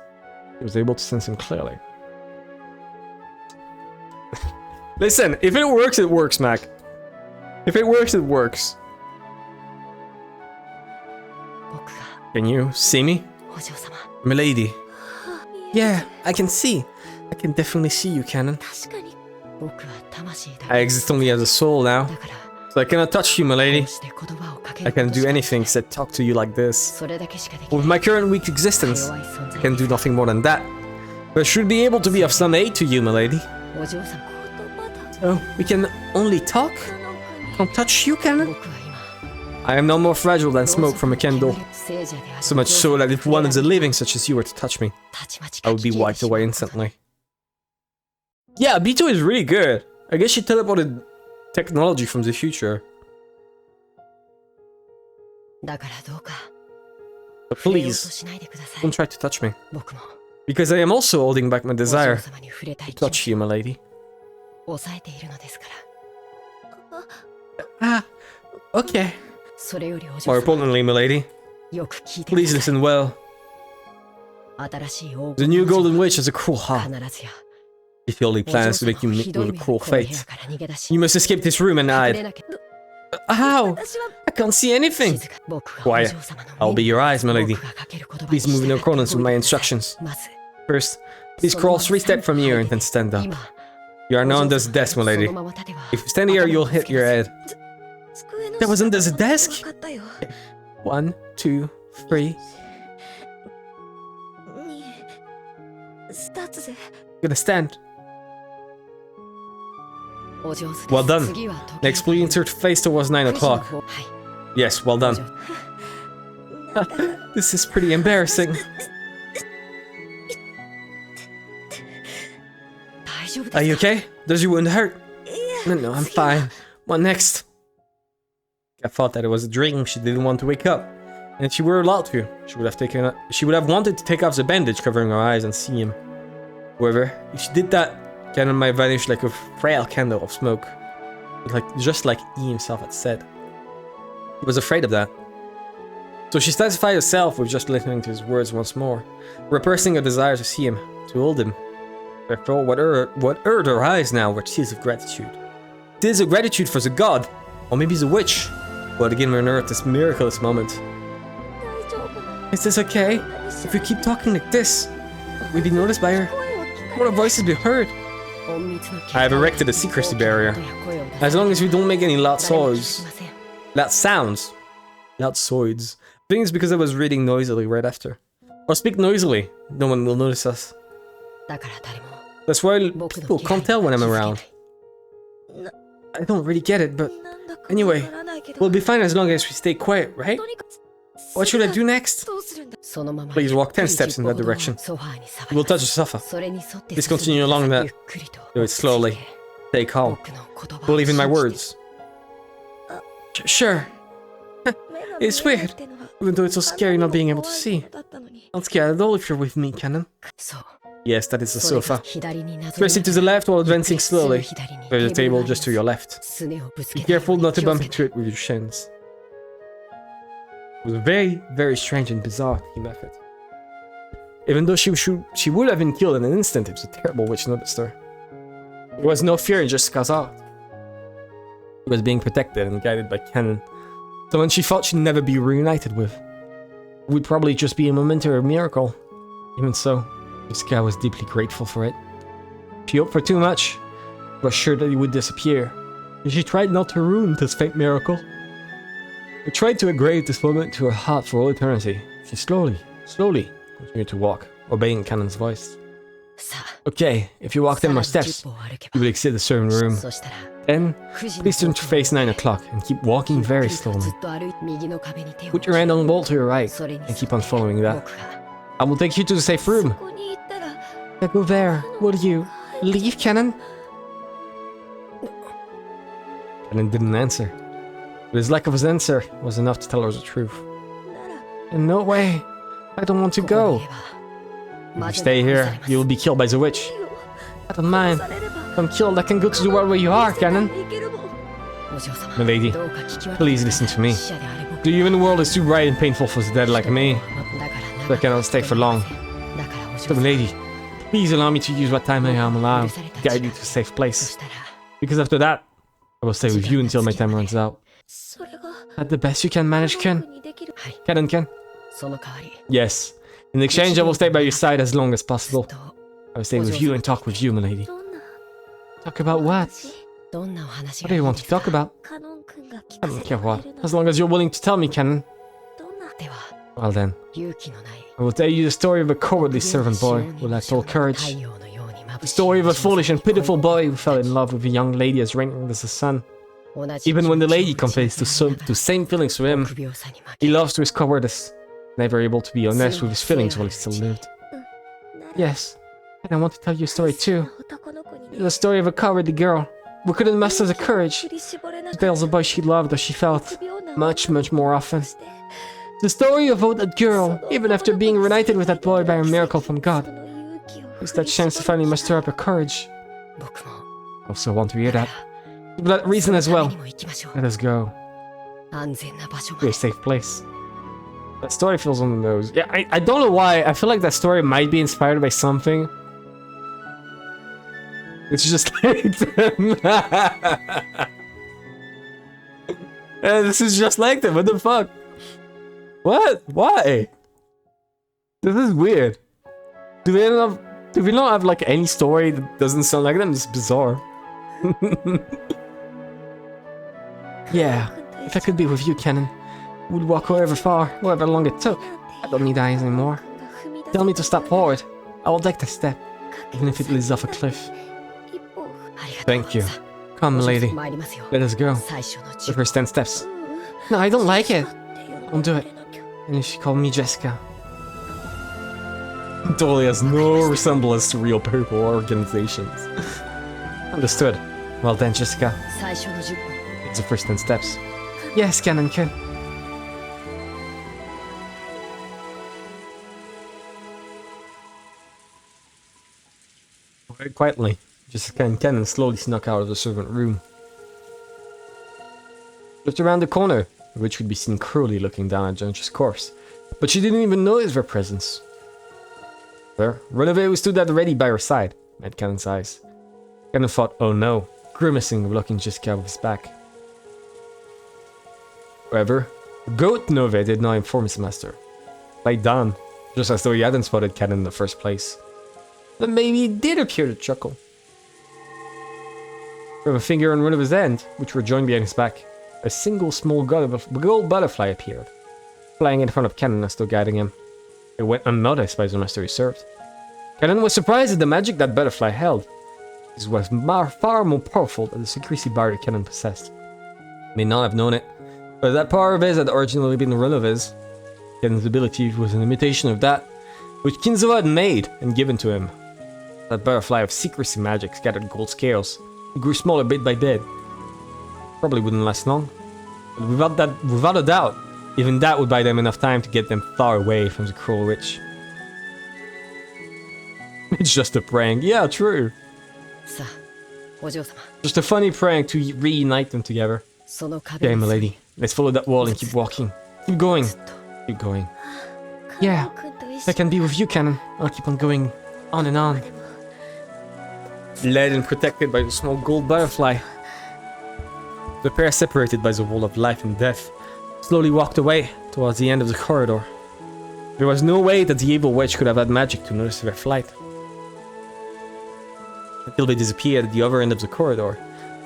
she was able to sense him clearly. Listen, if it works, Mac. If it works, it works. 僕が Can you see me? お嬢様、 Milady. Yeah, I can see. I can definitely see you, Cannon. 確かに僕は魂だ I exist only as a soul now, だから so I cannot touch you, こ milady. うして言葉をかけ I ること cannot し do か anything except talk to you like this. それだけしかできな With い my current weak existence, 弱い存 I 在 can do nothing more than that. But I should be able to be of some aid to you, milady. お嬢様 So, we can only talk? Can't touch you, Cannon? 僕は今 I am no more fragile than smoke from a candle. 聖者である So much so that if one of the living such as you were to touch me, たちまち I would be 書き消え wiped てしま away うことだ instantly. Yeah, B2 is really good. I guess she teleported technology from the future. だからどうか But 触れようと please, しないでください don't try to touch me. 僕も Because I am also holding back my お嬢 desire 様に触れたい to 気持 touch ち you, my lady. 抑えているのですから Ah, okay. それよりお嬢 More 様 importantly, my lady, よく聞いてく please ださい listen well. 新しい黄 The 金 new の golden 女 witch has a cruel は heart. 必ずや If he only お嬢 plans to 様 make you を meet ひど with い a 目に cruel この部 fate. 屋から逃げ出し You must escape this room and 隠れ hide. なきゃ How? 私は I can't see anything. 静か僕はお Quiet. 嬢様の I'll be your eyes, my lady. 僕がかける言葉に Please move in 従って accordance with my 動いてください instructions. まず First, please crawl 3 steps from here and then stand up. 今 You are お now 嬢 under 様 the desk, my そ lady. のまま立てば If you stand here, you'll hit your head. 机の That was under the 下だと desk? 分かったよ 1, 2, 3. にスターツで You're gonna stand. お上手です Well done. 次は時計 Next, please insert face towards 9 9時の o'clock. 方はい Yes, well お done. 上 This is pretty embarrassing. 大丈夫 Are で you すか okay? Does your wound hurt? No, I'm fine. What next? I thought that it was a dream. She didn't want to wake up. And if she were allowed to, she would have wanted to take off the bandage covering her eyes and see him. However, if she did that, Cannon might vanish like a frail candle of smoke. Just like he himself had said. He was afraid of that. So she satisfied herself with just listening to his words once more, repressing her desire to see him, to hold him. Therefore, what urged her eyes now were tears of gratitude. Tears of gratitude for the god, or maybe the witch, who had again unearthed this miraculous moment. 大丈夫 Is this okay? If we keep talking like this, we'll be noticed by her. 声を聞か Will our voices be heard? 隠密の I have erected a secrecy barrier. As long as we don't make any loud sounds. Loud sounds. Loud soids. I think it's because I was reading noisily right after. Or speak noisily. No one will notice us. だから誰も That's why 僕の people 気配 can't tell when に I'm 気づけ around. ない I don't really get it, but なんだか Anyway, わからないけど we'll be fine as long as we stay quiet, right? とにかく What should I do next? どうするんだ。そのまま Please walk 10 steps in that direction. ソファーに触 You り will touch the sofa. それに沿って Please continue along that. ゆっくりと Do it slowly. Stay calm. 僕の言葉を Believe in my 信じて words. Sure. It's weird. Even though it's so scary not being able to see. Not scared at all if you're with me, Canon. そう Yes, that is the それが sofa. 左になぞ Press it to the left while advancing slowly. すぐ左に There's a テーブル table があり just to your left. すねをぶつけ Be ないよ careful うに not to 気を bump つけ into it with your shins. It was very, very strange and bizarre, he method. Even though she would have been killed in an instant if the terrible witch noticed her. There was no fear in Jessica's heart. She was being protected and guided by Canon. Someone she thought she'd never be reunited with. It would probably just be a momentary miracle. Even so, Jessica was deeply grateful for it. She hoped for too much, was sure that he would disappear. And she tried not to ruin this fake miracle. She tried to engrave this moment to her heart for all eternity. She slowly continued to walk, obeying Canon's voice. さあ Okay, if you walk 10 more さらに steps, 10歩歩けば you will exit the servant room. そしたら Then, 9時の please turn to face 9 o'clock and keep walking very ず slowly. っと歩いて右の壁に手を Put your hand on the wall to your right それに and keep on following that. 僕が I will take you to the safe そ room. こに行ったら I go there. Will you leave, Canon? Canon didn't answer. But his lack of his answer was enough to tell her the truth. なら In no way. I don't want to ここに go. いれば If 魔 you 女 stay に殺さ here, れます you will be killed by the witch. いいよ I don't mind. 殺されれば If I'm killed, I can go to the world where you are, 世界 Canon. に行けるもんお嬢様 Milady, どうか聞き分けて please listen to me. 死者であれ僕 The human world is too bright and painful for the dead like me. だから So I cannot stay for long. だからお嬢 So, 様 milady, please allow me to use what time I am allowed to guide you to a safe そ place. したら Because after that, I will stay with you until my time runs out. それが At the best you can manage, Ken. 僕にできるはい Canon, Ken? その代わり Yes. In exchange, I will stay by your side as long as ずっ possible. と I will stay with you and talk with you, milady. どんな Talk about what? どんなお話 What do you が want to talk about? カノン君が聞 I かせ don't て care くれ what. るな As long as you're willing to tell me, Canon. どんなでは Well then, 勇気のない I will tell you the story of a cowardly servant boy who lacked all courage. 太陽のように眩 The しい story of a foolish and pitiful boy who fell in love with a young lady as radiant as the sun. 同じ Even when the lady 気持ちを confessed to same feelings to him, 臆病さに負 he け lost to his cowardice, never able to be honest with his feelings while he still lived. Yes, and I want to tell you a story too. 男の子に The story of a cowardly girl who couldn't muster the courage 振り絞れな to かっ tell the boy she loved as she た felt 臆病な much, much more often. して The story of how that girl, even after being reunited with that boy by a miracle from そ God, の勇気を used that chance to finally muster up her courage. 僕も I also want to hear that. For that reason as そのた well, めにも行きましょう let us go 安全な場所ま to で a safe place. That story feels on the nose. Yeah, I don't know why. I feel like that story might be inspired by something. It's just like them. Yeah, this is just like them. What the fuck? What? Why? This is weird. Do we not have like any story that doesn't sound like them? It's bizarre. Yeah, if I could be with you, Canon, we'd walk however far, however long it took. I don't need eyes anymore. Tell me to step forward. I will take the step, even if it leads off a cliff. Thank you. Come, lady. 参りますよ Let us go. 最初の The 10 first 10 steps. No, I don't like it. Don't do it. And if she called me Jessica. Totally has no resemblance to real people or organizations. Understood. Well then, Jessica. 最初の10歩 It's the first 10 steps. Yes, Canon Ken. Very quietly, Jessica and Canon slowly snuck out of the servant room. Just around the corner, the witch could be seen cruelly looking down at Jennifer's corpse, but she didn't even notice their presence. There, Renove, who stood at the ready by her side, met Canon's eyes. Canon thought, oh no, grimacing, looking Jessica with his back. However, the goat Nove did not inform his master. Like down, just as though he hadn't spotted Canon in the first place. But maybe he did appear to chuckle. From a finger on one of his end, which were joined behind his back, a single small gold butterfly appeared, flying in front of Canon as though guiding him. It went unnoticed by the master he served. Canon was surprised at the magic that butterfly held. This was far more powerful than the secrecy bar that Canon possessed. He may not have known it, but that power of his had originally been Renove's. Ken's ability was an imitation of that which Kinzawa had made and given to him. That butterfly of secrecy magic scattered gold scales. It grew smaller bit by bit. Probably wouldn't last long. But without a doubt, even that would buy them enough time to get them far away from the cruel witch. It's just a prank. Yeah, true. さあ、お嬢様。 Just a funny prank to reunite them together. その壁 Okay, に milady. Let's follow that wall and keep walking. Keep going. Keep going. Yeah, I can be with you, Canon. I'll keep on going on and on. Led and protected by the small gold butterfly. The pair, separated by the wall of life and death, slowly walked away towards the end of the corridor. There was no way that the evil witch could have had magic to notice their flight. Until they disappeared at the other end of the corridor,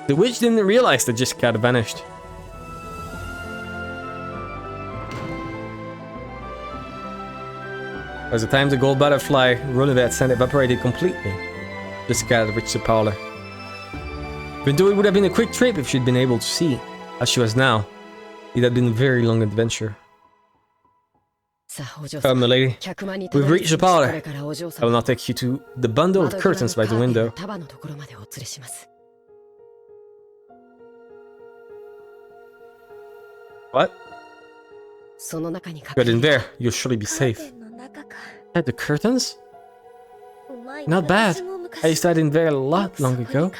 the witch didn't realize that Jessica had vanished. By the time the gold butterfly Runevet had evaporated completely, Jessica had reached the parlor. Even though it would have been a quick trip if she'd been able to see, as she was now, it had been a very long adventure. さあ、お嬢 Come, 様。 milady. 客間に We've reached the parlor. これからお嬢 I 様 will now take you to the bundle of curtains by the window. 束のところまでお連れします。 What? その中に隠 Good れ in there. You'll surely be safe. At the curtains? Not bad. I used to hide in there a lot long ago.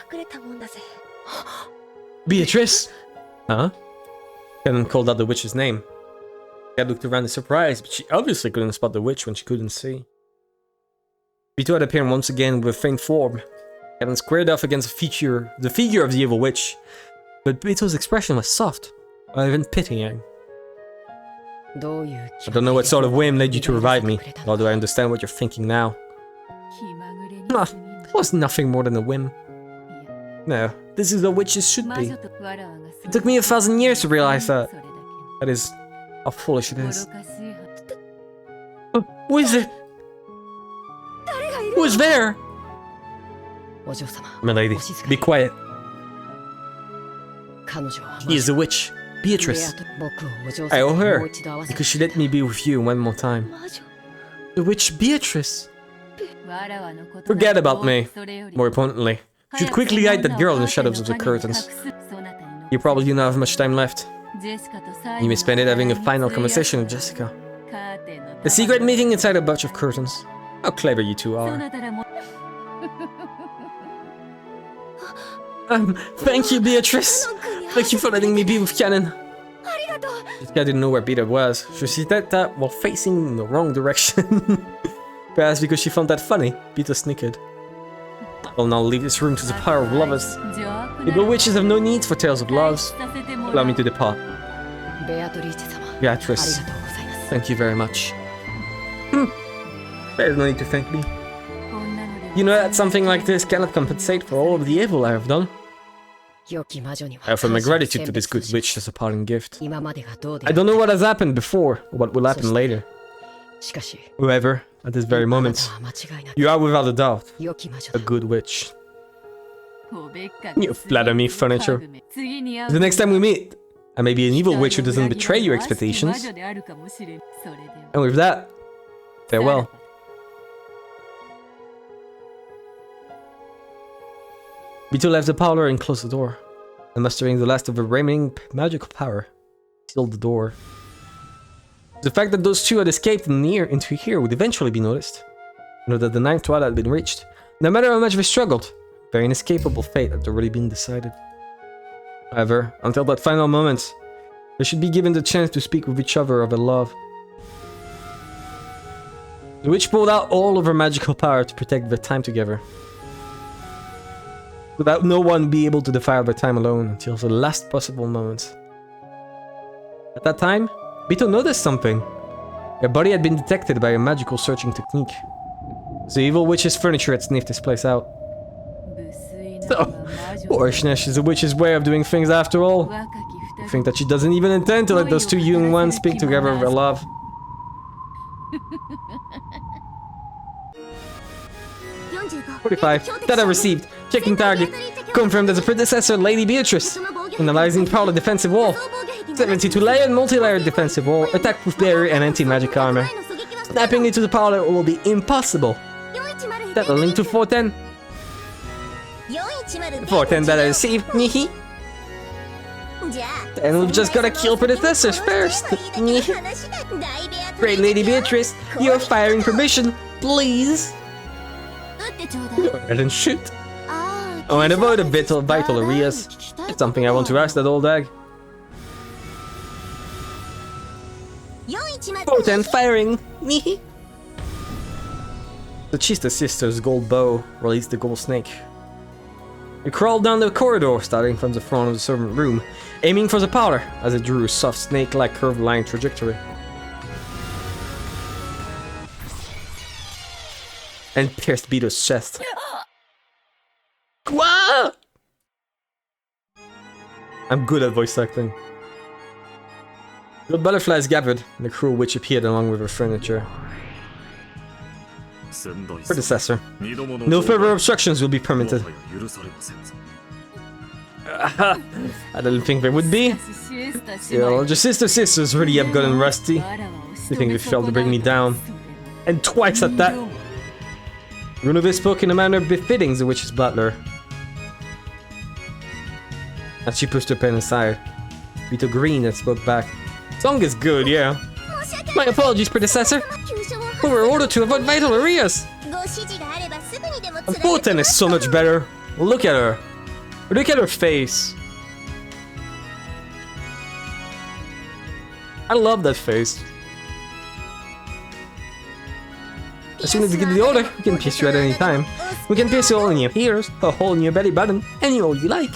Beatrice! Huh? Canon called out the witch's name. Cat looked around in surprise, but she obviously couldn't spot the witch when she couldn't see. Vito had appeared once again with a faint form. Canon squared off against the figure of the evil witch, but Vito's expression was soft, or even pitying. どういう I don't know what sort of whim led you to revive me, nor do I understand what you're thinking now. Ah, it was nothing more than a whim. No, this is what witches should be. It took me 1,000 years to realize that. That is how foolish it is. Who is it? Who is there? お嬢様。 Milady, be quiet. 彼女は She is a witch, Beatrice. 僕をお嬢 I 様 owe にも her う一度会わせ because she let me be with you one more time. The witch Beatrice. Forget about me. More importantly, you should quickly hide that girl in the shadows of the curtains. You probably do not have much time left. You may spend it having a final conversation with Jessica. A secret meeting inside a bunch of curtains. How clever you two are. Thank you, Beatrice. Thank you for letting me be with Canon. Jessica didn't know where Peter was, so she did that while facing in the wrong direction. Perhaps because she found that funny, Peter snickered. I'll now leave this room to the power of lovers. Evil witches have no need for tales of loves. Allow me to depart. ベアトリーチ様。 Beatrice, ありがとうございます。 thank you very much. There's no need to thank me. You know that something like this cannot compensate for all of the evil I have done. 良き魔女には I offer my 感謝を gratitude to this good 選別し witch as a parting gift. 今までがどうで I don't know what has happened before, or what will happen later. しかし However, at this very あな moment, たは間違いなく you are without a doubt 良き魔女 a だ。 good witch. You flatter me, furniture. The next time we meet, I may be an evil witch who doesn't betray your expectations. And with that, farewell. Vito left the parlor and closed the door, and mustering the last of the remaining magical power, sealed the door. The fact that those two had escaped into here would eventually be noticed. You know that the ninth twilight had been reached. No matter how much they struggled, their inescapable fate had already been decided. However, until that final moment, they should be given the chance to speak with each other of their love. The witch pulled out all of her magical power to protect their time together. Without no one be able to defile their time alone until the last possible moment. At that time, Vito noticed something. Their body had been detected by a magical searching technique. The evil witch's furniture had sniffed this place out. So, Orsnesh is a witch's way of doing things after all. I think that she doesn't even intend to let those two young ones speak together of their love. "45. Data received. Checking target. Confirmed as a predecessor, Lady Beatrice. Analyzing power defensive wall. 72 layered, multi-layered defensive wall. Attack-proof barrier and anti-magic armor. Snapping into the power will be impossible. That a link to 410. 410 that I received. And we've just gotta kill predecessors first. Great Lady Beatrice, your firing permission, please. Go ahead and shoot. Oh, and avoid a vital areas. It's something I want to ask that old egg. 410 firing. The Chista Sister's gold bow released the gold snake. It crawled down the corridor, starting from the front of the servant room, aiming for the powder as it drew a soft snake-like curved line trajectory. And pierced Beto's chest. Wah! I'm good at voice acting. The butterflies gathered, and the cruel witch appeared along with her furniture. Predecessor. No further obstructions will be permitted. I didn't think there would be. Your sisters really have gotten rusty. They think they failed to bring me down. And twice at that. Runove spoke in a manner befitting the witch's butler. As she pushed her pen aside, Vito grinned and spoke back. Song is good, yeah. My apologies, predecessor. We were ordered to avoid vital areas. And 410 is so much better. Look at her. Look at her face. I love that face. As soon as we get the order, we can pierce you at any time. We can pierce a hole in your ears, a hole in your belly button, any hole you like.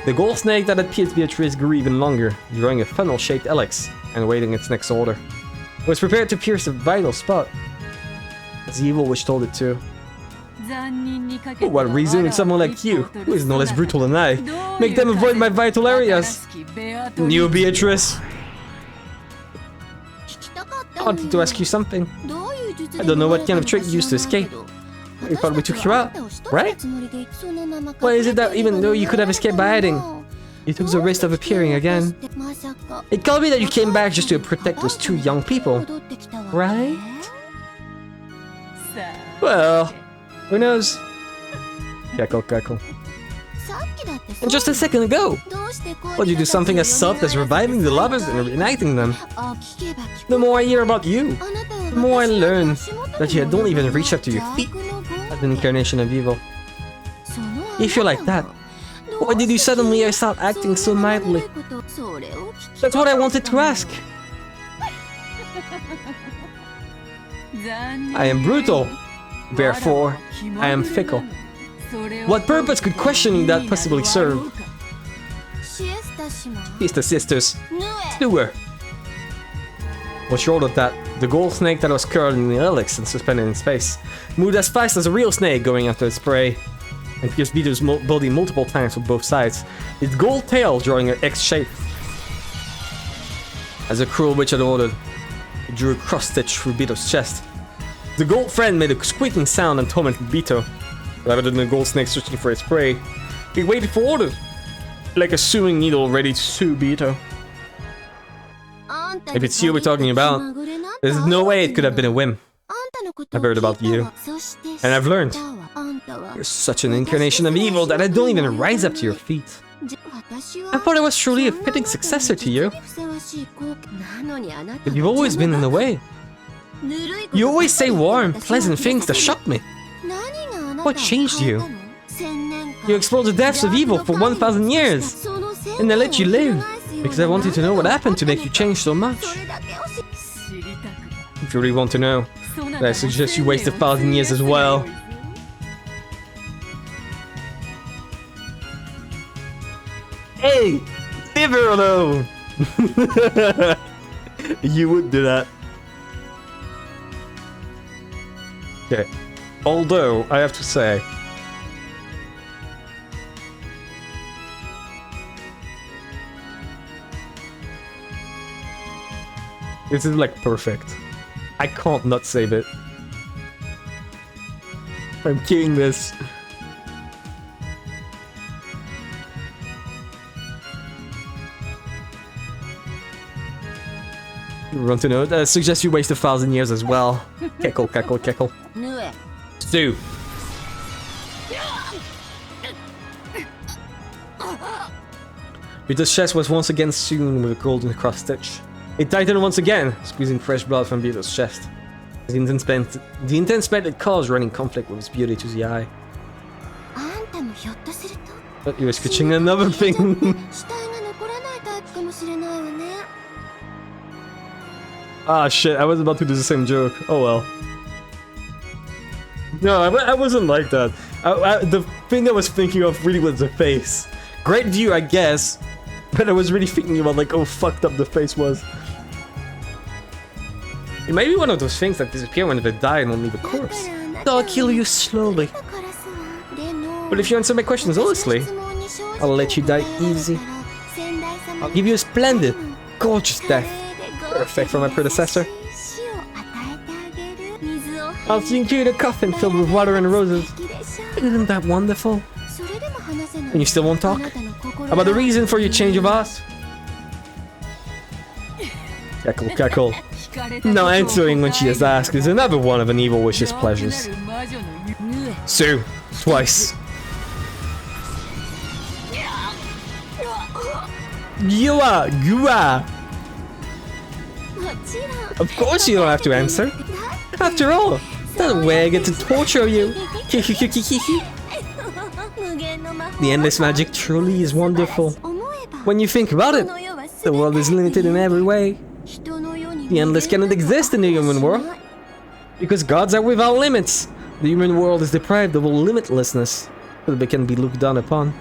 The gold snake that had pierced Beatrice grew even longer, drawing a funnel-shaped helix and awaiting its next order. It was prepared to pierce a vital spot, as the evil witch told it to. For what reason would someone like you, who is no less brutal than I, make them avoid my vital areas? New Beatrice. I wanted to ask you something. I don't know what kind of trick you used to escape. We probably took you out, right? Why is it that even though you could have escaped by hiding, you took the risk of appearing again? It can't be that you came back just to protect those two young people, right? Well, who knows? Cackle, cackle. And just a second ago, would you do something as soft as reviving the lovers and reuniting them? The more I hear about you, the more I learn that you don't even reach up to your feet as an incarnation of evil. If you're like that, why did you suddenly start acting so mildly? That's what I wanted to ask. I am brutal, therefore I am fickle. What purpose could questioning that possibly serve? Siesta Sisters, slew her. Was short of that, the gold snake that was curled in the helix and suspended in space moved as fast as a real snake going after its prey, and pierced Vito's body multiple times from both sides, its gold tail drawing an X shape. As the cruel witch had ordered, it drew a cross-stitch through Vito's chest. The gold friend made a squeaking sound and tormented Vito. Rather than the gold snake searching for its prey, he waited for orders, like a sewing needle ready to sue Vito. If it's you we're talking about, there's no way it could have been a whim. I've heard about you, and I've learned. You're such an incarnation of evil that I don't even rise up to your feet. I thought I was truly a fitting successor to you, but you've always been in the way. You always say warm, pleasant things that shock me. What changed you? You explored the depths of evil for 1,000 years, and I let you live, because I wanted to know what happened to make you change so much. If you really want to know, then I suggest you waste 1,000 years as well. Hey! Leave her alone! You would do that. Okay. Although, I have to say... this is like perfect. I can't not save it. I'm killing this. You want to know? Suggest you waste 1,000 years as well. Keckle, keckle, keckle. Stu. Vito's chest was once again sewn with a golden cross stitch. It tightened once again, squeezing fresh blood from Vito's chest. The intense pain it caused running conflict with his beauty to the eye. But he was catching another thing. Ah shit, I was about to do the same joke. Oh well. No, I wasn't like that. The thing I was thinking of really was the face. Great view, I guess. But I was really thinking about like, oh, fucked up the face was. It might be one of those things that disappear when they die and only the corpse. I'll kill you slowly. But if you answer my questions honestly, I'll let you die easy. I'll give you a splendid, gorgeous death. Perfect for my predecessor. I'll sink you in a coffin filled with water and roses. Isn't that wonderful? And you still won't talk? About the reason for your change of heart? Cackle, cackle. No answering when she is asked is another one of an evil wish's pleasures. Sue, twice. Gua! Of course you don't have to answer. After all, that's the way I get to torture you. The endless magic truly is wonderful. When you think about it, the world is limited in every way. The endless cannot exist in the human world. Because gods are without limits. The human world is deprived of all limitlessness, so that it can be looked down upon.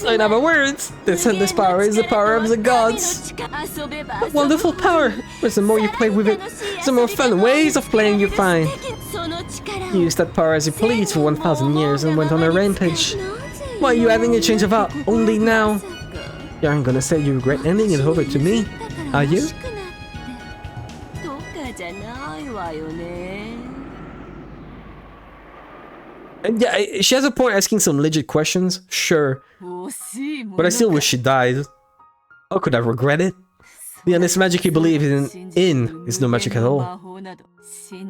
In other words, this endless power is the power of the gods. A wonderful power, but the more you play with it, the more fun ways of playing you find. You used that power as you pleased for 1,000 years and went on a rampage. Why are you having a change of heart only now? You aren't gonna say you regret ending it over to me, are you? And yeah, she has a point asking some legit questions, sure. But I still wish she died. How could I regret it? The endless magic you believe in is no magic at all.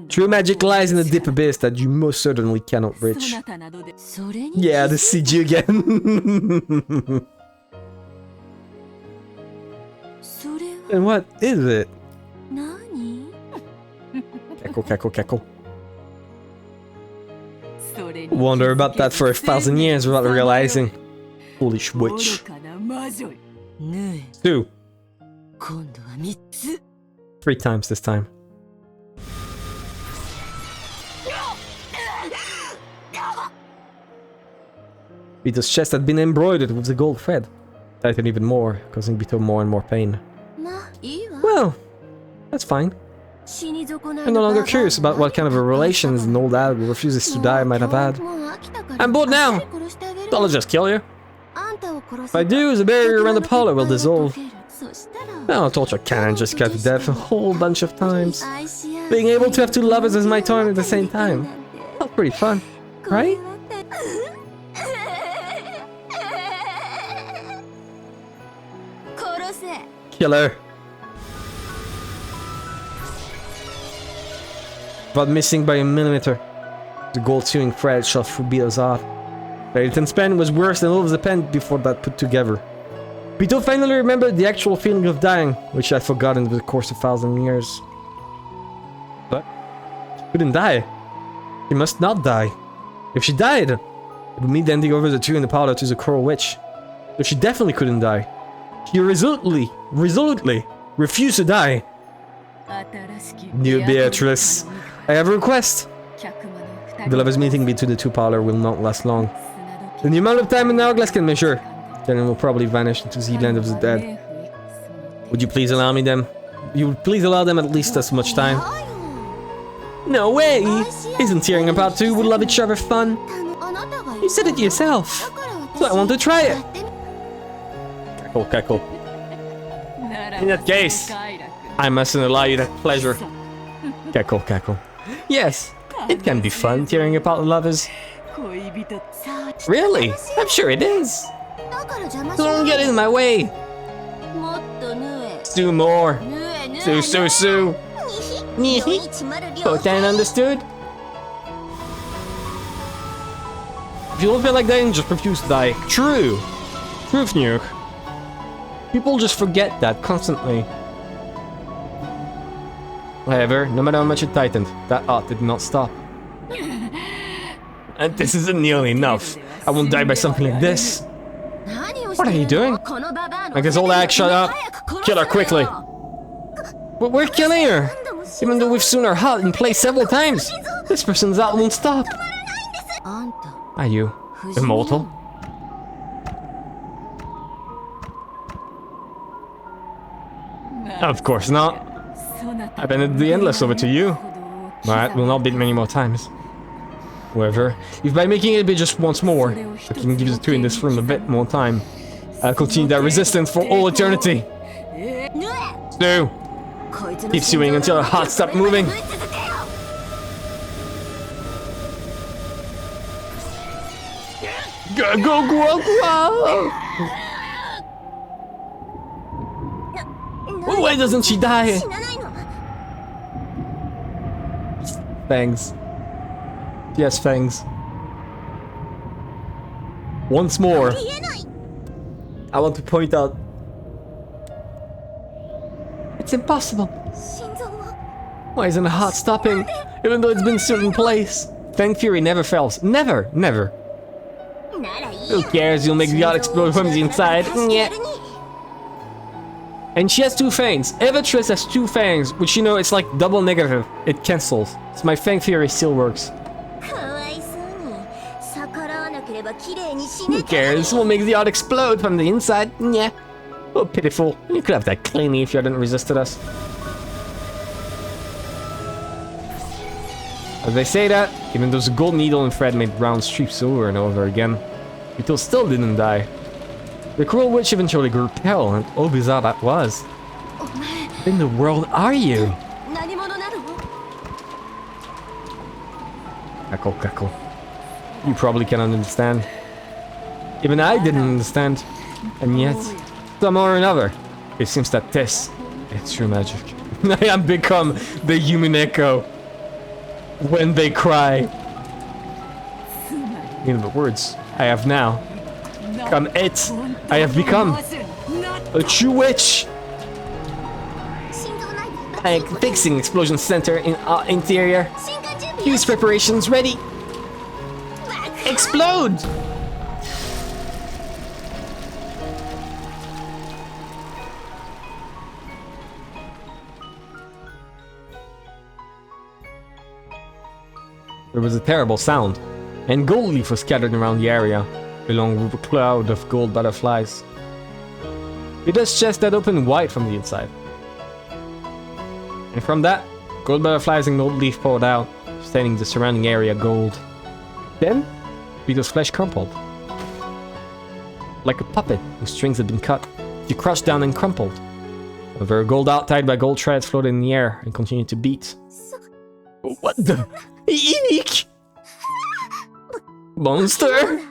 True magic lies in the deep abyss that you most certainly cannot reach. Yeah, the CG again. And what is it? Cackle, cackle, cackle. Wonder about that for 1,000 years without realizing. Foolish witch. 2. 3 times this time. Vito's chest had been embroidered with the gold thread. Tightened even more, causing Vito more and more pain. Well, that's fine. I'm no longer curious about what kind of a relations an old dad who refuses to die might have had. I'm bored now! I'll just kill you. If I do, the barrier around the parlor will dissolve. I'll torture Cannon just cut to death a whole bunch of times. Being able to have 2 lovers as my turn at the same time. Felt pretty fun, right? Killer. But missing by a millimeter. The gold sewing thread shot through Vito's heart. Rayton's pen was worse than all of the pen before that put together. Vito finally remembered the actual feeling of dying, which he had forgotten over the course of 1,000 years. But she couldn't die. She must not die. If she died, it would mean handing over the 2 in the powder to the Coral Witch. So she definitely couldn't die. She resolutely refused to die. Dear Beatrice, I have a request. The lovers' meeting between the 2 parlor will not last long. The amount of time an hourglass can measure, then it will probably vanish into the land of the dead. Would you please allow me them? You would please allow them at least as much time? No way! Isn't tearing apart 2 would love each other fun? You said it yourself, so I want to try it. Cackle, cackle. In that case, I mustn't allow you that pleasure. Cackle, cackle. Yes, it can be fun tearing apart lovers. Really? I'm sure it is. Don't get in my way. do more. Sue. Potan understood? If you don't feel like dying, just refuse to die. True. Truth, Nuke. People just forget that constantly. However, no matter how much it tightened, that art did not stop. And this isn't nearly enough. I won't die by something like this. What are you doing? I guess all that, shut up. Kill her quickly. But we're killing her. Even though we've sewn her heart in place several times. This person's heart won't stop. Are you immortal? Of course not. I've ended the endless over to you. Alright, we'll not beat many more times. However, if by making it be just once more, I can give the two in this room a bit more time, I'll continue that resistance for all eternity. No! Keep sewing until her heart stops moving. Go! Why doesn't she die? Fangs. Yes, fangs. Once more, I want to point out, it's impossible. Why isn't the heart stopping, even though it's been set in place? Fang Fury never fails. Never. Who cares? You'll make the heart explode from the inside. Yeah. And she has two fangs. Evatrice has two fangs, which, you know, it's like double negative. It cancels. So my Fang Fury still works. Who cares? We'll make the heart explode from the inside. Yeah. Oh, pitiful. You could have that cleanly if you hadn't resisted us. As I say that, even though the gold needle and thread made brown streaks over and over again, Vito still didn't die. The cruel witch eventually grew pale, and oh bizarre that was. What in the world are you? Cackle. You probably cannot understand. Even I didn't understand. And yet, somehow or another, it seems that this is true magic. I have become the Umineko when they cry. In other words, I have now become it. I have become a true witch. I am fixing explosion center in our interior. Use preparations ready. Explode! There was a terrible sound, and gold leaf was scattered around the area, along with a cloud of gold butterflies. Vito's chest had opened wide from the inside. And from that, gold butterflies and gold leaf poured out, staining the surrounding area gold. Then, Vito's flesh crumpled. Like a puppet whose strings had been cut, he crushed down and crumpled. However, gold art tied by gold threads floated in the air and continued to beat. What the? Eek! Monster!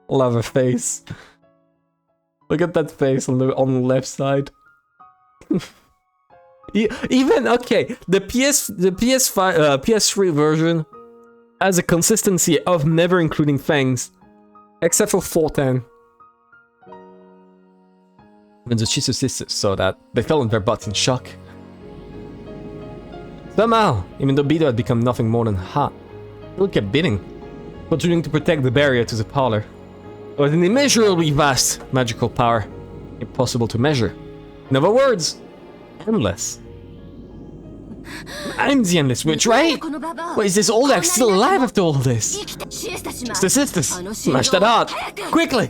Love her face. Look at that face on the left side. Even okay, the PS3 version has a consistency of never including fangs, except for 410. When the Chisu sisters saw that, they fell on their butts in shock. Somehow, even though Vito had become nothing more than hot, he kept beating, continuing to protect the barrier to the parlor. With an immeasurably vast magical power, impossible to measure. In other words, endless. I'm the endless witch, right? Why is this old axe still alive after all this? Just the sisters, smash that heart, quickly!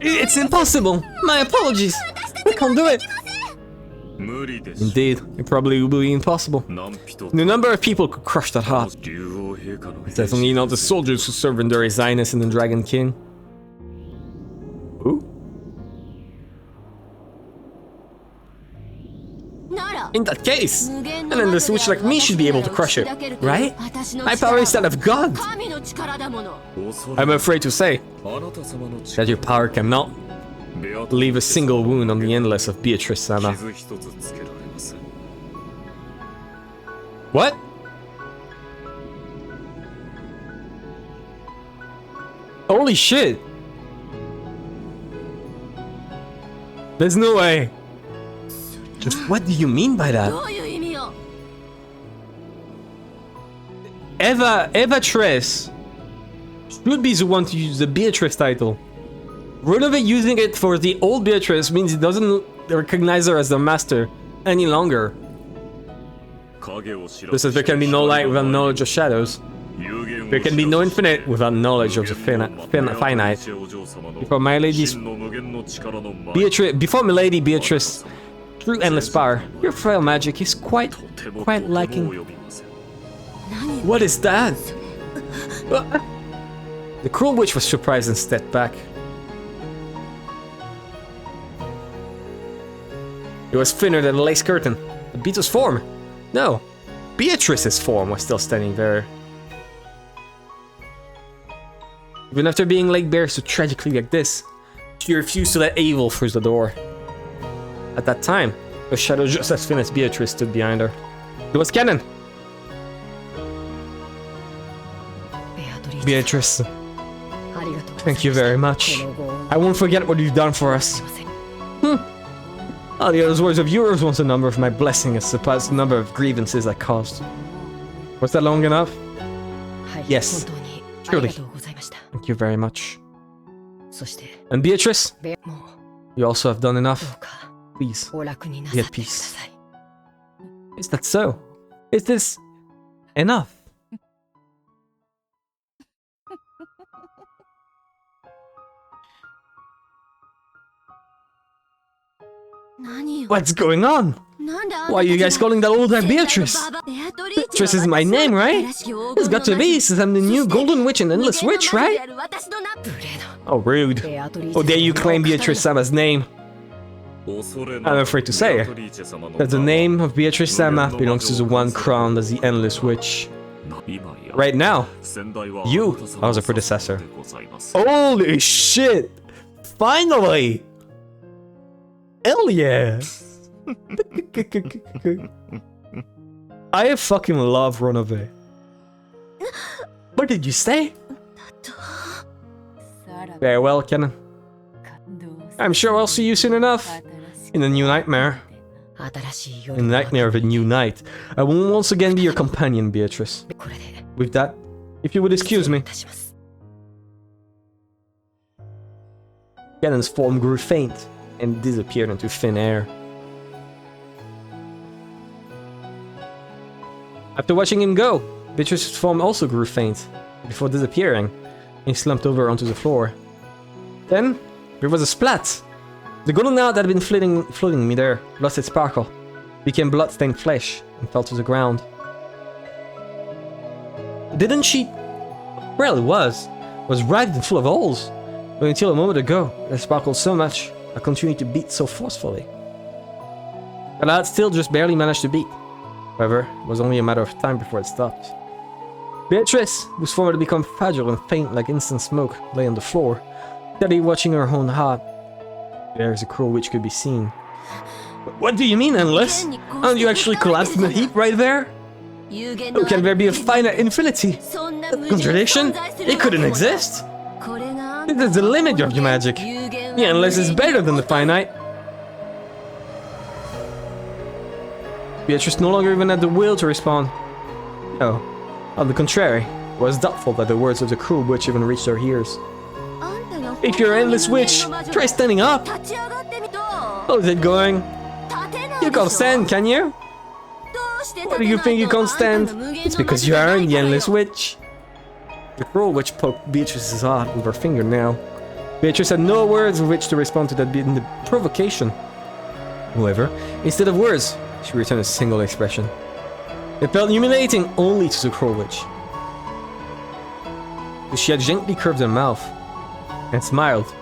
It's impossible! My apologies! I can't do it! Indeed, it probably will be impossible. No number of people could crush that heart. It's definitely not the soldiers who serve under His Highness and the Dragon King. Who? In that case, an endless witch like me should be able to crush it, right? My power is that of God. I'm afraid to say that your power cannot. leave a single wound on the endless of Beatrice-sama. What? Holy shit! There's no way. What do you mean by that? Eva Tress should be the one to use the Beatrice title. Renove using it for the old Beatrice means it doesn't recognize her as the master any longer. Just as there can be no light without knowledge of shadows, there can be no infinite without knowledge of the finite. Before Milady Beatrice, through endless power, your frail magic is quite lacking. What is that? The cruel witch was surprised and stepped back. It was thinner than a lace curtain. The beetle's form. No, Beatrice's form was still standing there. Even after being laid bare so tragically like this, she refused to let evil through the door. At that time, a shadow just as thin as Beatrice stood behind her. It was Canon! Beatrice, thank you very much. I won't forget what you've done for us. All the other words of yours was a number of my blessing as surpassed the number of grievances I caused. Was that long enough? Yes, surely. Thank you very much. And Beatrice, you also have done enough. Please, be at peace. Is that so? Is this enough? What's going on? Why are you guys calling that old guy Beatrice? Beatrice is my name, right? It's got to be, since I'm the new Golden Witch and Endless Witch, right? Oh, rude. Oh, dare you claim Beatrice-sama's name? I'm afraid to say that the name of Beatrice-sama belongs to the one crowned as the Endless Witch. Right now, you are the predecessor. Holy shit! Finally! Hell yeah! I fucking love Renove. What did you say? Very well, Kenan. I'm sure I'll see you soon enough. In the new nightmare. In the nightmare of a new night. I will once again be your companion, Beatrice. With that, if you would excuse me. Kenan's form grew faint and disappeared into thin air. After watching him go, Beatrice's form also grew faint, before disappearing, and he slumped over onto the floor. Then, there was a splat! The golden knot that had been floating me there lost its sparkle, became blood-stained flesh, and fell to the ground. Didn't she? Well, it was ragged and full of holes, but until a moment ago, it sparkled so much, I continued to beat so forcefully. But I had still just barely managed to beat. However, it was only a matter of time before it stopped. Beatrice, whose form had become fragile and faint like instant smoke, lay on the floor, steadily watching her own heart. There as a cruel witch could be seen. What do you mean, Endless? Aren't you actually collapsed in a heap right there? How can there be a finite infinity? That contradiction? It couldn't exist! This is the limit of your magic. The Endless is better than the finite. Beatrice no longer even had the will to respond. No, on the contrary, was doubtful that the words of the cruel witch even reached her ears. If you're an Endless Witch, try standing up! How's it going? You can't stand, can you? Why do you think you can't stand? It's because you aren't the Endless Witch. The cruel witch poked Beatrice's heart with her finger now. Beatrice had no words with which to respond to that provocation. However, instead of words, she returned a single expression. It felt humiliating only to the cruel witch. She had gently curved her mouth and smiled.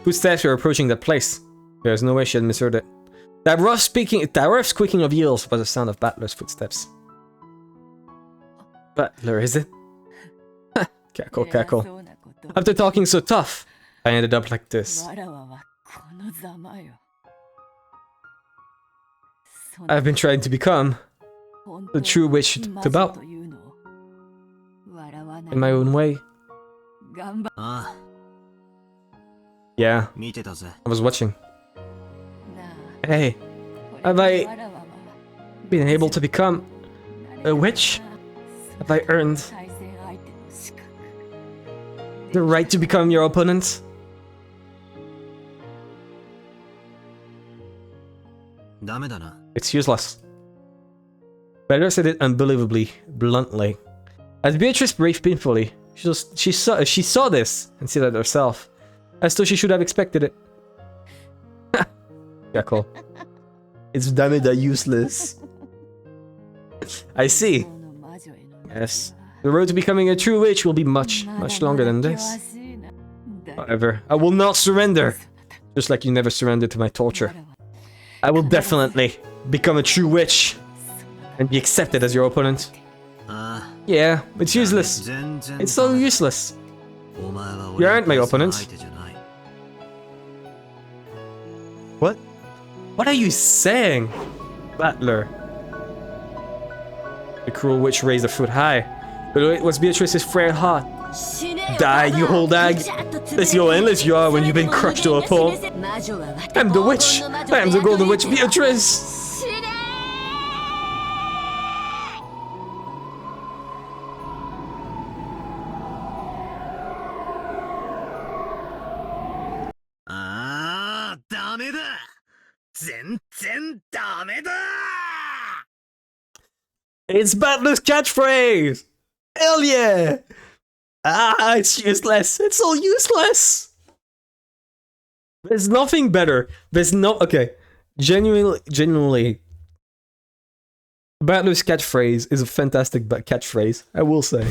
Footsteps were approaching that place. There was no way she had misheard it. That rough squeaking of heels was the sound of Butler's footsteps. Butler, is it? Cackle, cackle. After talking so tough, I ended up like this. I've been trying to become the true witch to bout in my own way. Yeah, I was watching. Hey, have I been able to become a witch? Have I earned the right to become your opponent? It's useless. Better said it unbelievably bluntly. As Beatrice breathed painfully, she saw this and said it herself, as though she should have expected it. Yeah, cool. It's Dameda useless. I see. Yes. The road to becoming a true witch will be much longer than this. However, I will not surrender. Just like you never surrendered to my torture. I will definitely become a true witch and be accepted as your opponent. Yeah, it's useless. It's so useless. You aren't my opponent. What? What are you saying? Battler. The cruel witch raised a foot high, but it was Beatrice's frail heart. Die, you whole dag! Let's go and let's yaw when you've been crushed to a pulp. I'm the witch! I am the golden witch Beatrice! It's Battler's catchphrase! Hell yeah! Ah, it's useless. It's all useless. There's nothing better. There's no... Okay. Genuinely. Battler's catchphrase is a fantastic catchphrase, I will say.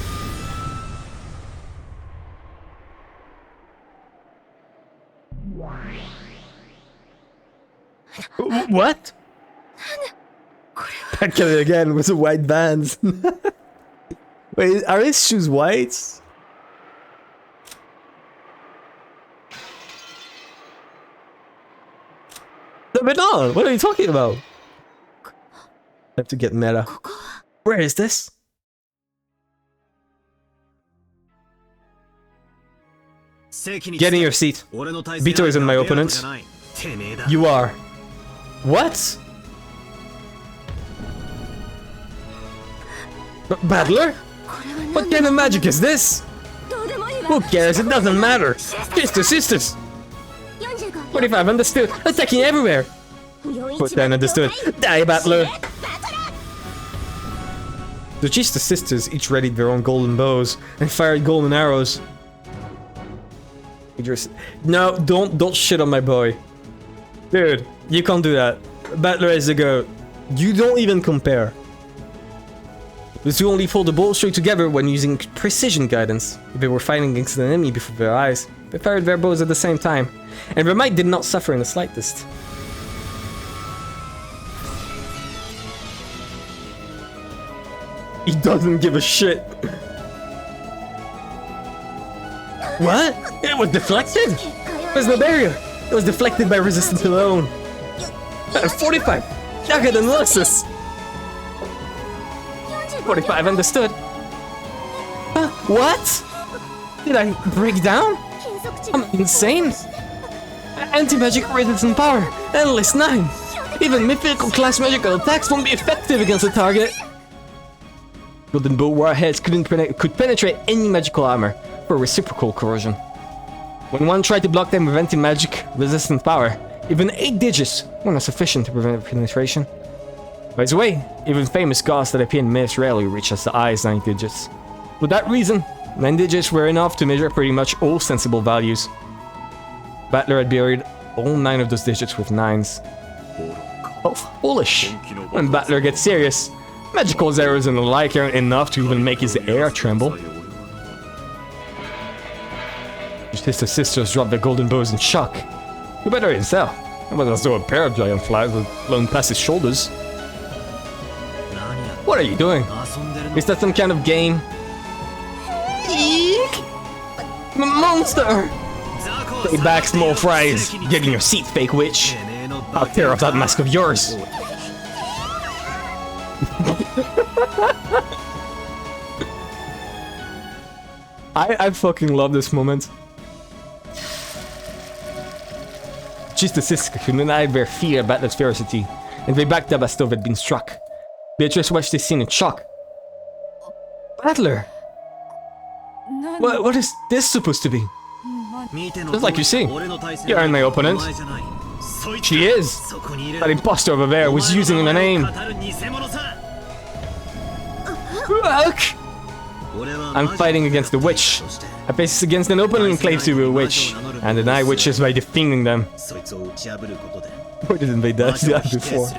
What? Back at it again with the white vans. Wait, are his shoes white? But no, what are you talking about? I have to get meta. Where is this? Get in your seat. Bito isn't my opponent. You are. What? Battler? What kind of magic is this? Who cares? It doesn't matter. Sisters. 45 understood. Attacking everywhere. 49 understood. Die, Battler. The Chista sisters each readied their own golden bows and fired golden arrows. No, don't shit on my boy. Dude, you can't do that. Battler is a goat. You don't even compare. The two only pulled the bow straight together when using precision guidance. If they were fighting against an enemy before their eyes, they fired their bows at the same time, and their might did not suffer in the slightest. He doesn't give a shit. What? It was deflected? There's no barrier. It was deflected by resistance alone. 45. Younger than Luxus. 45 understood. What? Did I break down? I'm insane. Anti-magic resistance power. Endless 9. Even mythical class magical attacks won't be effective against the target. Golden bow warheads could penetrate any magical armor for reciprocal corrosion. When one tried to block them with anti-magic resistant power, even 8 digits were not sufficient to prevent penetration. By the way, even famous gods that appear in myths rarely reach as the eye's 9 digits. For that reason, 9 digits were enough to measure pretty much all sensible values. Battler had buried all 9 of those digits with 9s. Oh, foolish! When Battler gets serious, magical arrows and the like aren't enough to even make his air tremble. His sisters dropped their golden bows in shock. You better himself. It was as though a pair of giant flies had flown past his shoulders. What are you doing? Is that some kind of game? Eek! Monster! Stay back, small fries. Get in your seat, fake witch. I'll tear off that mask of yours. I fucking love this moment. Just the Siska couldn't I bear fear about that ferocity, and they backed up as though they'd been struck. Beatrice watched this scene in shock. Battler! What is this supposed to be? Just like you see, you aren't my opponent. She is! That imposter over there was using the name. Look! I'm fighting against the witch. I face against an opponent who claims to be a witch, and deny witches by defeating them. Why didn't they do that before?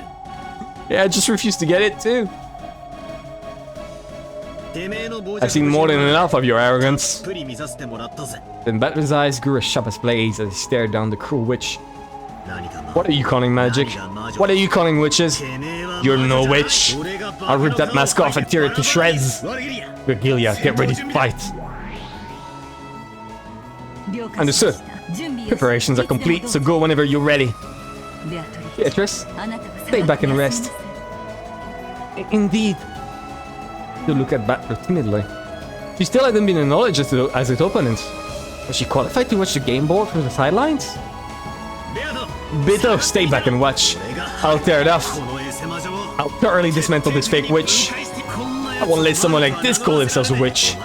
Yeah, I just refused to get it too. I've seen more than enough of your arrogance. Then Batman's eyes grew as sharp as blades as he stared down the cruel witch. What are you calling magic? What are you calling witches? You're no witch. I'll rip that mask off and tear it to shreds. Virgilia, get ready to fight. Understood. Preparations are complete, so go whenever you're ready. Beatrice, stay back and rest. Indeed. You look at Battler timidly. She still hadn't been acknowledged as its opponent. Was she qualified to watch the game board from the sidelines? Beto, stay back and watch. I'll tear it off. I'll thoroughly dismantle this fake witch. I won't let someone like this call themselves a witch.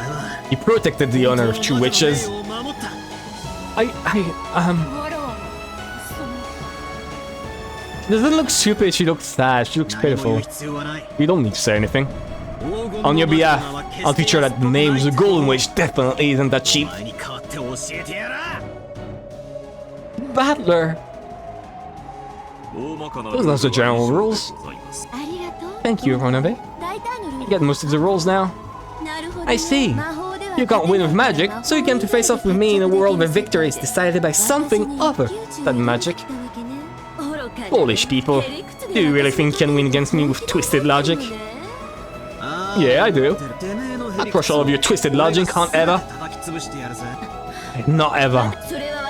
You protected the honor of true witches. She doesn't look stupid, she looks sad, she looks pitiful. You don't need to say anything. On your behalf, I'll teach her that the name of the Golden Witch definitely isn't that cheap. Battler! Those are the general rules. Thank you, Ronabe. You get most of the rules now. I see. You can't win with magic, so you came to face off with me in a world where victory is decided by something other than magic. Foolish people. Do you really think you can win against me with twisted logic? Yeah, I do. I crush all of your twisted logic, can't ever. Not ever.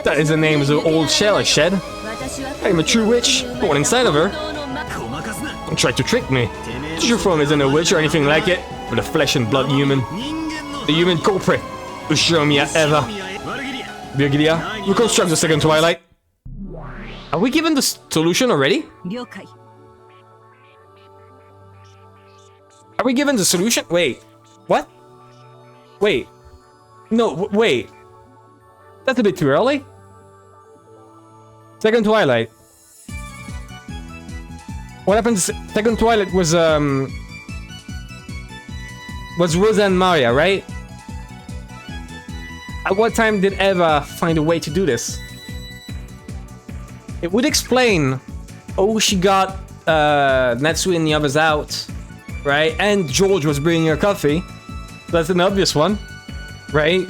That is the name of the old shell I shed. I am a true witch, born inside of her. Don't try to trick me. The true form isn't a witch or anything like it, but a flesh and blood human. The human culprit, Ushiromia ever. Virgilia, reconstruct the second twilight. Are we given the solution already? Are we given the solution? Wait. What? Wait. No, wait. That's a bit too early. Second Twilight. What happened to Second Twilight was Rosa and Maria, right? At what time did Eva find a way to do this? It would explain. Oh, she got Natsu and the others out, right? And George was bringing her coffee. That's an obvious one, right?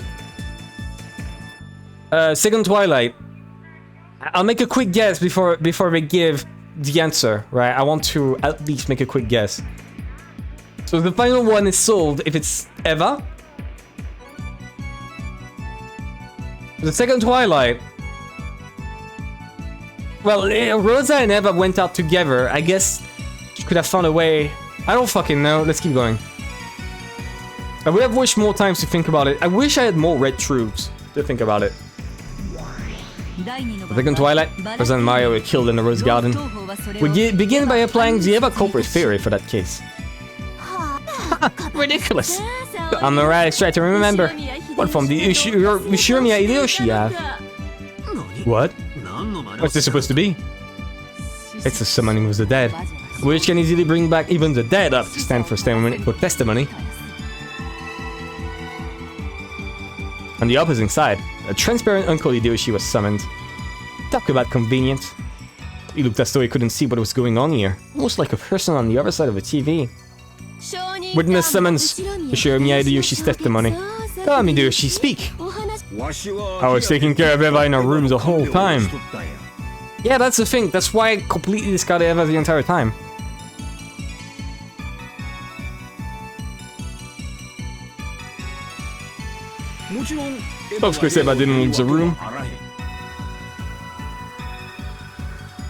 Second Twilight. I'll make a quick guess before we give the answer, right? I want to at least make a quick guess. So the final one is solved if it's Eva. The second Twilight. Well, Rosa and Eva went out together. I guess she could have found a way. I don't fucking know. Let's keep going. I would have wished more times to think about it. I wish I had more red troops to think about it. The second Twilight, Rosa and Mario were killed in the Rose Garden. We begin by applying the Eva culprit theory for that case. Ridiculous! I'm alright, try to remember. What from the Ushiromia Hideyoshi have? What? What's this supposed to be? It's a summoning of the dead, which can easily bring back even the dead up to stand for testimony. On the opposing side, a transparent Uncle Hideyoshi was summoned. Talk about convenient. He looked as though he couldn't see what was going on here, almost like a person on the other side of a TV. Witness summons Ushiromia Hideyoshi's testimony. Come, Hideyoshi, speak. I was taking care of Eva in our room the whole time. Yeah, that's the thing. That's why I completely discarded Eva the entire time. Of course, Eva didn't leave the room.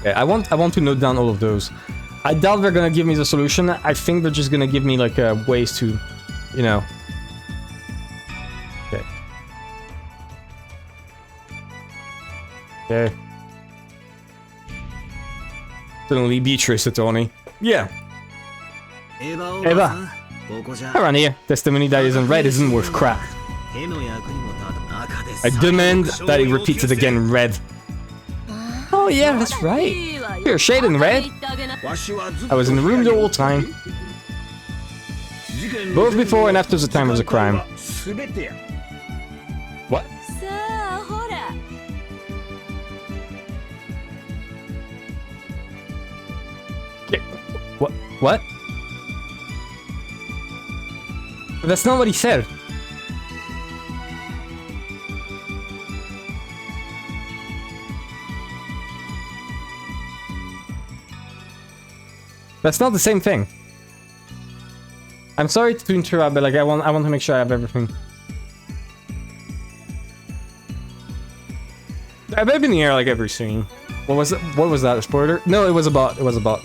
Okay, I want to note down all of those. I doubt they're gonna give me the solution. I think they're just gonna give me like ways to, you know. Okay. Okay. Suddenly Beatrice to Tony. Yeah. Eva. Around here, testimony that isn't red isn't worth crap. I demand that he repeats it again, red. Oh yeah, that's right. You're shade in red. I was in the room the whole time. Both before and after the time of the crime. What? What? What? That's not what he said. That's not the same thing. I'm sorry to interrupt, but like I want to make sure I have everything. I've been in the air like every scene. What was it? What was that? A spoiler? No, it was a bot. It was a bot.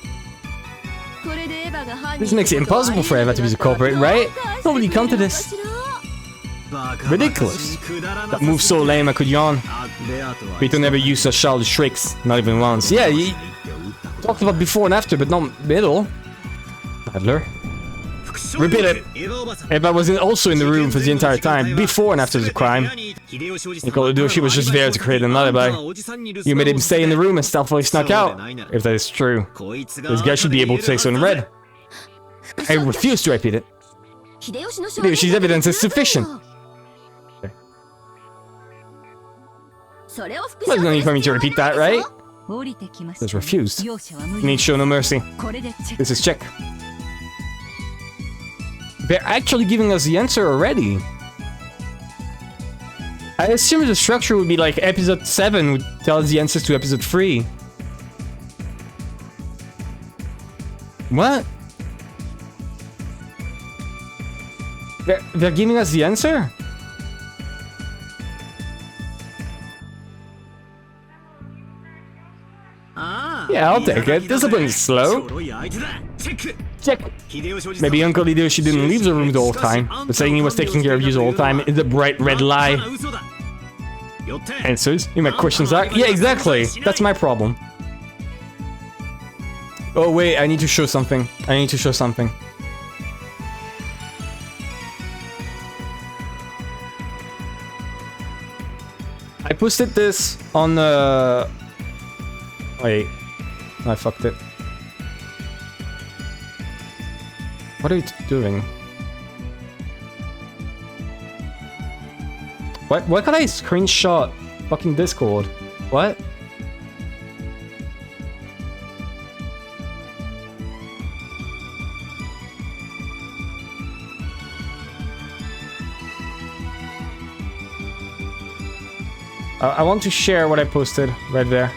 This makes it impossible for Eva to be the culprit, right? Nobody come to this. Ridiculous. That move so lame I could yawn. Vito never used such childish tricks, not even once. Yeah, he talked about before and after, but not middle. Adler. Repeat it. Eva was also in the room for the entire time, before and after the crime. She was just there to create an alibi. You made him stay in the room and stealthily snuck out. If that is true, this guy should be able to say so in red. I refuse to repeat it. Hideyoshi's evidence is sufficient. There's no need for me to repeat that, right? There's refused. You need show no mercy. This is check. They're actually giving us the answer already. I assume the structure would be like episode 7 would tell us the answers to episode 3. What? They're giving us the answer? Yeah, I'll take it. Discipline is slow. Check. Maybe Uncle Hideyoshi didn't leave the room the whole time, but saying he was taking care of you the whole time is a bright red lie. Answers? You make questions that? Yeah, exactly. That's my problem. Oh wait, I need to show something. I need to show something. I posted this on the... Wait. I fucked it. What are you doing? Why can't I screenshot fucking Discord? What? I want to share what I posted right there.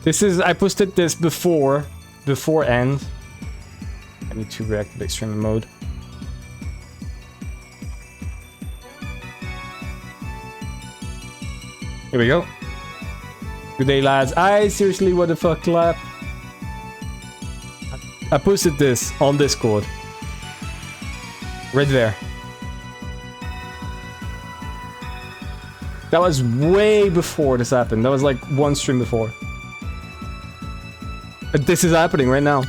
This is, I posted this before end. I need to reactivate streaming mode. Here we go. Good day, lads. Seriously, what the fuck, clap? I posted this on Discord. Right there. That was way before this happened. That was like one stream before. But this is happening right now.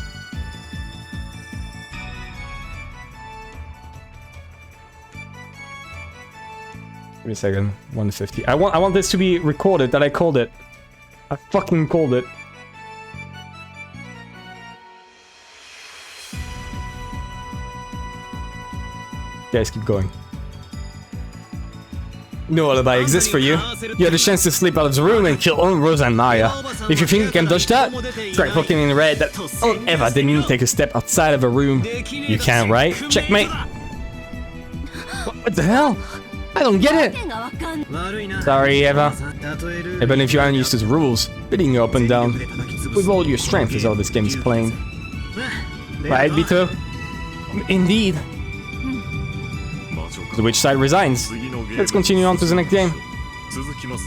Give me a second. 150. I want this to be recorded that I called it. I fucking called it. Guys, keep going. No alibi exists for you. You had a chance to slip out of the room and kill only Rosa and Maya. If you think you can dodge that, try fucking in red that Eva didn't even take a step outside of a room. You can, right? Checkmate. What the hell? I don't get it. Sorry, Eva. Even if you aren't used to the rules, beating you up and down with all your strength is how this game is playing. Right, Vito? Indeed. The witch side resigns. Let's continue on to the next game.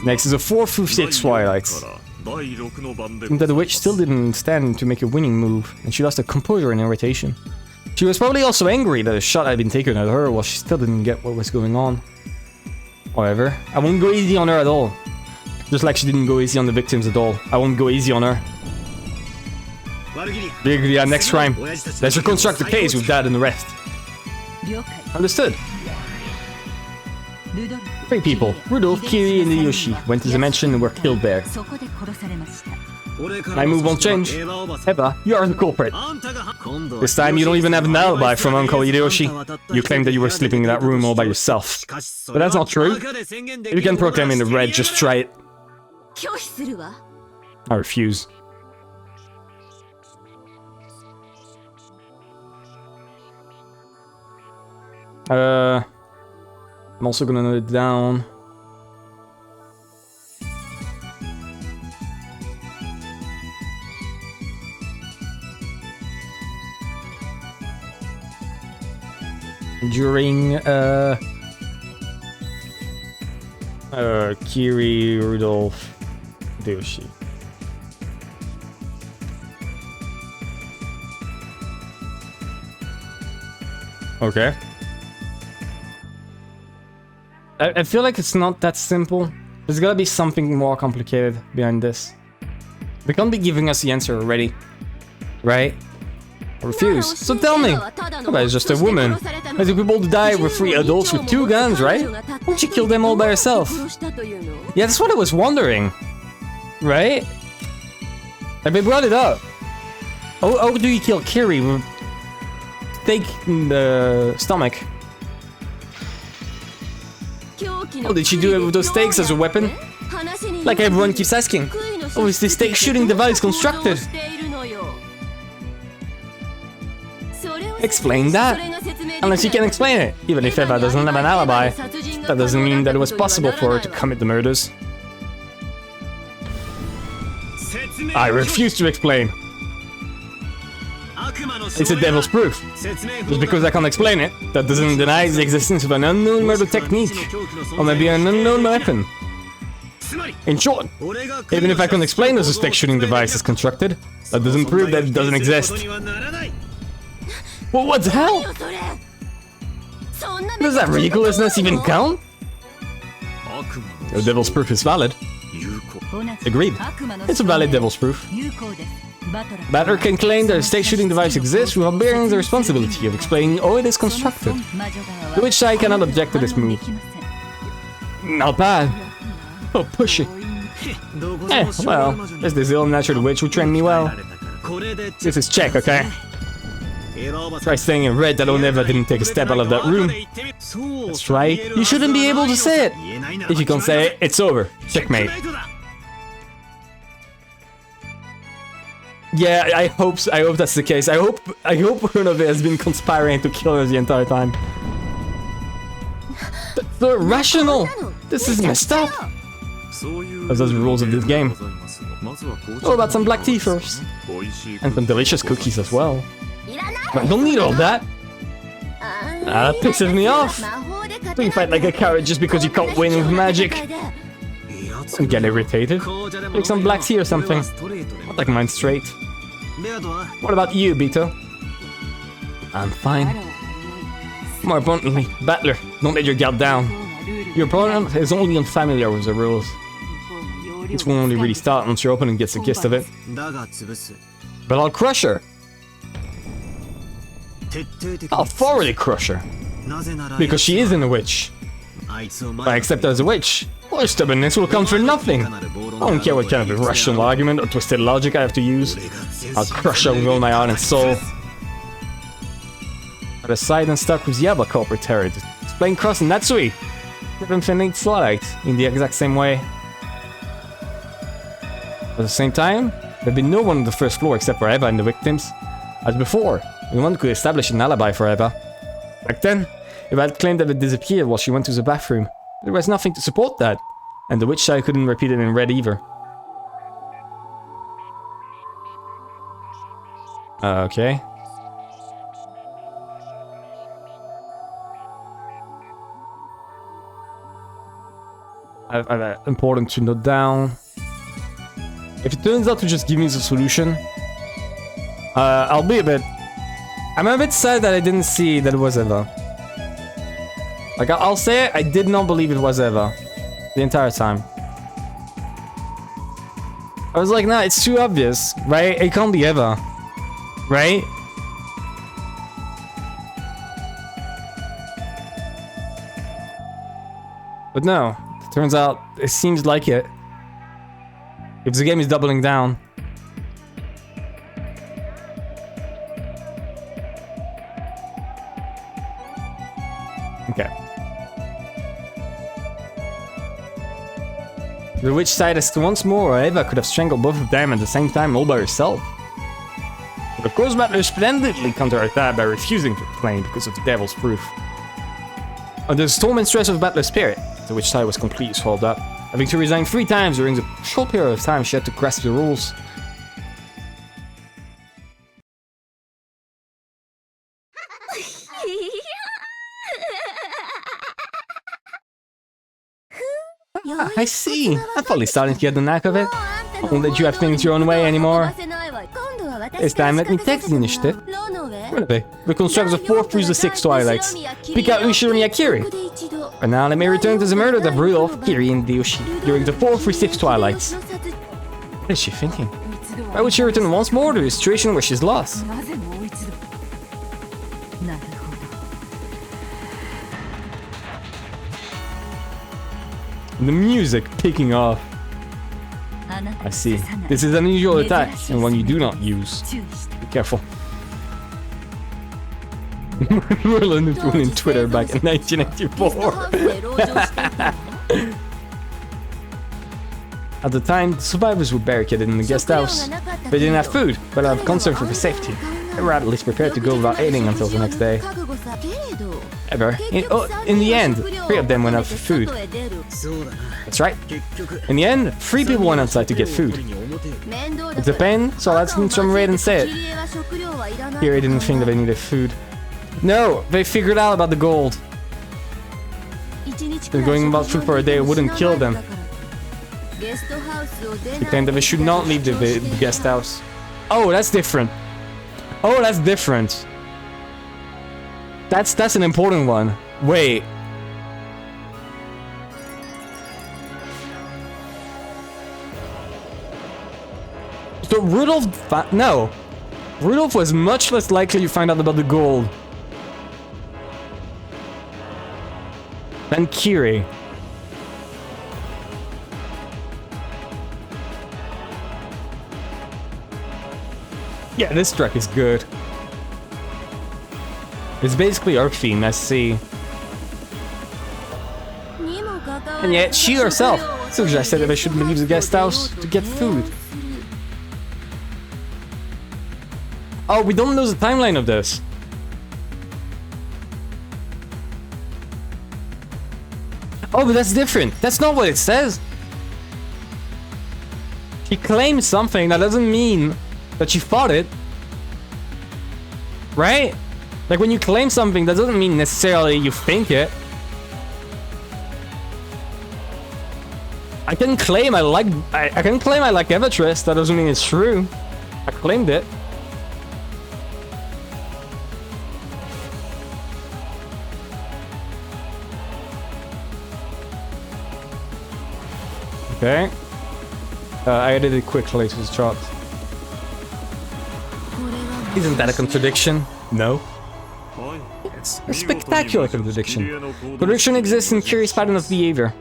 Next is a 4-6 Twilight. Seemed that the witch still didn't stand to make a winning move, and she lost her composure and irritation. She was probably also angry that a shot had been taken at her while she still didn't get what was going on. However, I won't go easy on her at all. Just like she didn't go easy on the victims at all. I won't go easy on her. Big, next crime. Let's reconstruct the case with that and the rest. Understood. 3 people, Rudolph, Kiri, and Yoshi, went to the mansion and were killed there. My move won't change. Eva, you are the culprit. This time you don't even have an alibi from Uncle Hideyoshi. You claim that you were sleeping in that room all by yourself. But that's not true. If you can proclaim in the red, just try it. I refuse. I'm also gonna note it down. During Kiri, Rudolph, Hideyoshi. Okay. I feel like it's not that simple. There's gotta be something more complicated behind this. They can't be giving us the answer already, right? I refuse. So tell me. Oh, it's just a woman. As if people die with 3 adults with 2 guns, right? Why don't you kill them all by herself? Yeah, that's what I was wondering. Right? Like, they brought it up. How do you kill Kiri with stake in the stomach? Oh, did she do it with those stakes as a weapon? Like everyone keeps asking. Oh, is this stake shooting device constructed? Explain that. Unless you can explain it. Even if Eva doesn't have an alibi, that doesn't mean that it was possible for her to commit the murders. I refuse to explain. It's a devil's proof. Just because I can't explain it, that doesn't deny the existence of an unknown murder technique, or maybe an unknown weapon. In short, even if I can explain how the stake shooting device is constructed, that doesn't prove that it doesn't exist. Well, what the hell? Does that ridiculousness even count? The devil's proof is valid. Agreed. It's a valid devil's proof. Battler can claim that a stake shooting device exists without bearing the responsibility of explaining how it is constructed. The witch side cannot object to this move. Not bad. Oh, pushy. Well, there's this ill-natured witch who trained me well. This is check, okay? Try staying in red that Oneva didn't take a step out of that room. That's right. You shouldn't be able to say it. If you can't say it, it's over. Checkmate. Yeah, I hope that's the case. I hope Oneva has been conspiring to kill her the entire time. That's so irrational. This is messed up. Those are the rules of this game. What about some black tea first? And some delicious cookies as well. I don't need all that. That pisses me off. So you fight like a carrot just because you can't win with magic. Don't get irritated. Take some black tea or something. I'll take mine straight. What about you, Bito? I'm fine. More importantly, Battler, don't let your guard down. Your opponent is only unfamiliar with the rules. This will only really start once your opponent gets the gist of it. But I'll crush her. I'll thoroughly crush her. Because she isn't a witch. If I accept her as a witch, all stubbornness will come for nothing. I don't care what kind of irrational argument or twisted logic I have to use. I'll crush her with all my heart and soul. But aside and stuck with Yaba corporate terror, explain Cross and Natsui. Different finite Twilight in the exact same way. At the same time, there'd be no one on the first floor except for Eva and the victims. As before, no one could establish an alibi for Eva. Back then, Eva had claimed that it disappeared while she went to the bathroom. There was nothing to support that, and the witch side couldn't repeat it in red either. Okay. important to note down. If it turns out to just give me the solution, I'll be a bit... I'm a bit sad that I didn't see that it was Eva. Like, I'll say it, I did not believe it was Eva. The entire time. I was like, nah, it's too obvious, right? It can't be Eva. Right? But no, it turns out it seems like it. If the game is doubling down. Okay. The witch side asked once more, or Eva could have strangled both of them at the same time all by herself. But of course Butler splendidly counterattacked that by refusing to explain because of the devil's proof. Under the storm and stress of Butler's spirit, the witch side was completely swallowed up, having to resign 3 times during the short period of time she had to grasp the rules. I see. I'm finally starting to get the knack of it. I won't let you have things your own way anymore. This time, let me take the initiative. Anyway, we construct the 4th through the 6th twilights. Pick out Ushiro and Yakiri. And now let me return to the murder of Rudolph, Kiri, and Yoshi during the 4th through 6th twilights. What is she thinking? Why would she return once more to a situation where she's lost? The music picking off. I see. This is an unusual attack, and one you do not use. Be careful. Merlin in Twitter back in 1984. At the time, the survivors were barricaded in the guest house. They didn't have food, but out of concern for their safety, they were at least prepared to go without eating until the next day. However, in the end, 3 of them went out for food. That's right. In the end, 3 people went outside to get food. It's a pain, so let's enumerate and say it. Kiri didn't think that they needed food. No, they figured out about the gold. And going about food for a day wouldn't kill them. They claimed that they should not leave the guest house. Oh, that's different. Oh, that's different. That's an important one. Wait. So Rudolph... No. Rudolph was much less likely to find out about the gold than Kiri. Yeah, this track is good. It's basically Arc theme, I see. And yet, she herself suggested that they should leave the guest house to get food. Oh, we don't know the timeline of this. Oh, but that's different. That's not what it says. She claims something, that doesn't mean that she fought it. Right? Like, when you claim something, that doesn't mean necessarily you think it. I can claim I like Evatris, that doesn't mean it's true. I claimed it. Okay. I edited quickly to the chart. Isn't that a contradiction? No. It's a spectacular contradiction. Contradiction exists in curious pattern of behavior.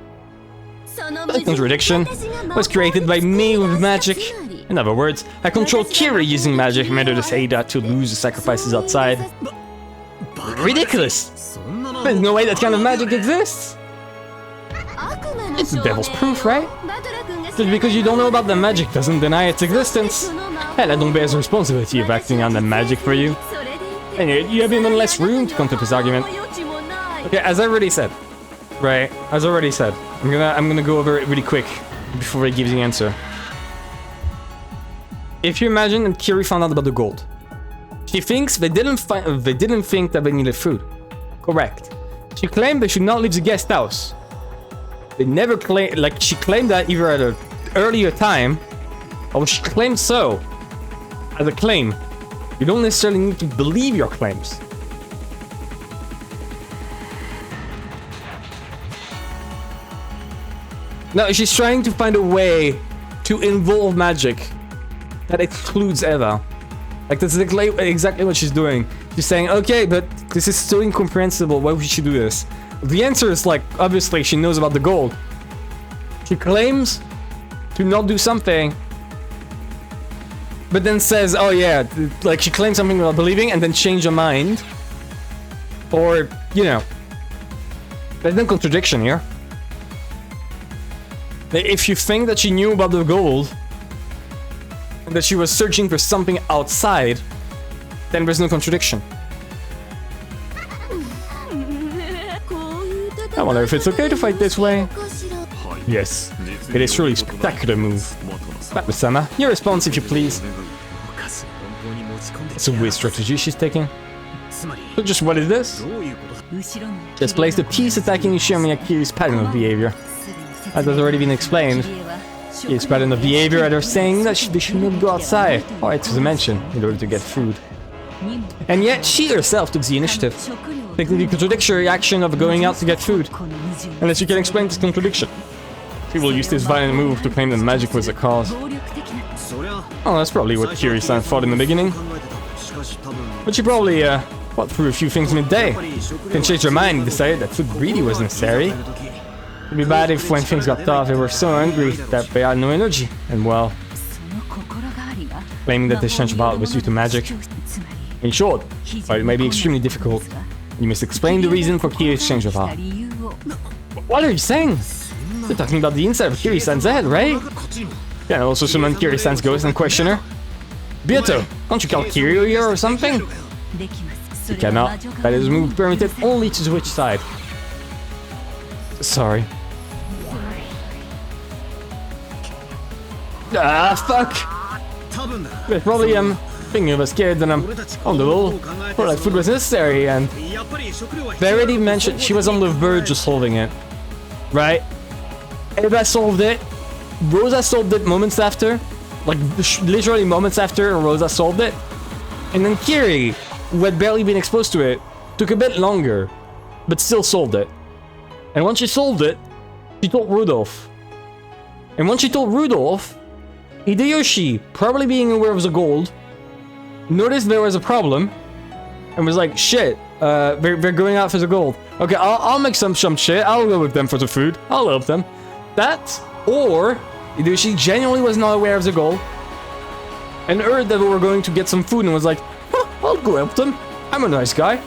The contradiction was created by me with magic. In other words, I control Kiri using magic in order to say that to lose the sacrifices outside. Ridiculous! There's no way that kind of magic exists! It's the devil's proof, right? Just because you don't know about the magic doesn't deny its existence. Hell, I don't bear the responsibility of acting on the magic for you. Anyway, you have even less room to counter this argument. Okay, as I already said, right? As I already said, I'm gonna go over it really quick before I give the answer. If you imagine that Kiri found out about the gold, she thinks they didn't think that they needed food. Correct. She claimed they should not leave the guest house. They never claim, like she claimed that either at an earlier time, or she claimed so as a claim. You don't necessarily need to believe your claims. No, she's trying to find a way to involve magic that excludes Eva. Like, that's exactly what she's doing. She's saying, okay, but this is so incomprehensible, why would she do this? The answer is, like, obviously she knows about the gold. She claims to not do something, but then says, oh yeah, like she claims something without believing and then change her mind. Or, you know, there's no contradiction here. If you think that she knew about the gold, and that she was searching for something outside, then there's no contradiction. I wonder if it's okay to fight this way. Yes, it is truly a spectacular move. Batman-sama, your response if you please. It's a weird strategy she's taking. So just what is this? Just place the piece attacking Ushiyama-Kiri's pattern of behavior. As has already been explained, Kiri's pattern of behavior are saying that they should not go outside, or to the mansion, in order to get food. And yet she herself took the initiative, taking the contradictory action of going out to get food. Unless you can explain this contradiction. She will use this violent move to claim that magic was the cause. Oh, that's probably what Kiri-san thought in the beginning. But she probably thought through a few things midday. Then changed her mind and decided that food really was necessary. It'd be bad if when things got tough they were so hungry that they had no energy. And well, claiming that this change of heart was due to magic. In short, while it may be extremely difficult, you must explain the reason for Kiri's change of heart. What are you saying? You're talking about the inside of Kiri-san's head, right? Yeah, also summon Kiri-san's ghost and question her. Byato, don't you call Kiryu here or something? You cannot. That is a move permitted only to switch side. Sorry. Ah, fuck! There's probably thinking of us kids and I'm on the roll. Thought like food was necessary and they already mentioned she was on the verge of solving it. Right? Eva solved it. Rosa solved it moments after. Like, literally moments after Rosa solved it. And then Kiri, who had barely been exposed to it, took a bit longer, but still solved it. And once she solved it, she told Rudolph. And once she told Rudolph, Hideyoshi, probably being aware of the gold, noticed there was a problem, and was like, shit, they're going out for the gold. Okay, I'll make some shit, I'll go with them for the food, I'll help them. That, or Hideyoshi genuinely was not aware of the gold, and heard that we were going to get some food and was like, huh, I'll go help them, I'm a nice guy.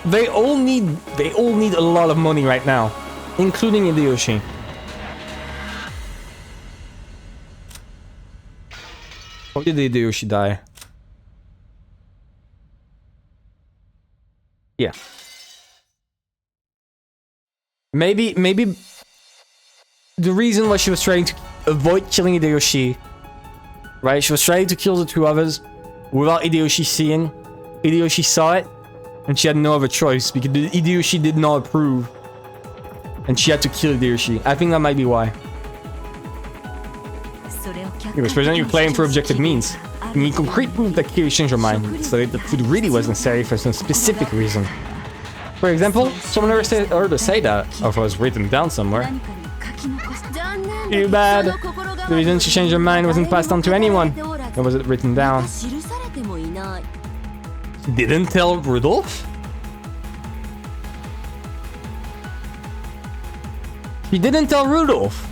They all need a lot of money right now, including Hideyoshi. Why did Hideyoshi die? Yeah. Maybe the reason why she was trying to avoid killing Hideyoshi, right? She was trying to kill the two others without Hideyoshi seeing. Hideyoshi saw it, and she had no other choice because Hideyoshi did not approve. And she had to kill Hideyoshi. I think that might be why. You must present your claim for objective means. You need concrete proof that Kiri changed her mind, so that the food really was necessary for some specific reason. For example, someone heard her say that, or if it was written down somewhere. Too bad. The reason she changed her mind wasn't passed on to anyone. Nor was it written down. Didn't tell Rudolph? He didn't tell Rudolph.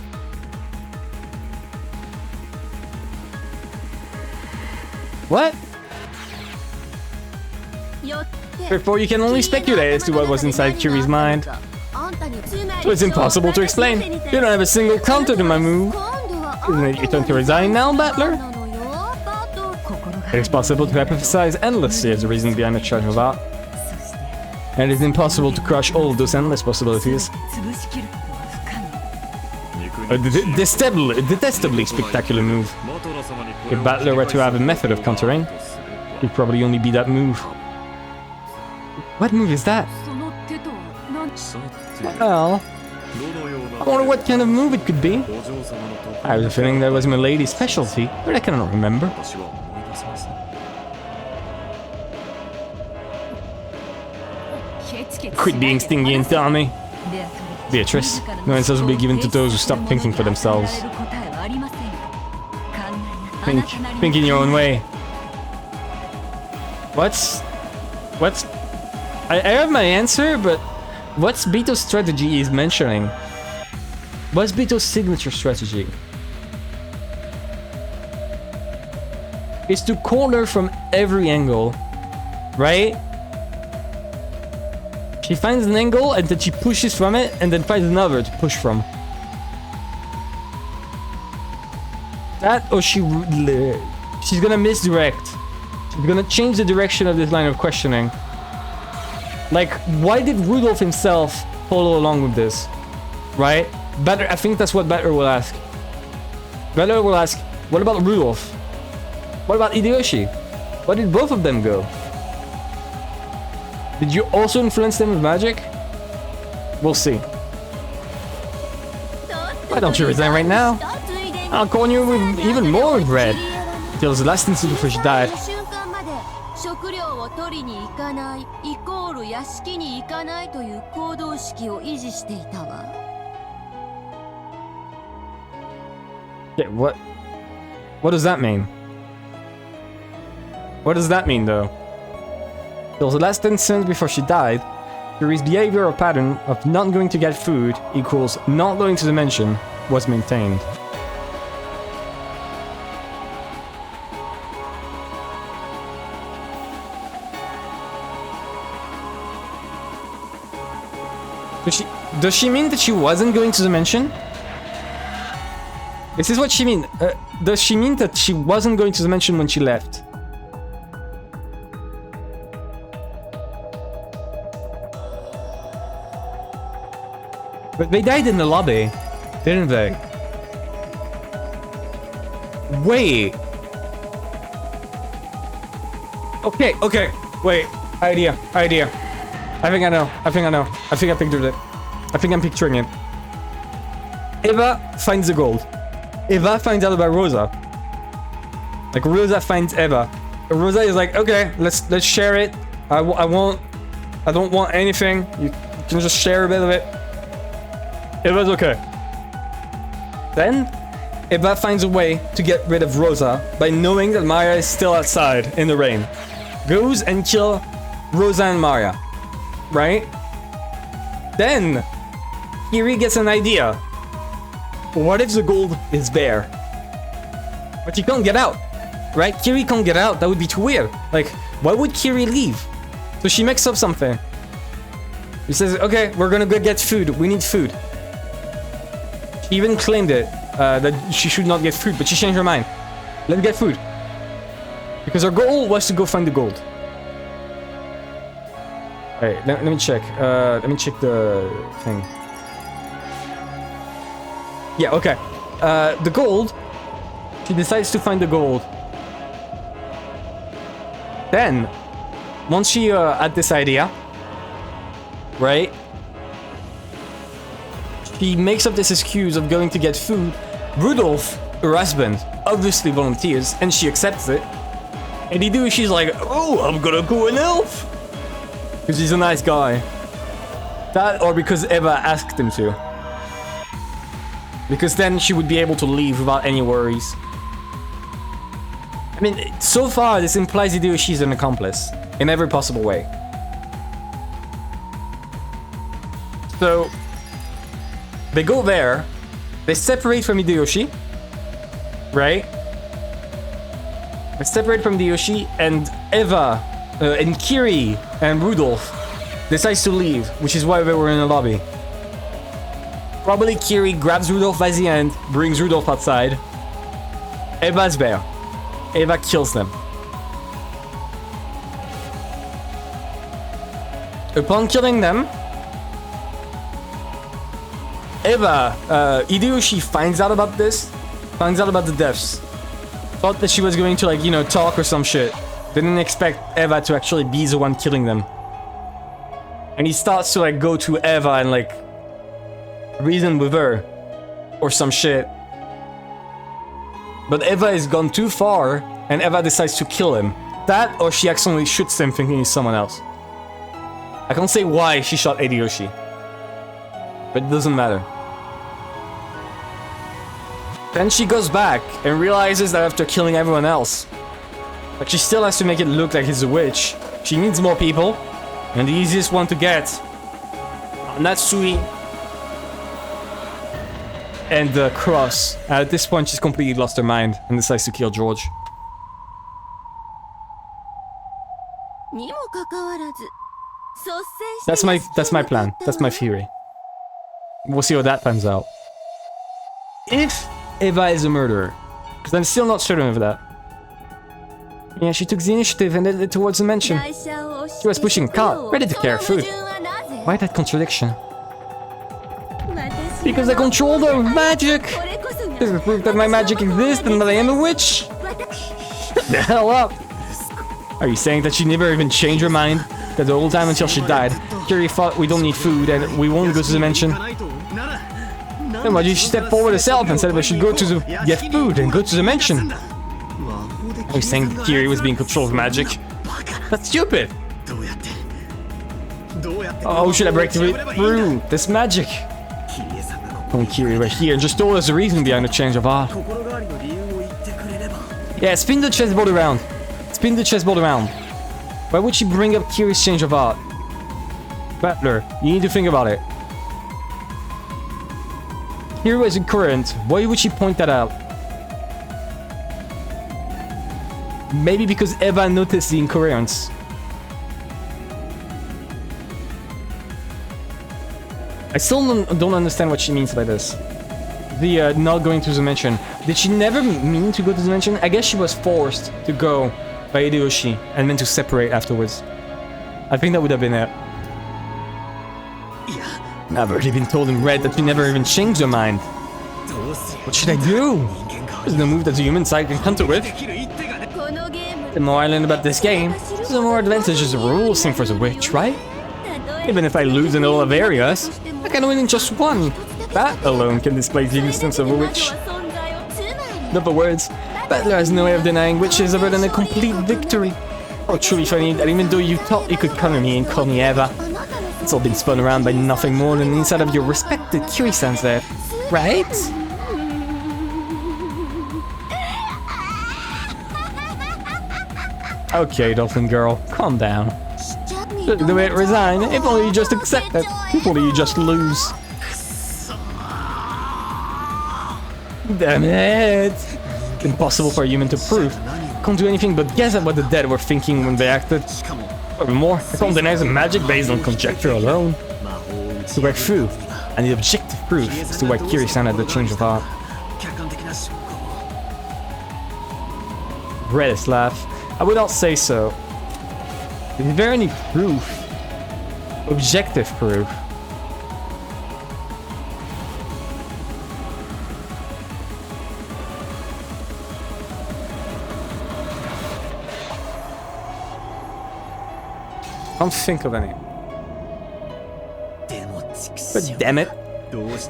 What? Therefore, you can only speculate as to what was inside Kiri's mind. So it's impossible to explain. You don't have a single counter to my move. Isn't it your turn to resign now, Battler? It is possible to hypothesize endlessly as the reason behind the charge of art. And it is impossible to crush all of those endless possibilities. A detestably spectacular move. If Battler were to have a method of countering, it'd probably only be that move. What move is that? Well, I wonder what kind of move it could be. I have a feeling that was my lady's specialty, but I cannot remember. Quit being stingy and tell me. Beatrice, no answers will be given to those who stop thinking for themselves. Think in your own way. What's... I have my answer, but what's Beto's strategy he's mentioning? What's Beto's signature strategy? Is to corner from every angle, right? She finds an angle and then she pushes from it and then finds another to push from. That or she's gonna misdirect. She's gonna change the direction of this line of questioning. Like, why did Rudolph himself follow along with this? Right? Better, I think that's what Better will ask. Better will ask, what about Rudolph? What about Hideyoshi? Where did both of them go? Did you also influence them with magic? We'll see. Why don't you resign right now? I'll corner you with even more regret. Until the last instant before she died. Yeah, what does that mean? What does that mean, though? Till the last instant before she died, Yuri's behavior or pattern of not going to get food equals not going to the mansion was maintained. Does she mean that she wasn't going to the mansion? This is what she mean. Does she mean that she wasn't going to the mansion when she left? But they died in the lobby, didn't they? Wait. Okay. Wait. Idea. I think I know. I think I pictured it. I think I'm picturing it. Eva finds the gold. Eva finds out about Rosa. Like, Rosa finds Eva. Rosa is like, okay, let's share it. I don't want anything. You can just share a bit of it. Eva's okay. Then, Eva finds a way to get rid of Rosa by knowing that Maya is still outside in the rain. Goes and kills Rosa and Maya. Right? Then, Kiri gets an idea. What if the gold is there? But you can't get out. Right? Kiri can't get out. That would be too weird. Like, why would Kiri leave? So she makes up something. She says, okay, we're gonna go get food. We need food. She even claimed it, that she should not get food, but she changed her mind. Let's get food. Because her goal was to go find the gold. Alright, let me check. Let me check the thing. Yeah, okay. The gold. She decides to find the gold. Then, once she had this idea, right? She makes up this excuse of going to get food. Rudolph, her husband, obviously volunteers, and she accepts it. And she's like, oh, I'm gonna go an elf. Because he's a nice guy. That, or because Eva asked him to. Because then she would be able to leave without any worries. I mean, so far this implies she's an accomplice. In every possible way. So, they go there, they separate from Hideyoshi, right? They separate from Hideyoshi, and Eva, and Kiri, and Rudolph decides to leave, which is why they were in the lobby. Probably Kiri grabs Rudolph by the end, brings Rudolph outside. Eva's there. Eva kills them. Upon killing them, Eva, Hideyoshi finds out about this, finds out about the deaths. Thought that she was going to, like, you know, talk or some shit. Didn't expect Eva to actually be the one killing them. And he starts to, like, go to Eva and, like, reason with her or some shit. But Eva has gone too far and Eva decides to kill him. That or she accidentally shoots him thinking he's someone else. I can't say why she shot Hideyoshi, but it doesn't matter. Then she goes back and realizes that after killing everyone else, but she still has to make it look like he's a witch. She needs more people, and the easiest one to get, Natsui and the Cross. At this point, she's completely lost her mind and decides to kill George. That's my plan. That's my theory. We'll see how that pans out. If Eva is a murderer, because I'm still not certain of that. Yeah, she took the initiative and headed towards the mansion. She was pushing a cart, ready to carry food. Why that contradiction? Because I control the magic! This is proof that my magic exists and that I am a witch! The hell up! Are you saying that she never even changed her mind? That the whole time until she died, Kiri thought we don't need food and we won't go to the mansion? Then why did she step forward herself and said we should go to get food and go to the mansion? Are you saying Kiri was being controlled with magic? That's stupid! How should I break through this magic? When Kiri right here and just told us the reason behind the change of heart. Yeah, spin the chessboard around. Spin the chessboard around. Why would she bring up Kiri's change of heart? Butler, you need to think about it. Kiri was incoherent. Why would she point that out? Maybe because Eva noticed the incoherence. I still don't understand what she means by this. The not going to the mansion. Did she never mean to go to the mansion? I guess she was forced to go by Hideyoshi and then to separate afterwards. I think that would have been it. I've already been told in red that you never even changed your mind. What should I do? There's no move that the human side can counter with. The more I learn about this game, the more advantages the rules seem for the witch, right? Even if I lose in all of areas, I can win in just one. That alone can display the existence of a witch. In other words, Battler has no way of denying witches other than a complete victory. Oh, truly funny that even though you thought you could corner me and call me Eva, it's all been spun around by nothing more than inside of your respected Kiri-sans there, right? Okay, Dolphin Girl, calm down. Shouldn't do it, resign. If only you just accept it. If only you just lose. Damn it! Impossible for a human to prove. Can't do anything but guess at what the dead were thinking when they acted. Furthermore, I can't deny the magic based on conjecture alone. To work through, and the objective proof as to why Kiri-san had the change of heart. Redis laugh. I would not say so. Is there any proof? Objective proof? Can't think of any. But damn it.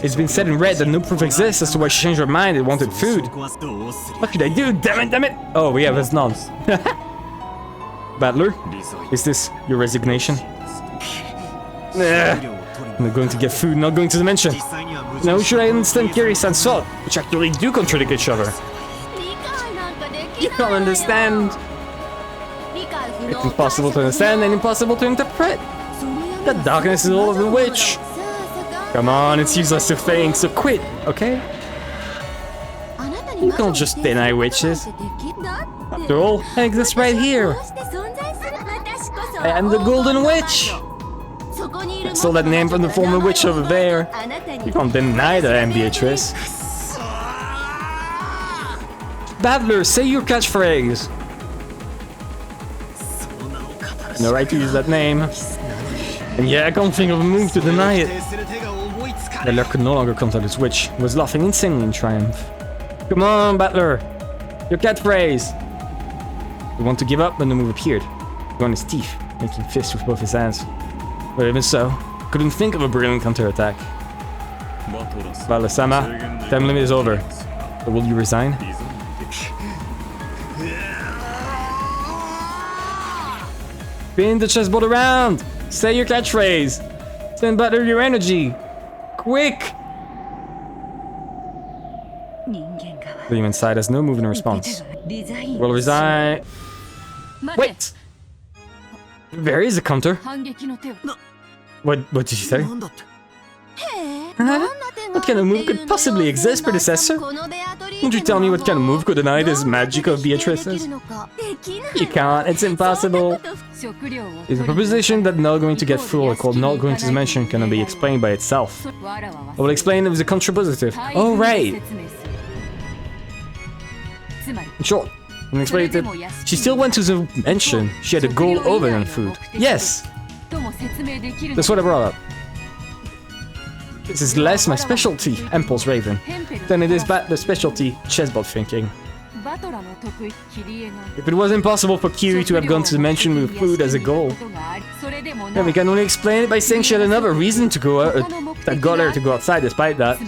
It's been said in red that no proof exists as to why she changed her mind and wanted food. What should I do? Damn it! Oh yeah, there's none. Battler, is this your resignation? Nah. I'm not going to get food, not going to the mansion. Now should I understand Kiri-san's thought, which actually do contradict each other? You can't understand. It's impossible to understand and impossible to interpret. The darkness is all of the witch. Come on, it's useless to think, so quit, okay? You can't just deny witches. After all, I exist right here. I am the Golden Witch. I stole that name from the former witch over there. You can't deny that I am Beatrice. Battler, say your catchphrase. No right to use that name. And yeah, I can't think of a move to deny it. Battler could no longer contact his witch. He was laughing insanely in triumph. Come on, Battler. Your catchphrase. He wanted to give up when the move appeared. He on his teeth, making fists with both his hands. But even so, couldn't think of a brilliant counterattack. Butler-sama, time limit is over. So will you resign? Spin the chessboard around! Say your catchphrase! Send Butler your energy! Quick! The human side has no move in response. Will resign. Wait! There is a counter. What did you say? Huh? What kind of move could possibly exist, predecessor? Would you tell me what kind of move could deny this magic of Beatrice's? You can't, it's impossible. It's a proposition that not going to get full called not going to dimension cannot be explained by itself. I will explain it with a contrapositive. Oh, right! In short, and explain it, she still went to the dimension. She had a goal other than food. Yes! That's what I brought up. This is less my specialty, impulse raving, than it is the specialty, chessboard thinking. If it was impossible for Kiri to have gone to the dimension with food as a goal, then we can only explain it by saying she had another reason to go out, that got her to go outside despite that.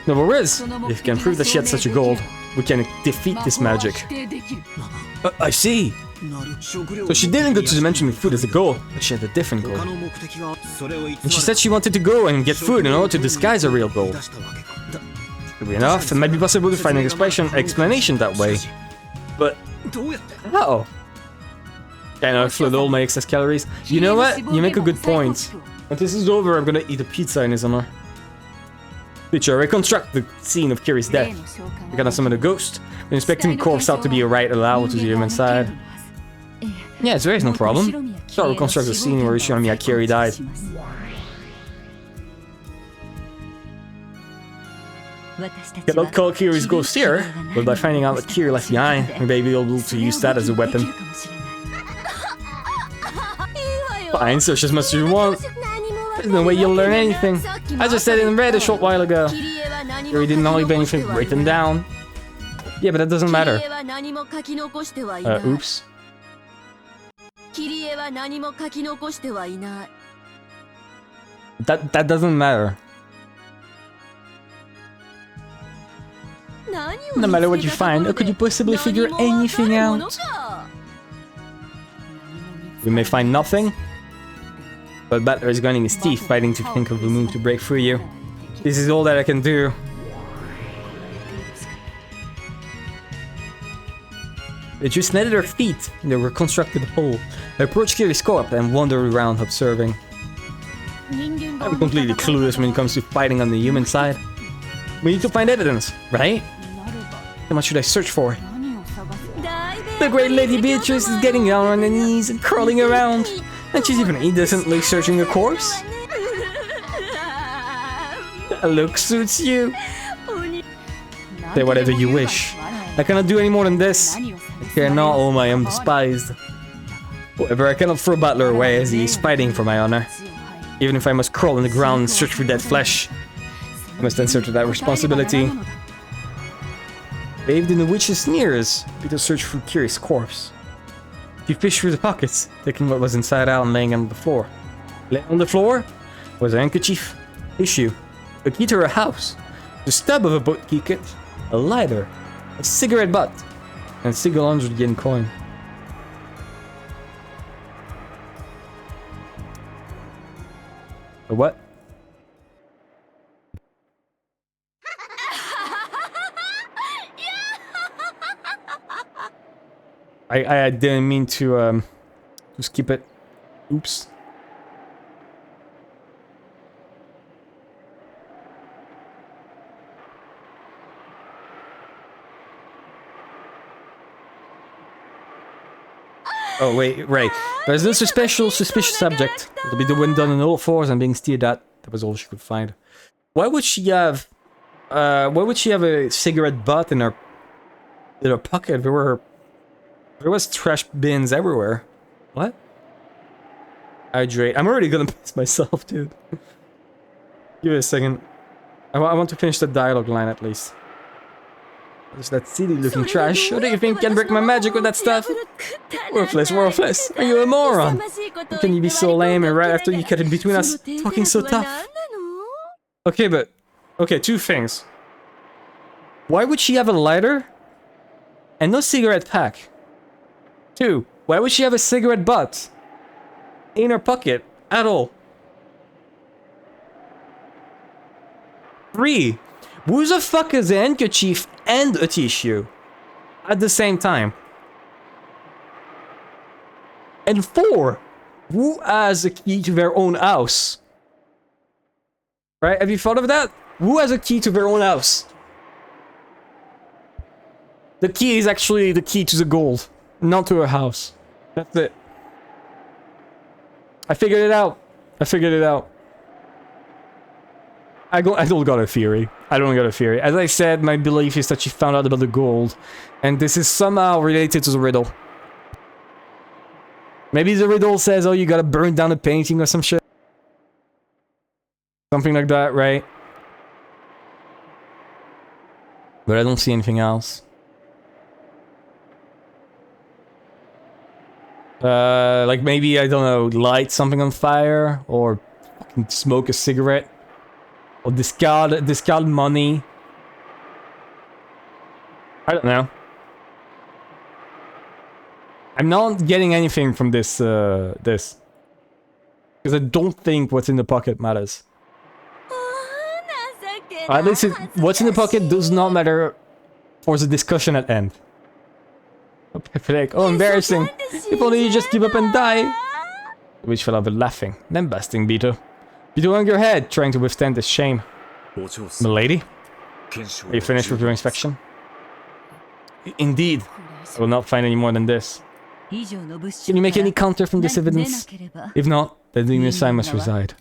No, there is. If we can prove that she had such a goal, we can defeat this magic. I see. So she didn't go to the dimension with food as a goal, but she had a different goal. And she said she wanted to go and get food in order to disguise her real goal. Could be enough, it might be possible to find an explanation that way. But how? Can I flood all my excess calories? You know what? You make a good point. When this is over, I'm gonna eat a pizza in his honor. Teacher, reconstruct the scene of Kiri's death. We're gonna summon a ghost. We're inspecting corpse out to be a right allowed to the human side. Yes, there is no problem. So I'll reconstruct the scene where Ishimiya Kiri died. Cannot call Kiri's ghost here, but by finding out what Kiri left behind, we may be able to use that as a weapon. Fine, search as much as you want. There's no way you'll learn anything. I just said it in red a short while ago. Kiri didn't leave anything written down. Yeah, but that doesn't matter. Oops. That doesn't matter. No matter what you find, how could you possibly figure anything out? We may find nothing, but Butler is grinding his teeth fighting to think of a move to break through you. This is all that I can do. They just netted her feet in the reconstructed hole. I approached Kiri's corpse and wandered around observing. I'm completely clueless when it comes to fighting on the human side. We need to find evidence, right? Then what should I search for? The great Lady Beatrice is getting down on her knees and crawling around. And she's even indecently searching a corpse. That look suits you. Say whatever you wish. I cannot do any more than this. I care not whom I am despised. However, I cannot throw Butler away as he is fighting for my honor. Even if I must crawl on the ground and search for dead flesh, I must answer to that responsibility. Bathed in the witch's sneers, Peter searched for Kiri's corpse. He fished through the pockets, taking what was inside out and laying on the floor. Laying on the floor was a handkerchief, tissue, a key to her house, the stub of a boat key kit, a lighter, a cigarette butt, and a single 100 yen coin. A what? I didn't mean to skip it. Oops. Oh wait, right. There's this special suspicious subject. It'll be the wind done on all fours and being steered at. That was all she could find. Why would she have? Why would she have a cigarette butt in her pocket? There was trash bins everywhere. What? Hydrate. I'm already gonna piss myself, dude. Give it a second. I want to finish the dialogue line at least. There's that silly looking trash. What do you think can break my magic with that stuff? Worthless, worthless. Are you a moron? How can you be so lame and right after you cut in between us, talking so tough? Okay, but Okay, two things. Why would she have a lighter and no cigarette pack? 2. Why would she have a cigarette butt in her pocket at all? 3. Who the fuck is a handkerchief and a tissue at the same time? And 4. Who has a key to their own house? Right? Have you thought of that? Who has a key to their own house? The key is actually the key to the gold, not to a house. That's it. I figured it out. I figured it out. I don't got a theory. I don't got a theory. As I said, my belief is that she found out about the gold, and this is somehow related to the riddle. Maybe the riddle says, oh, you gotta burn down a painting or some shit. Something like that, right? But I don't see anything else. Like maybe, I don't know, light something on fire, or fucking smoke a cigarette, or discard money. I don't know. I'm not getting anything from this, because I don't think what's in the pocket matters. At least what's in the pocket does not matter for the discussion at end. Like, oh, embarrassing. If only you just give up and die. Which fell over laughing, then busting Bito. Bito hung your head, trying to withstand this shame. Milady? Are you finished with your inspection? Indeed. I will not find any more than this. Can you make any counter from this evidence? If not, then the sign must reside.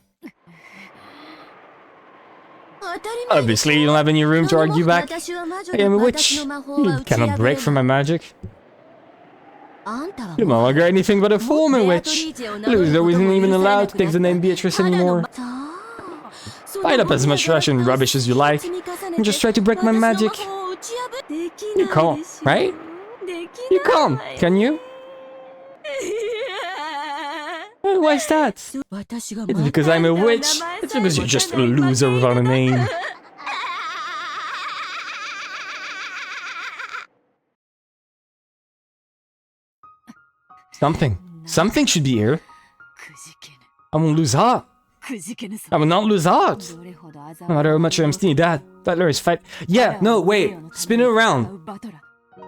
Obviously, you don't have any room to argue back. I am a witch. You cannot break from my magic. You're no longer anything but a former witch. Loser isn't even allowed to take the name Beatrice anymore. Pile up as much trash and rubbish as you like, and just try to break my magic. You can't, right? You can't, can you? Well, why is that? It's because I'm a witch. It's because you're just a loser without a name. Something should be here. I won't lose heart. I will not lose heart. No matter how much I'm sneaky, that butler is fight. Yeah, no, wait. Spin it around.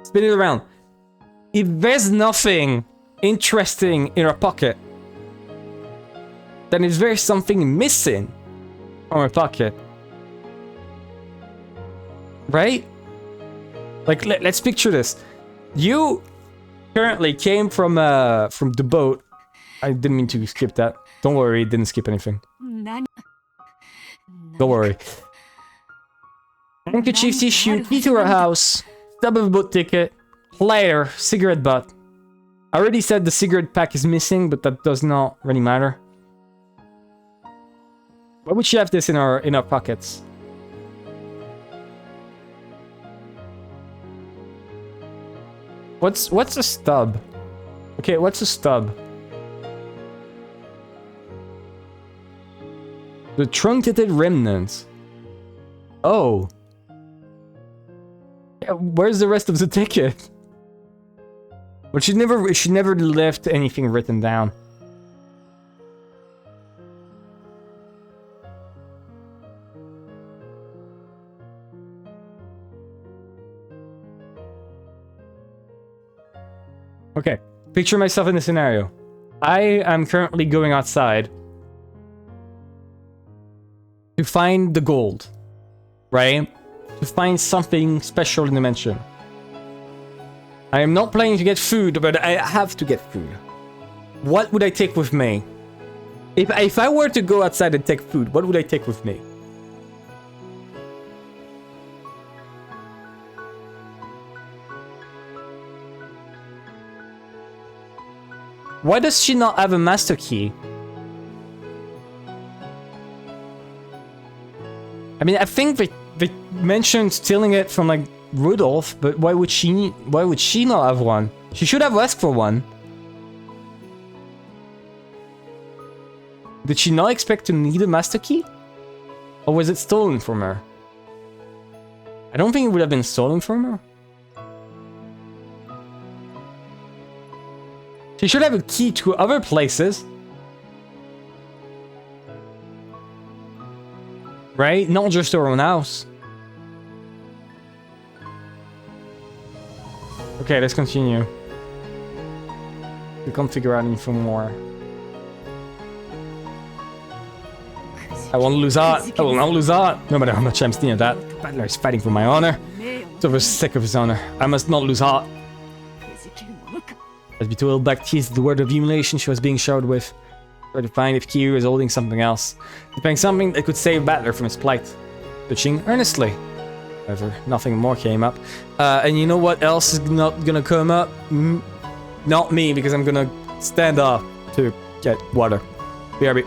Spin it around. If there's nothing interesting in our pocket, then is there something missing from our pocket? Right? Like, let's picture this. You currently came from the boat. I didn't mean to skip that. Don't worry, it didn't skip anything. Don't worry. Handkerchief, tissue, key to our house, stub of a boat ticket, lighter, cigarette butt. I already said the cigarette pack is missing, but that does not really matter. Why would she have this in our pockets? What's a stub? Okay, what's a stub? The truncated remnants. Oh. Yeah, where's the rest of the ticket? But she never left anything written down. Okay, picture myself in the scenario. I am currently going outside to find the gold, right? To find something special in the mansion. I am not planning to get food, but I have to get food. What would I take with me? If I were to go outside and take food, what would I take with me? Why does she not have a master key? I mean, I think they mentioned stealing it from like Rudolph, but why would she not have one? She should have asked for one. Did she not expect to need a master key? Or was it stolen from her? I don't think it would have been stolen from her. She should have a key to other places. Right? Not just her own house. Okay, let's continue. We can't figure out anything more. I won't lose heart. I will not lose heart. No matter how much I'm stealing that. The battler is fighting for my honor. So for the sake of his honor, I must not lose heart. As Betul back teased the word of humiliation she was being showered with. Tried to find if Kiryu was holding something else. Preparing something that could save Battler from his plight. Twitching earnestly. However, nothing more came up. And you know what else is not gonna come up? Not me, because I'm gonna stand up to get water. BRB.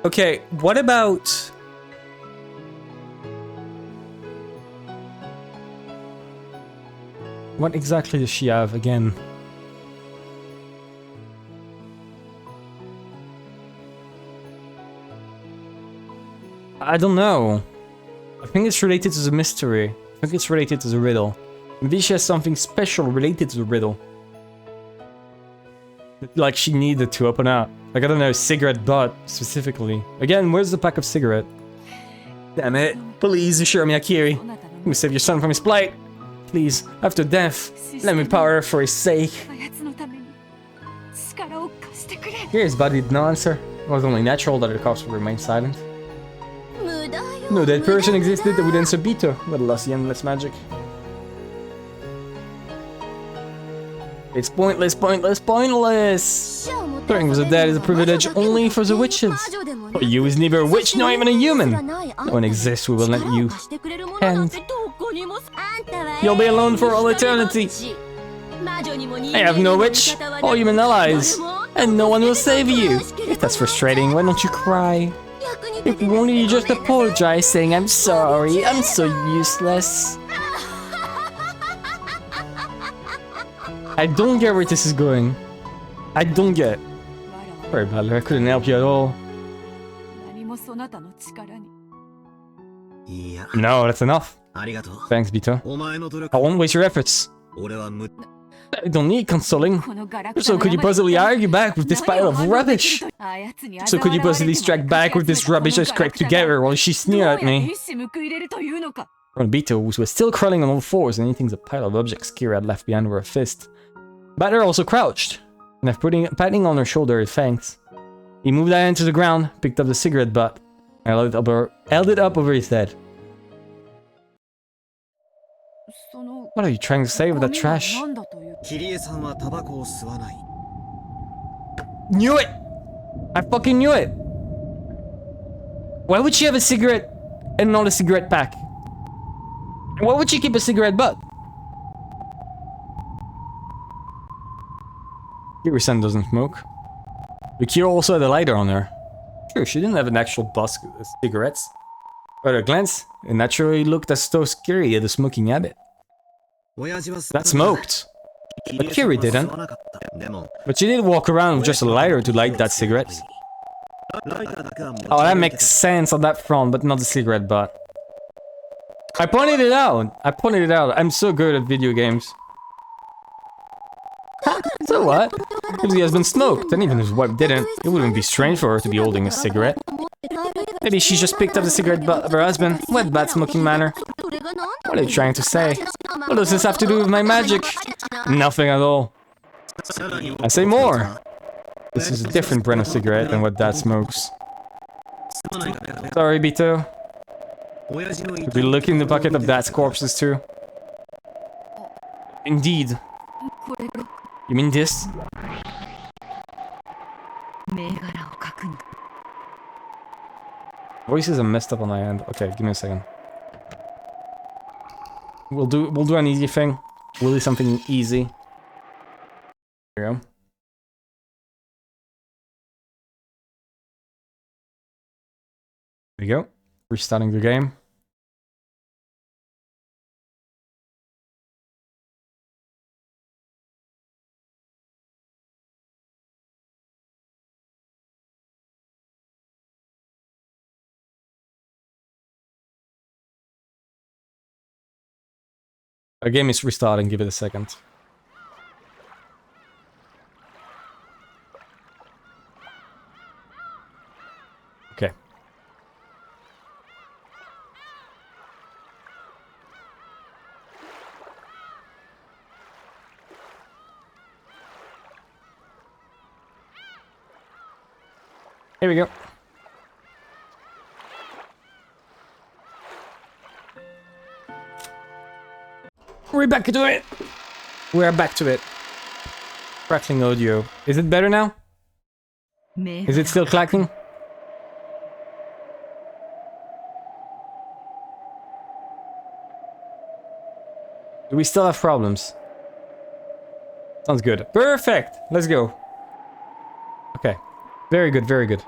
Okay, what about... What exactly does she have again? I don't know. I think it's related to the mystery. I think it's related to the riddle. Maybe she has something special related to the riddle. Like she needed to open up. Like, I don't know, cigarette butt, specifically. Again, where's the pack of cigarette? Damn it. Please assure me, Akiri. Let me save your son from his plight. Please, after death, let me power for his sake. Here's buddy did not answer. It was only natural that the corpse would remain silent. No dead person existed that would answer Bito, let alone the endless magic. It's pointless, pointless, pointless! Throwing was dead is a privilege only for the witches. But you is neither a witch nor even a human. No one exists who will let you end. You'll be alone for all eternity. I have no witch or human allies, and no one will save you. If that's frustrating, why don't you cry? If only you just apologize, saying I'm sorry, I'm so useless. I don't get where this is going. I don't get. Sorry, Butler, I couldn't help you at all. No, that's enough. Thanks, Bito. I won't waste your efforts. I don't need consoling. So could you possibly argue back with this pile of rubbish? So could you possibly strike back with this rubbish I scraped together while she sneered at me? Bito was still crawling on all fours and eating the pile of objects Kira had left behind with her fist. Batter also crouched, and after patting on her shoulder with fangs. He moved that hand to the ground, picked up the cigarette butt, and held it up over his head. What are you trying to say with that trash? Knew it! I fucking knew it! Why would she have a cigarette and not a cigarette pack? Why would she keep a cigarette butt? Kiri-san doesn't smoke. But Kira also had a lighter on her. Sure, she didn't have an actual box of cigarettes. But at a glance, it naturally looked as though Kiri had a smoking habit. That smoked. But Kiri didn't. But she did walk around with just a lighter to light that cigarette. Oh, that makes sense on that front, but not the cigarette butt. I pointed it out. I'm so good at video games. So what? If the husband smoked, and even his wife didn't, it wouldn't be strange for her to be holding a cigarette. Maybe she just picked up the cigarette butt of her husband. What bad smoking manner? What are you trying to say? What does this have to do with my magic? Nothing at all. I say more. This is a different brand of cigarette than what Dad smokes. Sorry, Bito. Could be looking in the bucket of Dad's corpses too. Indeed. You mean this? Voices are messed up on my end. Okay, give me a second. We'll do an easy thing. We'll do something easy. Here we go. There we go. Restarting the game. Our game is restarting, give it a second. Okay. Here we go. We're back to it! We're back to it. Crackling audio. Is it better now? Is it still clacking? Do we still have problems? Sounds good. Perfect! Let's go. Okay. Very good, very good.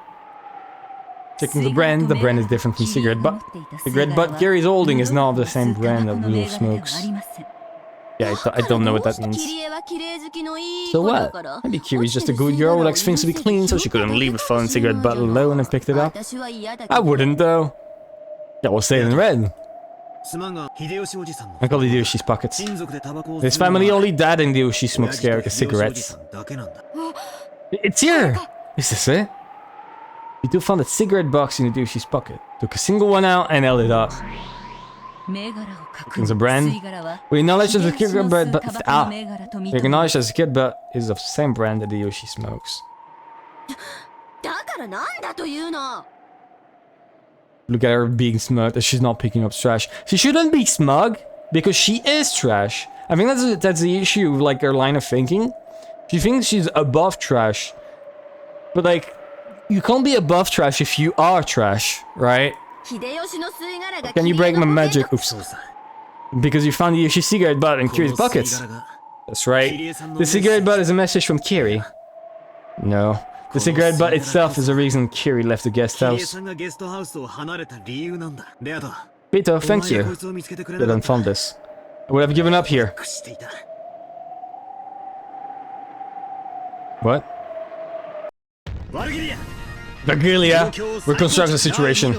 Checking the brand is different from cigarette butt. Cigarette butt Gary's holding is not the same brand that Will smokes. Yeah, I don't know what that means. So what? Maybe Kiri's just a good girl who likes things to be clean, so she couldn't leave a phone cigarette butt alone and picked it up. I wouldn't though. Yeah, we'll say it in red. Uncle Hideyoshi's pockets. His family only dad and Hideyoshi smokes cigarettes. It's here! Is this it? We do found a cigarette box in Hideyoshi's pocket. Took a single one out and held it up. It's a brand. We acknowledge that the cigarette butt, we acknowledge that the cigarette butt is of the same brand that Hideyoshi smokes. Look at her being smug that she's not picking up trash. She shouldn't be smug because she is trash. I think that's the issue with like her line of thinking. She thinks she's above trash, but like you can't be above trash if you are trash, right? Can you break my magic? Oops. Because you found the Hideyoshi cigarette butt in Kiri's pockets. That's right. The cigarette butt is a message from Kiri. No. The cigarette butt itself is the reason Kiri left the guest house. Peter, thank you. You done found this. I would have given up here. What? Vargilia, reconstruct the situation.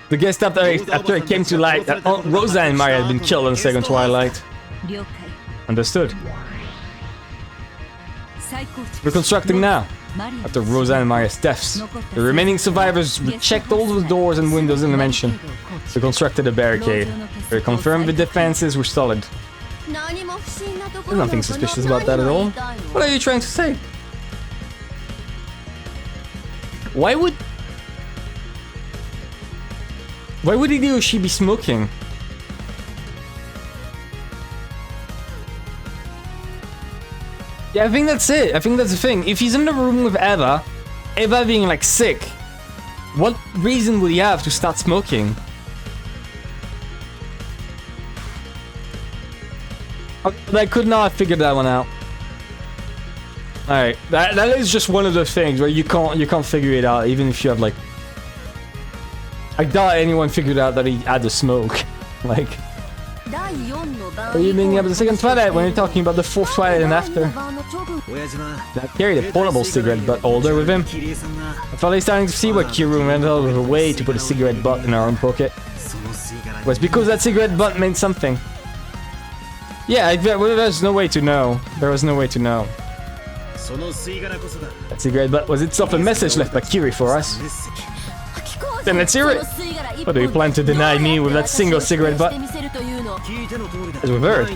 The guest after it came to light that Rosa and Maria had been killed in the second twilight. Understood. Reconstructing now. After Rosa and Maria's deaths, the remaining survivors checked all the doors and windows in the mansion. They constructed a barricade. They confirmed the defenses were solid. There's nothing suspicious about that at all. What are you trying to say? Why would Hideyoshi be smoking? Yeah, I think that's it. I think that's the thing. If he's in the room with Eva being like sick, What reason would he have to start smoking? I could not have figured that one out. Alright, that is just one of those things where you can't figure it out, even if you have like... I doubt anyone figured out that he had to smoke. Like... What are you meaning about the second Twilight when you're talking about the fourth Twilight and after? That carried a portable cigarette butt holder with him. I thought he's starting to see what Kiru went out of her way to put a cigarette butt in her own pocket. It was because that cigarette butt meant something. Yeah, well, there's no way to know. There was no way to know. That cigarette butt was itself a message left by Kiri for us. Then let's hear it! What do you plan to deny me with that single cigarette butt? As we've heard,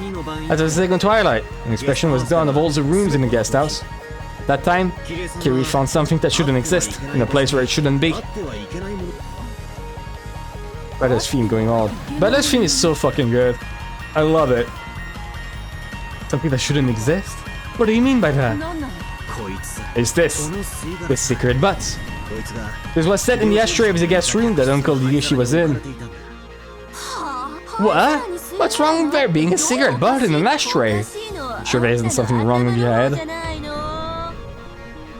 after the second Twilight, an inspection was done of all the rooms in the guest house. At that time, Kiri found something that shouldn't exist, in a place where it shouldn't be. Badass theme going on. Badass theme is so fucking good. I love it. Something that shouldn't exist? What do you mean by that? It's this. This secret butt. This was set in the ashtray of the guest room that Uncle Ryushi was in. What? What's wrong with there being a cigarette butt in an ashtray? Sure there isn't something wrong with your head.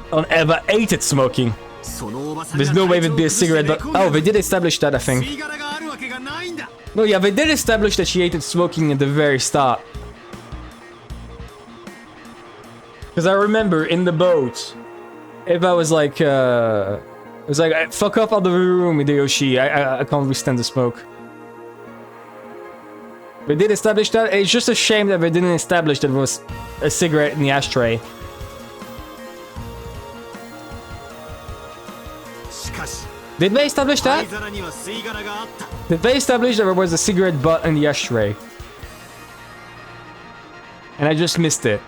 Don't ever hated smoking. There's no way there'd be a cigarette butt. Oh, they did establish that, I think. No, yeah, they did establish that she hated smoking at the very start. Because I remember in the boat, if I was like, fuck up out of the room, Hideyoshi, I can't withstand the smoke. They did establish that. It's just a shame that they didn't establish that there was a cigarette in the ashtray. Did they establish that? Did they establish that there was a cigarette butt in the ashtray? And I just missed it.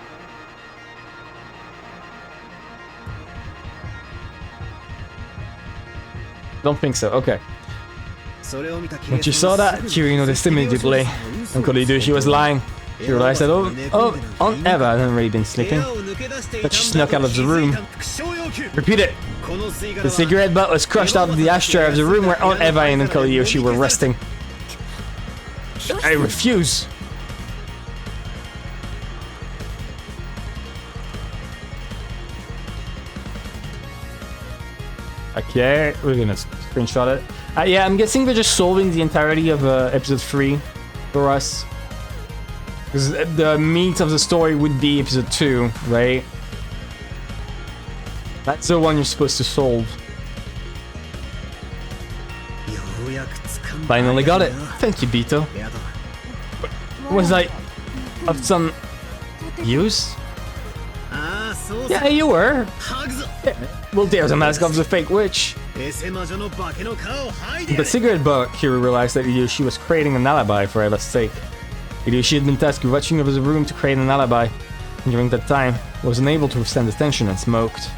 Don't think so, okay. When she saw that, Kiri noticed immediately. Uncle Hideyoshi was lying. She realized that Aunt Eva hadn't really been sleeping. But she snuck out of the room. Repeat it! The cigarette butt was crushed out of the ashtray of the room where Aunt Eva and Uncle Hideyoshi were resting. I refuse! Okay, we're gonna screenshot it. Yeah, I'm guessing they're just solving the entirety of episode 3 for us. Because the meat of the story would be episode 2, right? That's the one you're supposed to solve. Finally got it. Thank you, Bito. Was I of some use? Yeah, you were. Yeah. Well, there's a mask of the fake witch. The cigarette butt, Kiri realized that Hideyoshi was creating an alibi for Eva's sake. Hideyoshi had been tasked with watching over the room to create an alibi, and during that time, was unable to withstand the tension and smoked.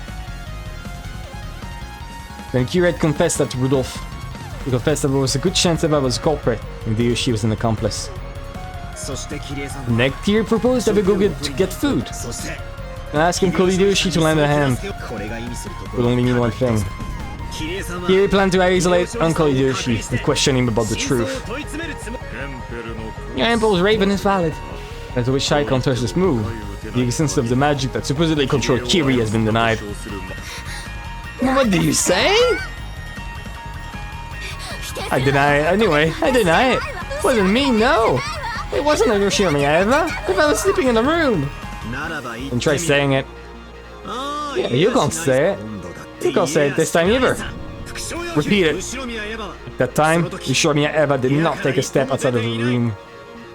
Then Kiri had confessed that to Rudolph. He confessed that there was a good chance Eva was a culprit, and Hideyoshi was an accomplice. Next, Kiri proposed that we go get food. And ask Uncle Hideyoshi to lend a hand. It would only mean one thing. Kiri planned to isolate Uncle Hideyoshi and question him about the truth. Your Emperor's raven is valid. As to which side counters this move, the existence of the magic that supposedly controlled Kiri has been denied. What do you say? I deny it. Anyway, I deny it. It wasn't me, no. It wasn't Hiroshima Eva. If I was sleeping in the room. And try saying it. Yeah, you can't say it. You can't say it this time either. Repeat it. At that time, Hiroshima Eva did not take a step outside of the room.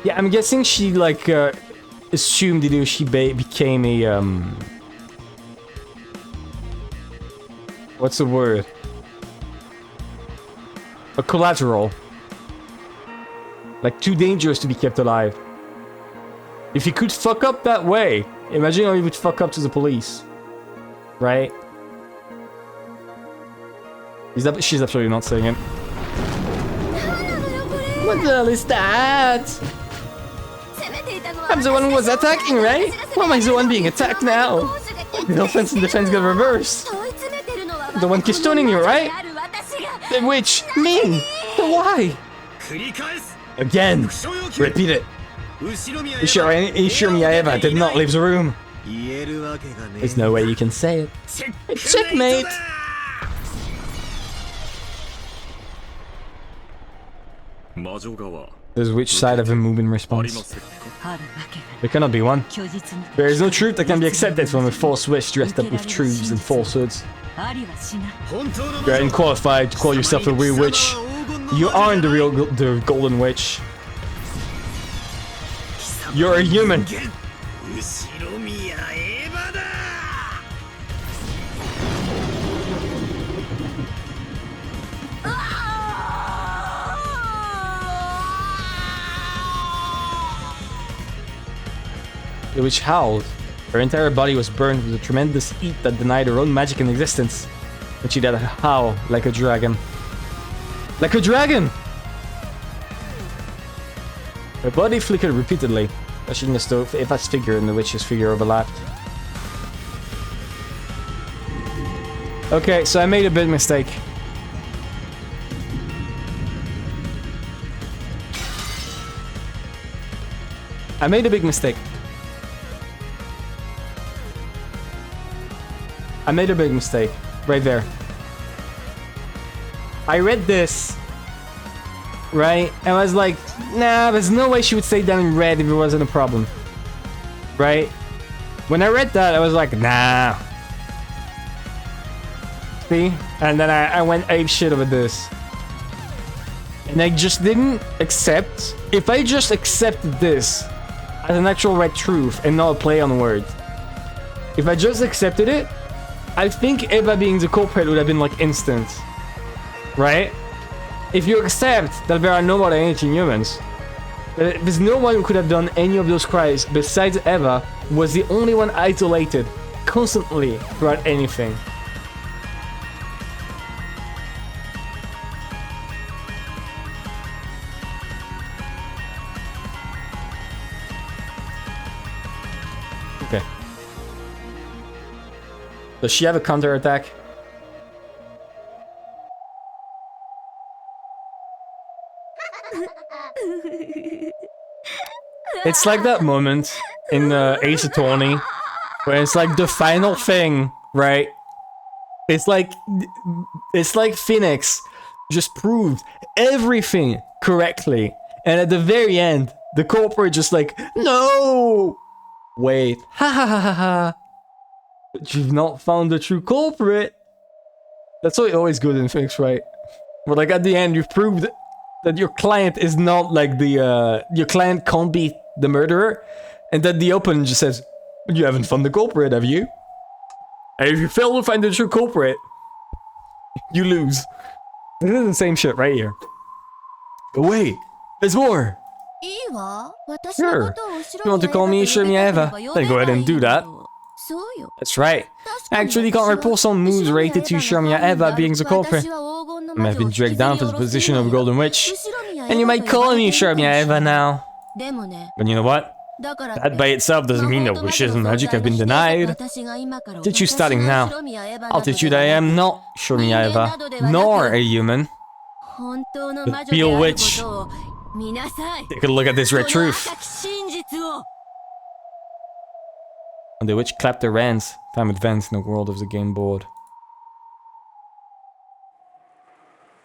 Yeah, I'm guessing she like assumed that she became a what's the word? A collateral. Like too dangerous to be kept alive. If he could fuck up that way, imagine how he would fuck up to the police. Right? She's absolutely not saying it. What the hell is that? I'm the one who was attacking, right? Why am I the one being attacked now? The offense and defense got reversed. The one keeps stoning you, right? The witch! Me! Why? Again! Repeat it. Ishiromiyaeva did not leave the room. There's no way you can say it. Checkmate! There's which side of a move in response? There cannot be one. There is no truth that can be accepted from a false witch dressed up with truths and falsehoods. You're unqualified to call yourself a real witch. You aren't the golden witch. You're a human. The witch howled. Her entire body was burned with a tremendous heat that denied her own magic and existence. And she did a howl like a dragon. Like a dragon! Her body flickered repeatedly, touching the stove. Eva's figure and the witch's figure overlapped. Okay, so I made a big mistake. I made a big mistake. I made a big mistake. Right there. I read this. Right? And I was like, nah, there's no way she would stay down in red if it wasn't a problem. Right? When I read that, I was like, nah. See? And then I went ape shit over this. And I just didn't accept. If I just accepted this as an actual red truth and not a play on words. If I just accepted it, I think Eva being the culprit would have been like instant. Right? If you accept that there are no more ancient humans, there's no one who could have done any of those crimes besides Eva, was the only one isolated constantly throughout anything. Okay. Does she have a counterattack? It's like that moment in Ace Attorney where it's like the final thing, right? It's like Phoenix just proved everything correctly, and at the very end, the culprit just like, no, wait, ha ha ha ha ha. But you've not found the true culprit. That's why it always good in Phoenix, right? But like at the end, you've proved that your client is not like the your client can't be the murderer, and that the opponent just says, you haven't found the culprit, have you? And if you fail to find the true culprit, you lose. This is the same shit right here. But wait, there's more. Sure. You want to call me Umineko? Then go ahead and do that. That's right. Actually, you can't report some moves related to Umineko being the culprit. I may have been dragged down to the position of a golden witch, and you might call me Umineko now. But you know what? That by itself doesn't mean that wishes and magic have been denied. Teach you starting now. I'll teach you that I am not Umineko, nor a human, but real witch. Take a look at this red truth. And the witch clapped her hands. Time advanced in the world of the game board.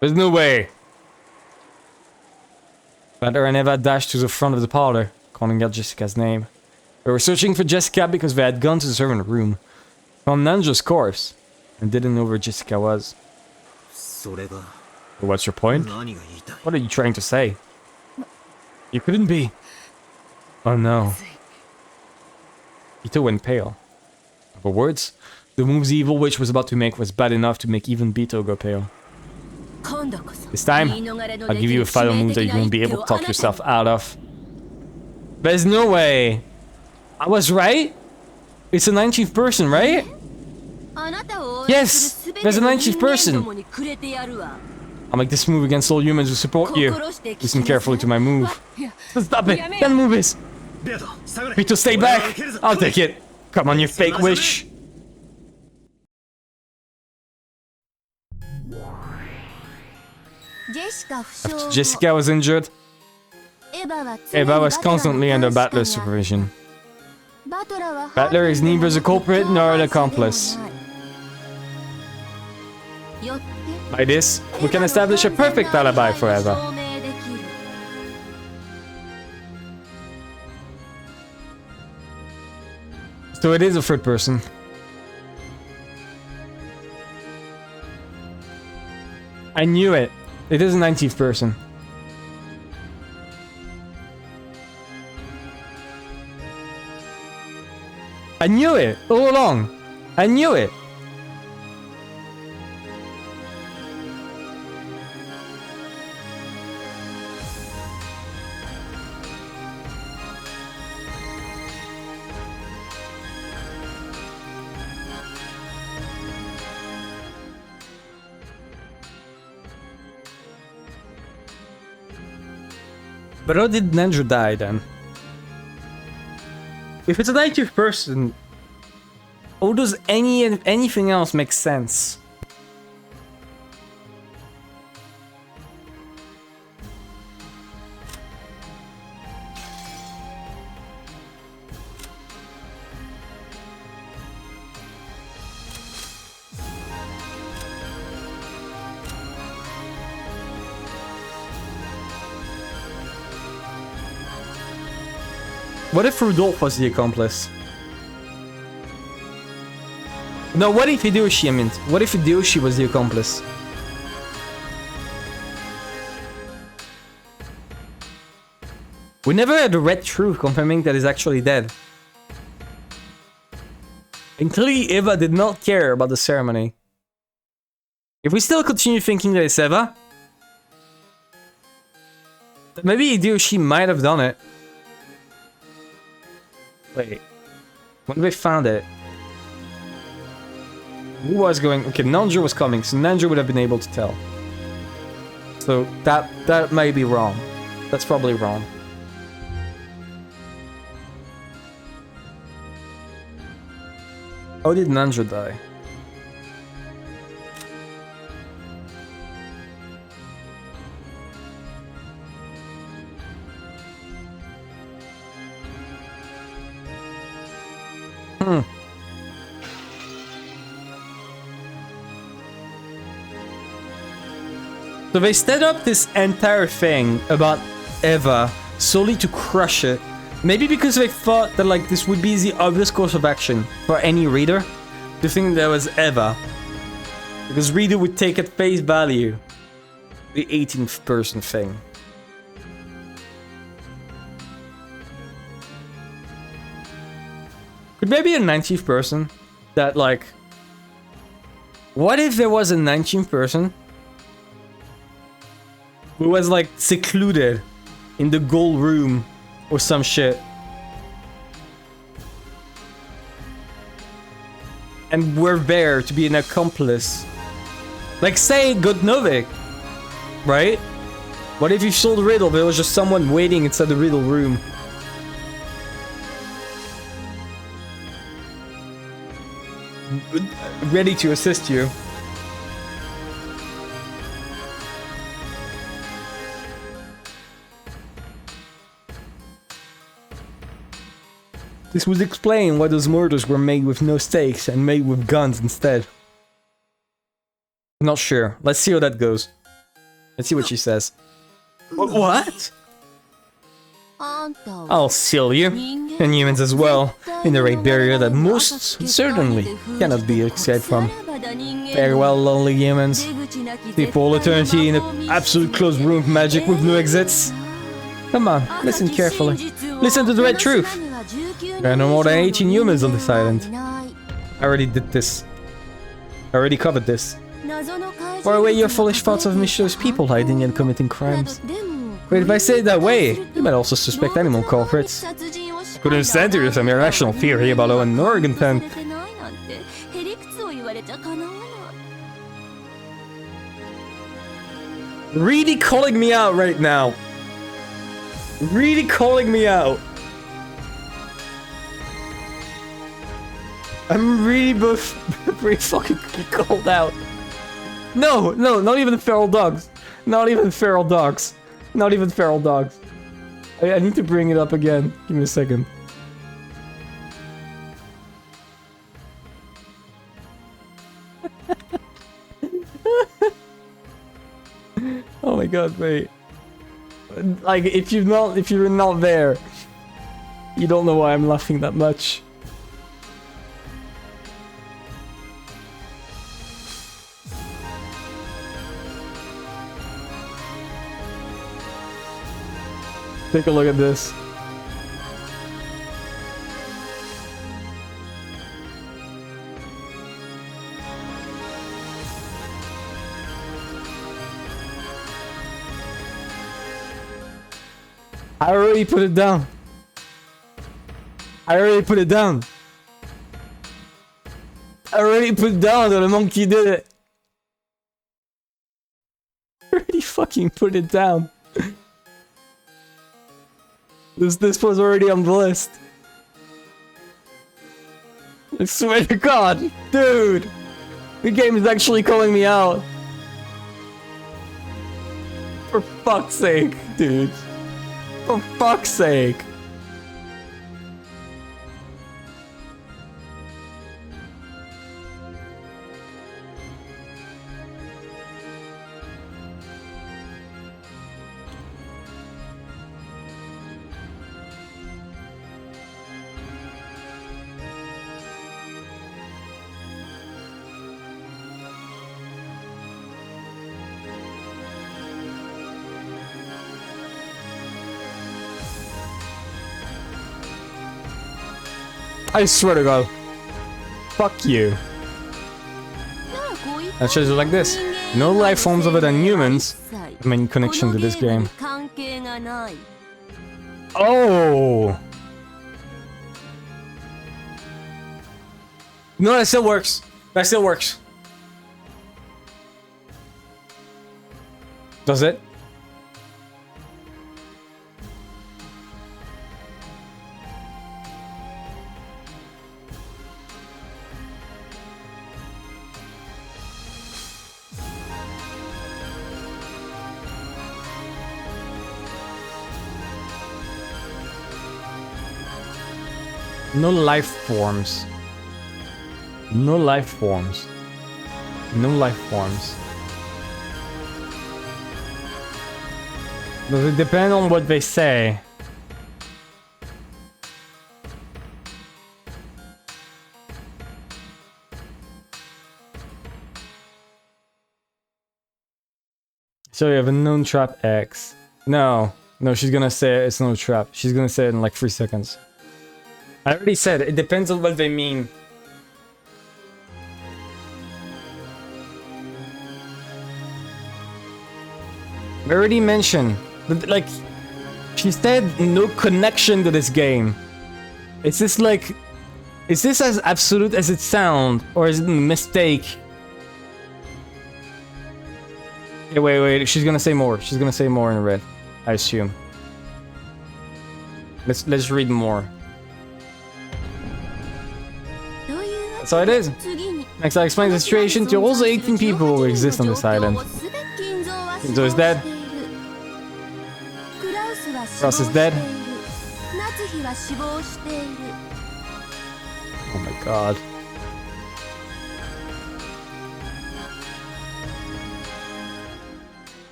There's no way. Vader and Eva dashed to the front of the parlor, calling out Jessica's name. They were searching for Jessica because they had gone to the servant room, found Nanjo's corpse, and didn't know where Jessica was. But what's your point? What are you trying to say? You couldn't be. Oh no. Ito went pale. For words, the moves the evil witch was about to make was bad enough to make even Bito go pale. This time, I'll give you a final move that you won't be able to talk yourself out of. There's no way. I was right? It's a 19th person, right? Yes, there's a 19th person. I'll make this move against all humans who support you. Listen carefully to my move. Stop it! That move is... Bito, stay back! I'll take it. Come on, you fake wish. After Jessica was injured, Eva was constantly under Butler's supervision. Butler is neither the culprit nor an accomplice. By this, we can establish a perfect alibi for Eva. So it is a third person. I knew it. It is a 19th person. I knew it all along. I knew it. But how did Nenjo die then? If it's a 90th person, how does anything else make sense? What if Rudolph was the accomplice? No, what if Hideyoshi, I mean? What if Hideyoshi was the accomplice? We never had the red truth confirming that he's actually dead. And clearly Eva did not care about the ceremony. If we still continue thinking that it's Eva, then maybe Hideyoshi might have done it. Wait, when they found it, who was going? Okay, Nanjo was coming, so Nanjo would have been able to tell. So that may be wrong. That's probably wrong. How did Nanjo die? So they set up this entire thing about Eva solely to crush it. Maybe because they thought that like this would be the obvious course of action for any reader to think there was Eva. Because reader would take at face value the 18th person thing. Could maybe a 19th person that like... What if there was a 19th person who was like secluded in the gold room or some shit and were there to be an accomplice? Like say Godnovic, right? What if you saw the riddle, there was just someone waiting inside the riddle room? Ready to assist you. This would explain why those murders were made with no stakes and made with guns instead. Not sure. Let's see how that goes. Let's see what she says. What? I'll seal you, and humans as well, in a raid barrier that most certainly cannot be escaped from. Farewell, lonely humans. Sleep for all eternity in an absolute closed room of magic with no exits. Come on, listen carefully. Listen to the red truth. There are no more than 18 humans on this island. I already did this. I already covered this. Far away your foolish thoughts of mischievous people hiding and committing crimes. Wait, if I say it that way, you might also suspect animal culprits. Couldn't understand there is some irrational theory about how an organ pen. Really calling me out right now. Really calling me out. I'm really pretty fucking called out. No, not even the feral dogs. Not even feral dogs. Not even feral dogs. I need to bring it up again. Give me a second. Oh my god, wait. Like, if you're not there, you don't know why I'm laughing that much. Take a look at this. I already put it down. I already put it down. I already put it down that the monkey did it. I already fucking put it down. This was already on the list. I swear to God, dude, the game is actually calling me out. For fuck's sake, dude. For fuck's sake. I swear to God. Fuck you. That shows it like this. No life forms other than humans have any connection to this game. Oh! No, that still works. That still works. Does it? No life forms. No life forms. No life forms. Does it depend on what they say? So you have a known trap X. No, she's gonna say it's no trap. She's gonna say it in like 3 seconds. I already said it depends on what they mean. I already mentioned that, like, she said no connection to this game. Is this like, is this as absolute as it sounds, or is it a mistake? Yeah, wait, she's gonna say more. She's gonna say more in red, I assume. Let's read more. So it is. Next, I explain the situation to all the 18 people who exist on this island. Kinzo is dead. Ross is dead. Oh my god.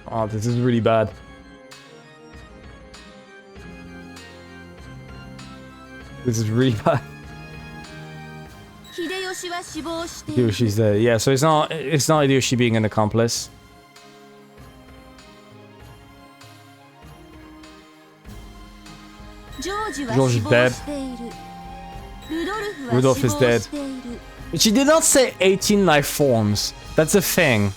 Oh, this is really bad. This is really bad. Hideyoshi's dead. Yeah, so it's not Hideyoshi being an accomplice. George is dead. Rudolph is dead. But she did not say 18 life forms. That's a thing.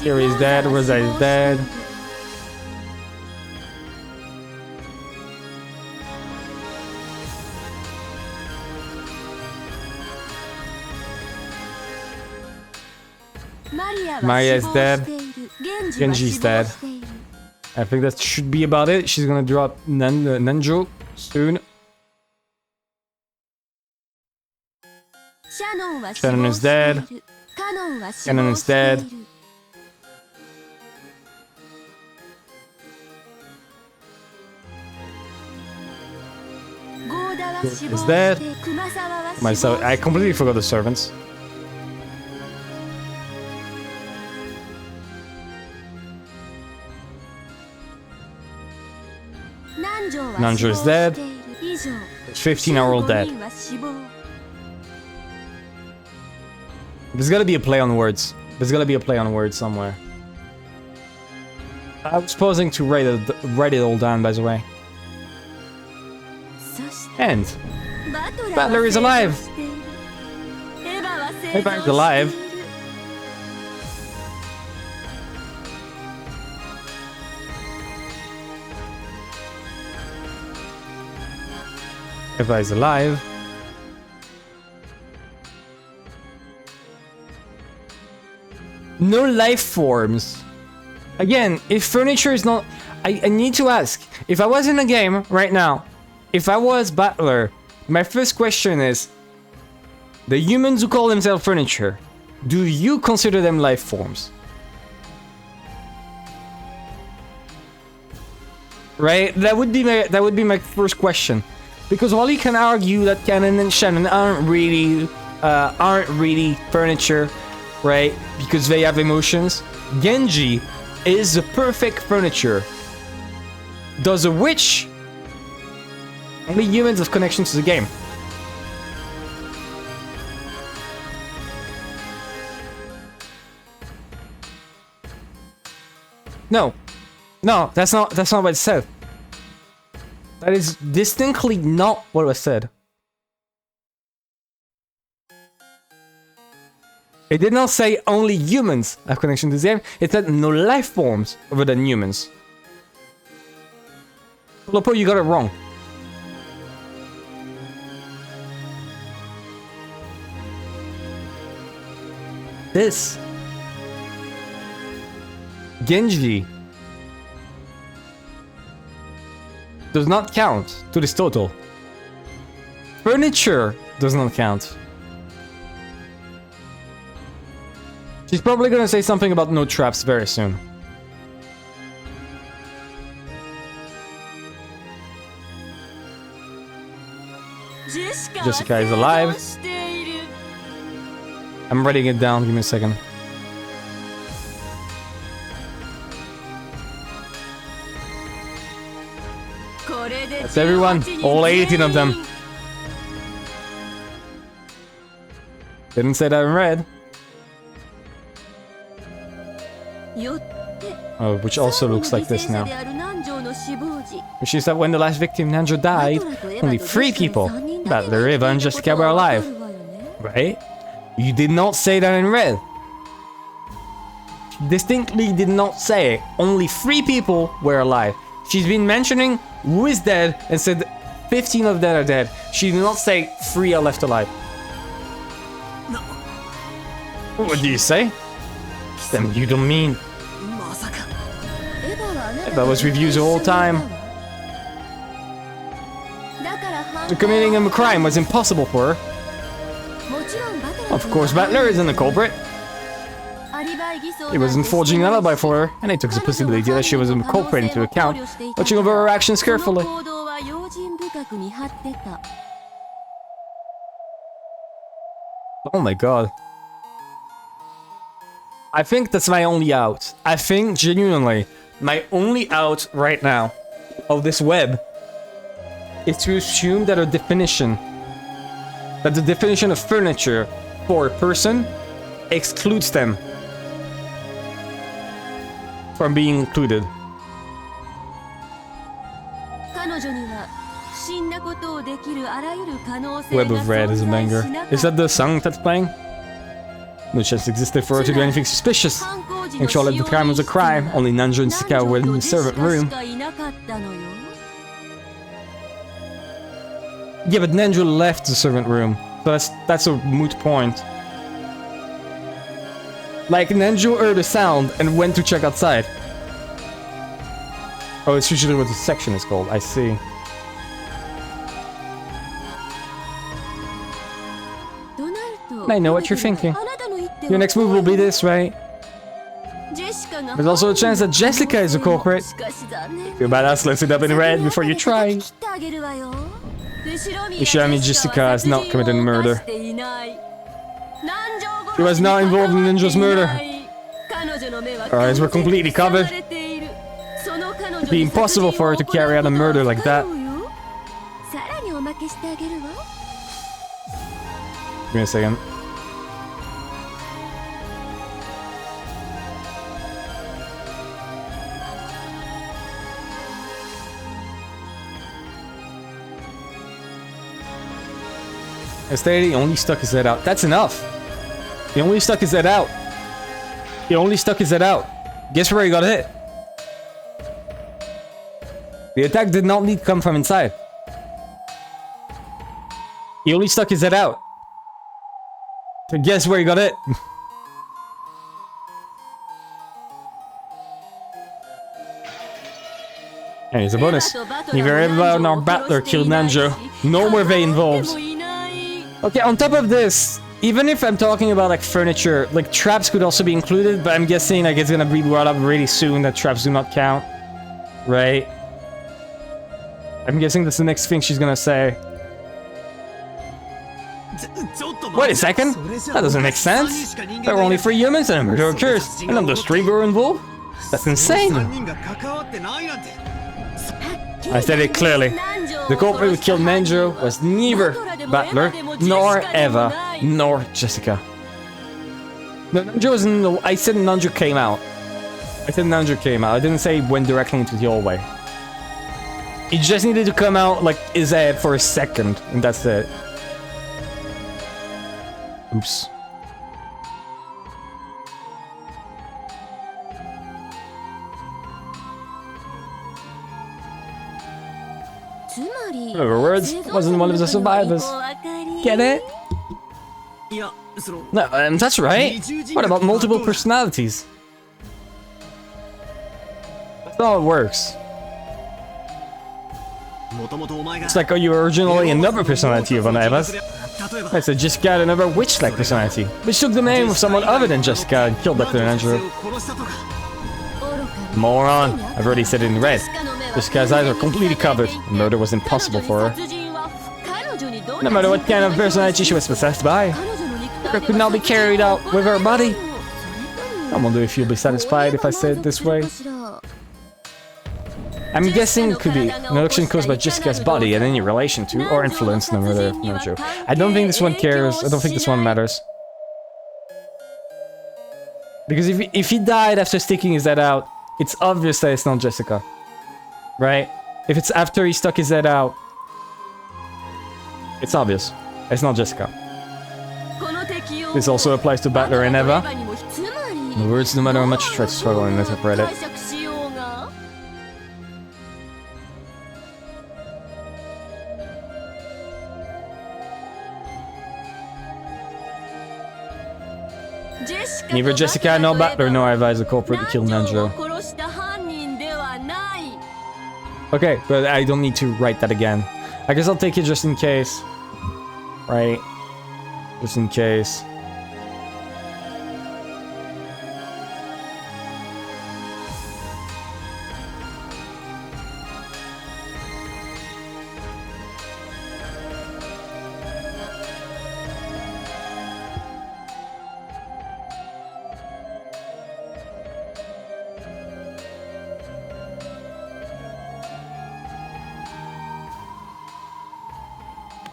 Kiri is dead. Rosa is dead. Maria is dead. Genji is dead. I think that should be about it. She's gonna drop Nanjo soon. Shannon is dead. Shannon is dead. Is dead. Myself, I completely forgot the servants. Nanjo is dead. 15 are all dead. There's gotta be a play on words. There's gotta be a play on words somewhere. I was posing to write it all down, by the way. And Butler is alive. Eva is alive. Eva is alive. No life forms. Again, if furniture is not... I need to ask. If I was in a game right now, if I was Butler, my first question is, the humans who call themselves furniture, do you consider them life forms? Right? That would be my first question. Because while you can argue that Canon and Shannon aren't really furniture, right? Because they have emotions, Genji is the perfect furniture. Does a witch? Only humans have connections to the game. No, that's not what it said. That is distinctly not what was said. It did not say only humans have connection to the game. It said no life forms other than humans. Lopo, you got it wrong. This Genji does not count to this total. Furniture does not count. She's probably gonna say something about no traps very soon. Jessica is alive. I'm writing it down, give me a second. That's everyone, all 18 of them. Didn't say that in red. Oh, which also looks like this now. Which is that when the last victim, Nanjo, died, only 3 people, Butler, Eva, and Jessica, were alive. Right? You did not say that in red. She distinctly did not say it. Only 3 people were alive. She's been mentioning who is dead and said 15 of them are dead. She did not say 3 are left alive. No. What do you say? Then you don't mean... Eva was with you the whole time. So committing a crime was impossible for her. Of course, Butler isn't the culprit. He wasn't forging an alibi for her, and he took the possibility that she was a culprit into account, watching over her actions carefully. Oh my god. I think that's my only out. I think, genuinely, my only out right now of this web is to assume that the definition of furniture for a person excludes them from being included. Web of Red is a banger. Is that the song that's playing? No chance existed for her to do anything suspicious. In short, the crime was a crime. Only Nanjo and Sika were in the servant room. Yeah, but Nanjo left the servant room. So that's a moot point. Like, Nanjo heard a sound and went to check outside. Oh, it's usually what the section is called. I see. I know what you're thinking. Your next move will be this, right? There's also a chance that Jessica is a culprit. Feel badass, let's it up in red before you try. You show me Jessica has not committed murder. She was not involved in Ninja's murder. Her eyes were completely covered. It'd be impossible for her to carry out a murder like that. Give me a second. Yesterday, he only stuck his head out. That's enough. He only stuck his head out. He only stuck his head out. Guess where he got hit? The attack did not need to come from inside. He only stuck his head out. So guess where he got hit? Hey, here's a bonus. Neither Eva nor Battler killed Nanjo. No were they involved. Okay, on top of this, even if I'm talking about like furniture, like traps could also be included, but I'm guessing like it's gonna be brought up really soon that traps do not count. Right? I'm guessing that's the next thing she's gonna say. Wait a second! That doesn't make sense! There were only 3 humans and a murder occurs, and none of those 3 were involved? That's insane! I said it clearly. The culprit who killed Nanjo was neither Battler, nor Eva, nor Jessica. No, Nanjo was in the... I said Nanjo came out. I said Nanjo came out. I didn't say went directly into the hallway. He just needed to come out like his head for a second, and that's it. Oops. In other words, wasn't one of the survivors. Get it? No, that's right. What about multiple personalities? That's not how it works. It's like, you were originally another personality of one of us. I said Jessica had another witch-like personality, which took the name of someone other than Jessica and killed Dr. Angelo. Moron. I've already said it in red. Jessica's eyes are completely covered. Murder was impossible for her. No matter what kind of personality she was possessed by, murder could not be carried out with her body. I wonder if you'll be satisfied if I say it this way. I'm guessing it could be an illusion caused by Jessica's body and any relation to or influence the murder of Nanjo. I don't think this one cares. I don't think this one matters. Because if he died after sticking his head out, it's obvious that it's not Jessica. Right? If it's after he stuck his head out, it's obvious. It's not Jessica. This also applies to Battler and Eva. In other words, no matter how much you try to struggle and interpret it. Neither Jessica nor Battler nor Eva is the culprit who killed Nanjo. Okay, but I don't need to write that again. I guess I'll take it just in case. Right? Just in case.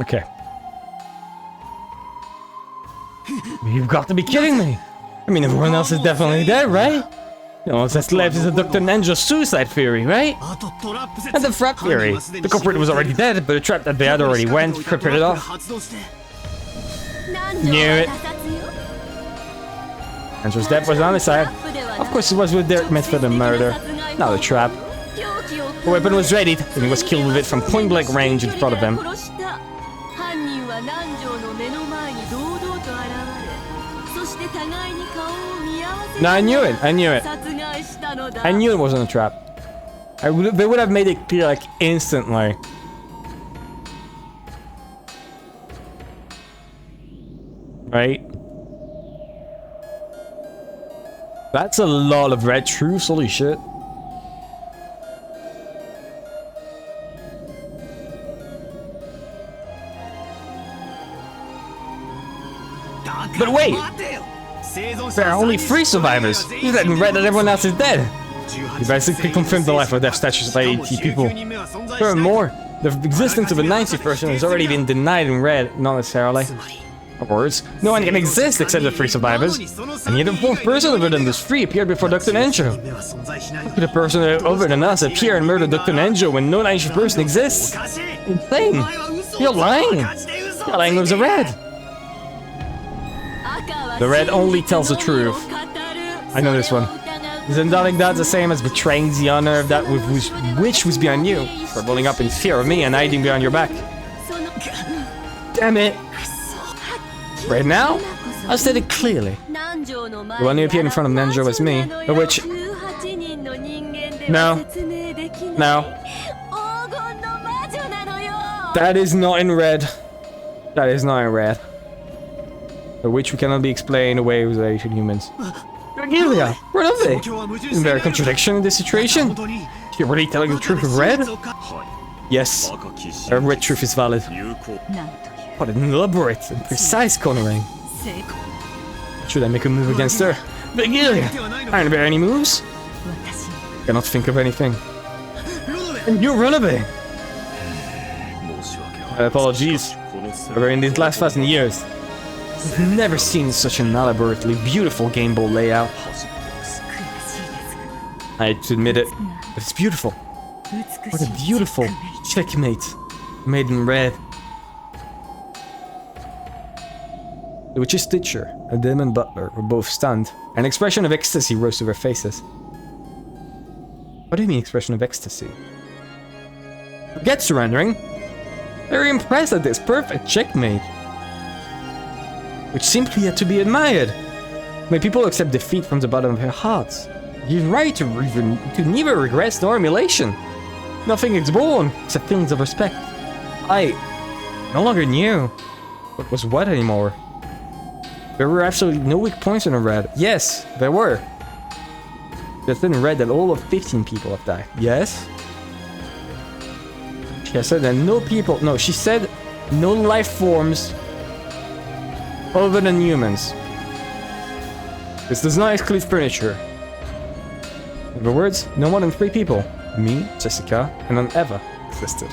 Okay. You've got to be kidding me! I mean, everyone else is definitely dead, right? The only that's left is the Dr. Nanjo suicide theory, right? And the trap theory. The culprit was already dead, but the trap that they had already went, prepared it off. Knew it. Nanjo's death was on his side. Of course it was with Derek meant for the murder, not the trap. The weapon was ready, and he was killed with it from point-blank range in front of him. No, I knew it. I knew it. I knew it wasn't a trap. They would have made it clear like instantly. Right? That's a lot of red truths, holy shit. But wait! There are only 3 survivors! You said in red that everyone else is dead! You basically confirmed the life or death statues by 80 people. Furthermore, the existence of a 90th person has already been denied in red, not necessarily. Of course, no one can exist except the 3 survivors. And yet a 4th person other than those 3 appeared before Dr. Nenjo. How could a person other than us appear and murder Dr. Nenjo when no 90th person exists? Insane! You're lying! You're lying with the red! The red only tells the truth. I know this one. Isn't doubting that the same as betraying the honor of that which was behind you? For rolling up in fear of me and hiding behind your back. Damn it! Right now, I'll state it clearly. The one who appeared in front of Nenjo was me, the witch. No. No. That is not in red. That is not in red. The witch cannot be explained away with Asian humans. Virgilia, where are they? Isn't there a contradiction in this situation? You're really telling the truth of red? Yes, a red truth is valid. What an elaborate and precise cornering. Should I make a move against her? Virgilia, aren't there any moves? I cannot think of anything. And you run away. My apologies. However, in these last 1,000 years, I've never seen such an elaborately beautiful game ball layout. I hate to admit it, but it's beautiful. What a beautiful checkmate made in red. The witch's teacher, a demon butler, were both stunned. An expression of ecstasy rose to their faces. What do you mean, expression of ecstasy? Forget surrendering. Very impressed at this perfect checkmate, which simply had to be admired. May people accept defeat from the bottom of their hearts. You're right to neither regrets nor emulation. Nothing is born except feelings of respect. I no longer knew what was what anymore. There were absolutely no weak points in the red. Yes, there were. Just in red that all of 15 people have died. Yes? She said that she said no life forms other than humans. This does not exclude furniture. In other words, no more than 3 people, me, Jessica, and none ever existed.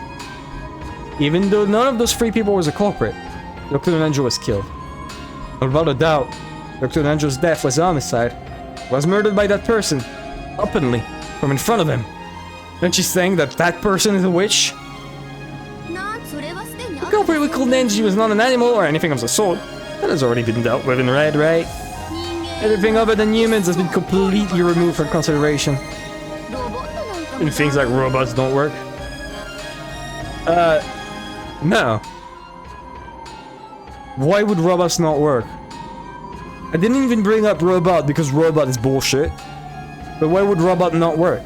Even though none of those 3 people was a culprit, Dr. Nenjo was killed. Without a doubt, Dr. Nenjo's death was a homicide. He was murdered by that person, openly, from in front of him. Then she's saying that that person is a witch? The culprit we called Nenji was not an animal or anything of the sort. That has already been dealt with in red, right? Everything other than humans has been completely removed from consideration. And things like robots don't work. No. Why would robots not work? I didn't even bring up robot because robot is bullshit. But why would robot not work?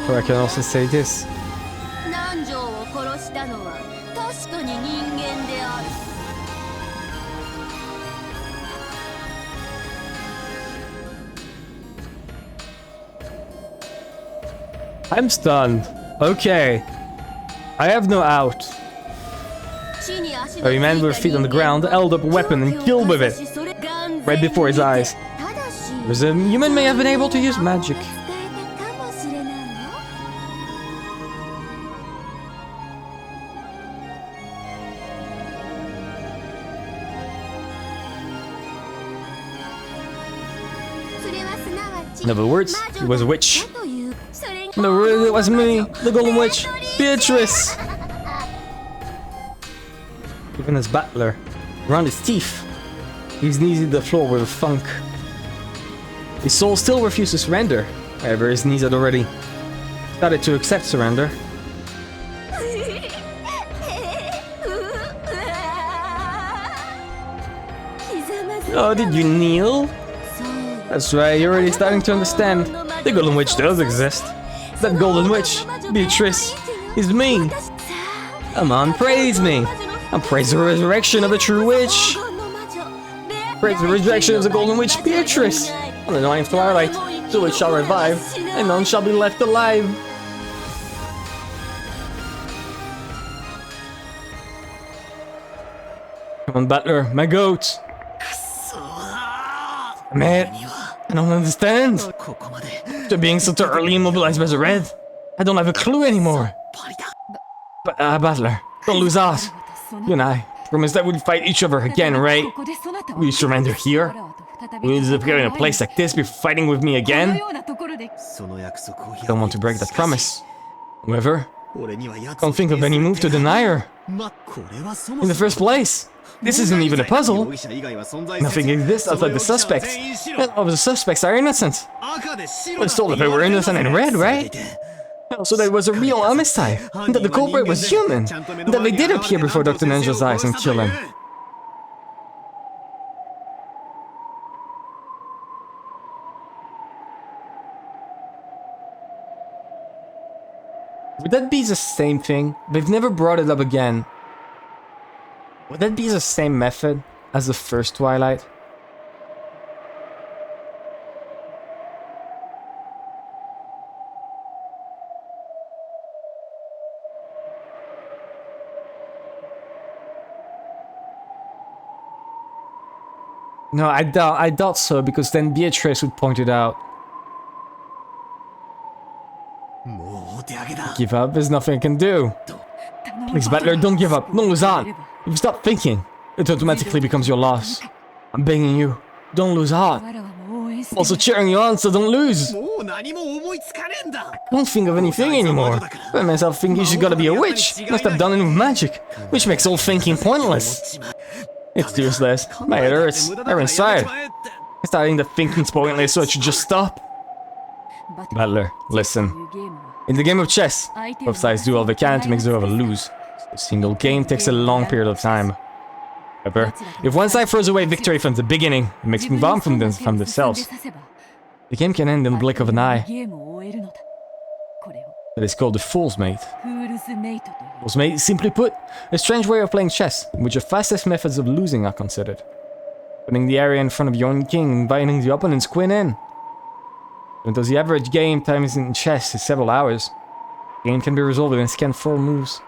Or I can also say this. I'm stunned. Okay. I have no out. A man with feet on the ground held up a weapon and killed with it. Right before his eyes. The human may have been able to use magic. In other words, it was a witch. No, it was me, the Golden Witch, Beatrice! Even his butler, around his teeth, he's knees to the floor with a funk. His soul still refused to surrender. However, his knees had already started to accept surrender. Oh, did you kneel? That's right, you're already starting to understand. The Golden Witch does exist. That Golden Witch, Beatrice, is me. Come on, praise me. And praise the resurrection of the true witch. Praise the resurrection of the Golden Witch, Beatrice. On the 9th twilight, the witch shall revive, and none shall be left alive. Come on, Butler, my goat. Man, I don't understand. After being so thoroughly immobilized by the red, I don't have a clue anymore. But, Butler, don't lose heart. You and I promised that we'd fight each other again, right? Will you surrender here? Will you disappear in a place like this before fighting with me again? I don't want to break that promise. However, I can't think of any move to deny her. In the first place, this isn't even a puzzle. Nothing exists outside the suspects. And all the suspects are innocent. I was told that they were innocent and red, right? So that it was a real homicide, and that the culprit was human, and that they did appear before Dr. Ninja's eyes and kill him. Would that be the same thing? They've never brought it up again. Would that be the same method as the first Twilight? No, I doubt so, because then Beatrice would point it out. Give up, there's nothing I can do. Please, Butler, don't give up, don't lose heart. If you stop thinking, it automatically becomes your loss. I'm begging you, don't lose heart. I'm also cheering you on, so don't lose. I don't think of anything anymore. I find myself thinking she's gotta be a witch. Must have done it with magic, which makes all thinking pointless. It's useless. My head hurts. I'm inside. I'm starting to think it's pointless, so I should just stop. Butler, listen. In the game of chess, both sides do all they can to make the other lose. A single game takes a long period of time. However, if one side throws away victory from the beginning and makes move on from themselves, the game can end in the blink of an eye. That is called the Fool's Mate. Fool's Mate is, simply put, a strange way of playing chess, in which the fastest methods of losing are considered. Putting the area in front of your own king and inviting the opponent's queen in. Even though the average game time in chess is several hours, the game can be resolved in a scan 4 moves.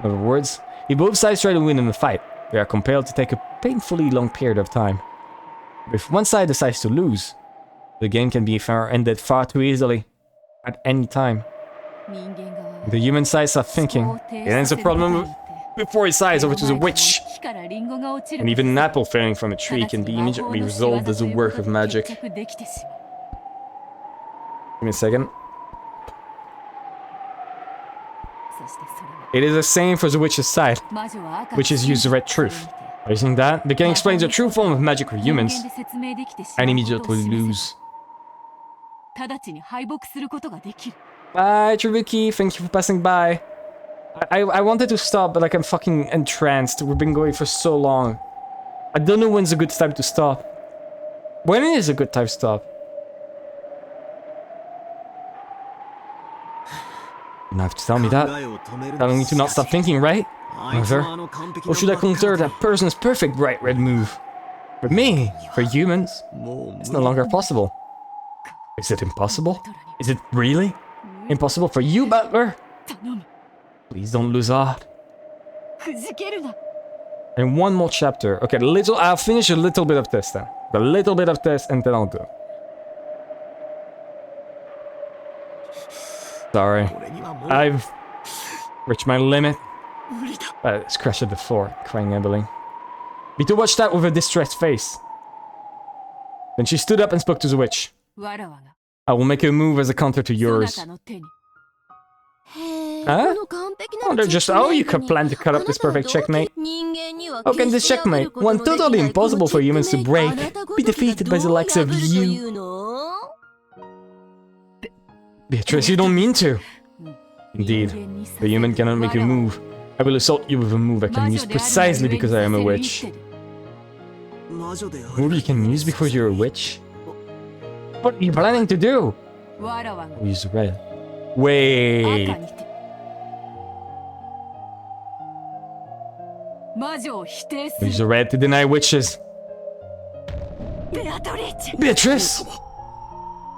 In other words, if both sides try to win in a fight, they are compelled to take a painfully long period of time. If one side decides to lose, the game can be ended far too easily, at any time. The human side starts thinking, it ends the problem before it sides over to the witch. And even an apple falling from a tree can be immediately resolved as a work of magic. Give me a second. It is the same for the witch's side, which is use the red truth. By using that, they can explain the true form of magic for humans, and immediately lose. Bye, Tribuki, thank you for passing by. I wanted to stop, but like I'm fucking entranced. We've been going for so long. I don't know when's a good time to stop. When is a good time to stop? You don't have to tell me that. Telling me to not stop thinking, right? However, or should I consider that person's perfect bright red move? For me, for humans, it's no longer possible. Is it impossible? Is it really impossible for you, Butler? Please don't lose heart. And one more chapter. Okay, I'll finish a little bit of this then. A little bit of this and then I'll go. Sorry. I've reached my limit. It's crashed at the floor, crying Emily. Vito watched that with a distressed face. Then she stood up and spoke to the witch. I will make a move as a counter to yours. Huh? Oh, they're just... Oh, you could plan to cut up this perfect checkmate. How can this checkmate, one totally impossible for humans to break, be defeated by the likes of you? Beatrice, you don't mean to. Indeed, the human cannot make a move. I will assault you with a move I can use precisely because I am a witch. Move you can use because you're a witch? What are you planning to do? Use red. Wait. Use red to deny witches. Beatrice!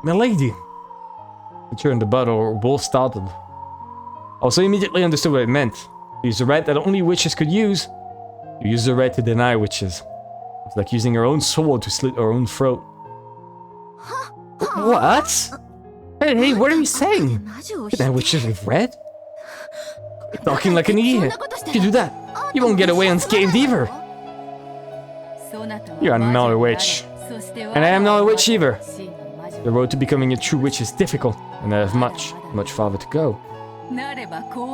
My lady. Returned the battle, or both started. Also immediately understood what it meant. Use the red that only witches could use. You use the red to deny witches. It's like using her own sword to slit her own throat. What? Hey, what are you saying? Deny witches with red? You're talking like an idiot. If you do that, you won't get away unscathed either. You are not a witch. And I am not a witch either. The road to becoming a true witch is difficult, and I have much farther to go.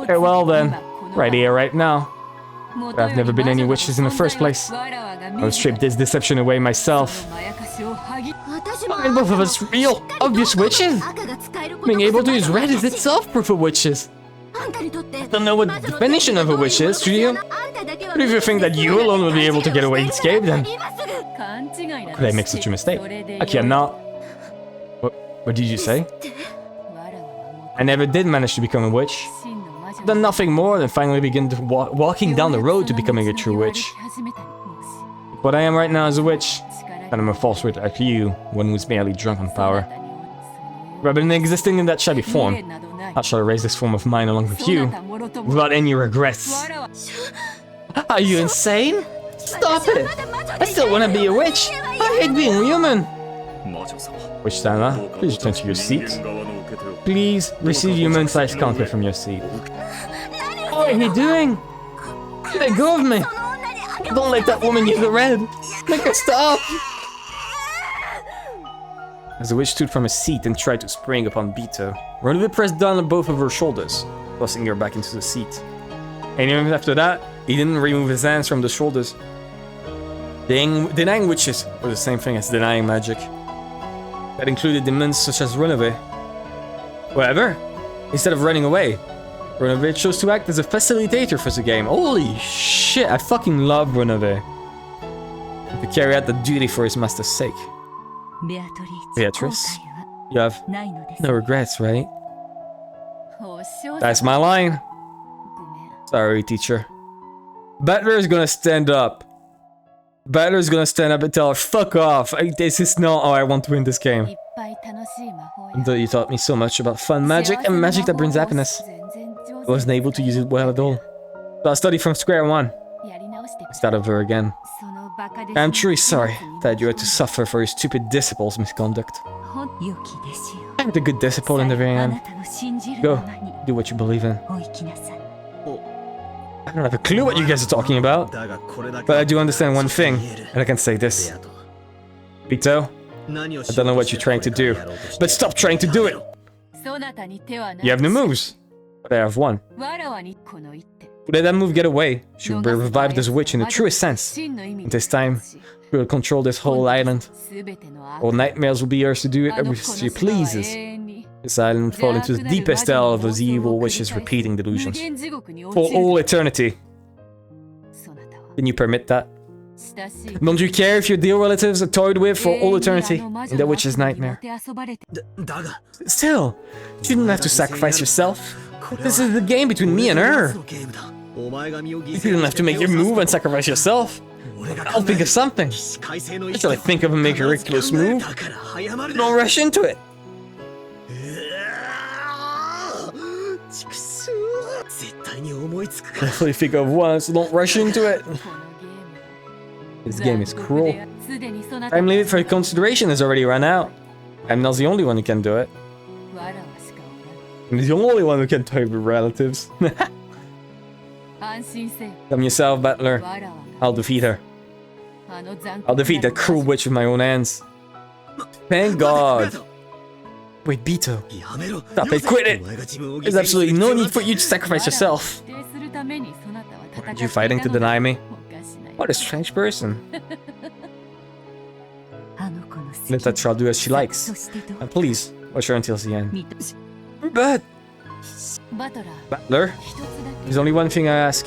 Okay, well then, right here, right now. But I've never been any witches in the first place. I will strip this deception away myself. Aren't both of us real, obvious witches? Being able to use red is itself proof of witches. I don't know what the definition of a witch is, do you? But if you think that you alone will be able to get away unscathed, then... How could I make such a mistake? I cannot. What did you say? I never did manage to become a witch. I've done nothing more than finally begin to walking down the road to becoming a true witch. What I am right now is a witch, and I'm a false witch like you, one who's merely drunk on power. Rather than existing in that shabby form, how shall I raise this form of mine along with you, without any regrets? Are you insane? Stop it! I still want to be a witch! I hate being human! Witch Stana, please return to your seat. Please receive human-sized counter from your seat. What are you doing? Let go of me! Don't let that woman use the red! Make her stop! As the witch stood from her seat and tried to spring upon Bito, Renova pressed down on both of her shoulders, tossing her back into the seat. And even after that, he didn't remove his hands from the shoulders. Denying witches were the same thing as denying magic. That included demands such as Renova. However, instead of running away, Renova chose to act as a facilitator for the game. Holy shit, I fucking love Renova. To carry out the duty for his master's sake. Beatrice, you have no regrets, right? That's my line. Sorry, teacher. Battler is gonna stand up. Battler is gonna stand up and tell her, fuck off. This is not how I want to win this game. Though you taught me so much about fun magic and magic that brings happiness, I wasn't able to use it well at all. So I'll study from square one. Start over again. I'm truly sorry that you had to suffer for your stupid disciple's misconduct. I had a good disciple in the very end. Go, do what you believe in. I don't have a clue what you guys are talking about, but I do understand one thing, and I can say this. Bito, I don't know what you're trying to do, but stop trying to do it! You have no moves, but I have one. Let that move get away, she will be revived as a witch in the truest sense. And this time, she will control this whole island. All nightmares will be hers to do it as she pleases. This island will fall into the deepest hell of those evil witches' repeating delusions. For all eternity. Can you permit that? Don't you care if your dear relatives are toyed with for all eternity in the witch's nightmare? Still, you shouldn't have to sacrifice yourself. This is the game between me and her. You don't have to make your move and sacrifice yourself. I'll think of something. What shall I think of and make a ridiculous move? Don't rush into it. Definitely think of one, so don't rush into it. This game is cruel. Time limit for consideration has already run out. I'm not the only one who can do it. I'm the only one who can toy with relatives. Come yourself, Battler. I'll defeat her. I'll defeat that cruel witch with my own hands. Thank God. Wait, Bito. Stop it, quit it! There's absolutely no need for you to sacrifice yourself. Aren't you fighting to deny me? What a strange person. Let that child do as she likes. And please, watch her until the end. But... Butler, there's only one thing I ask.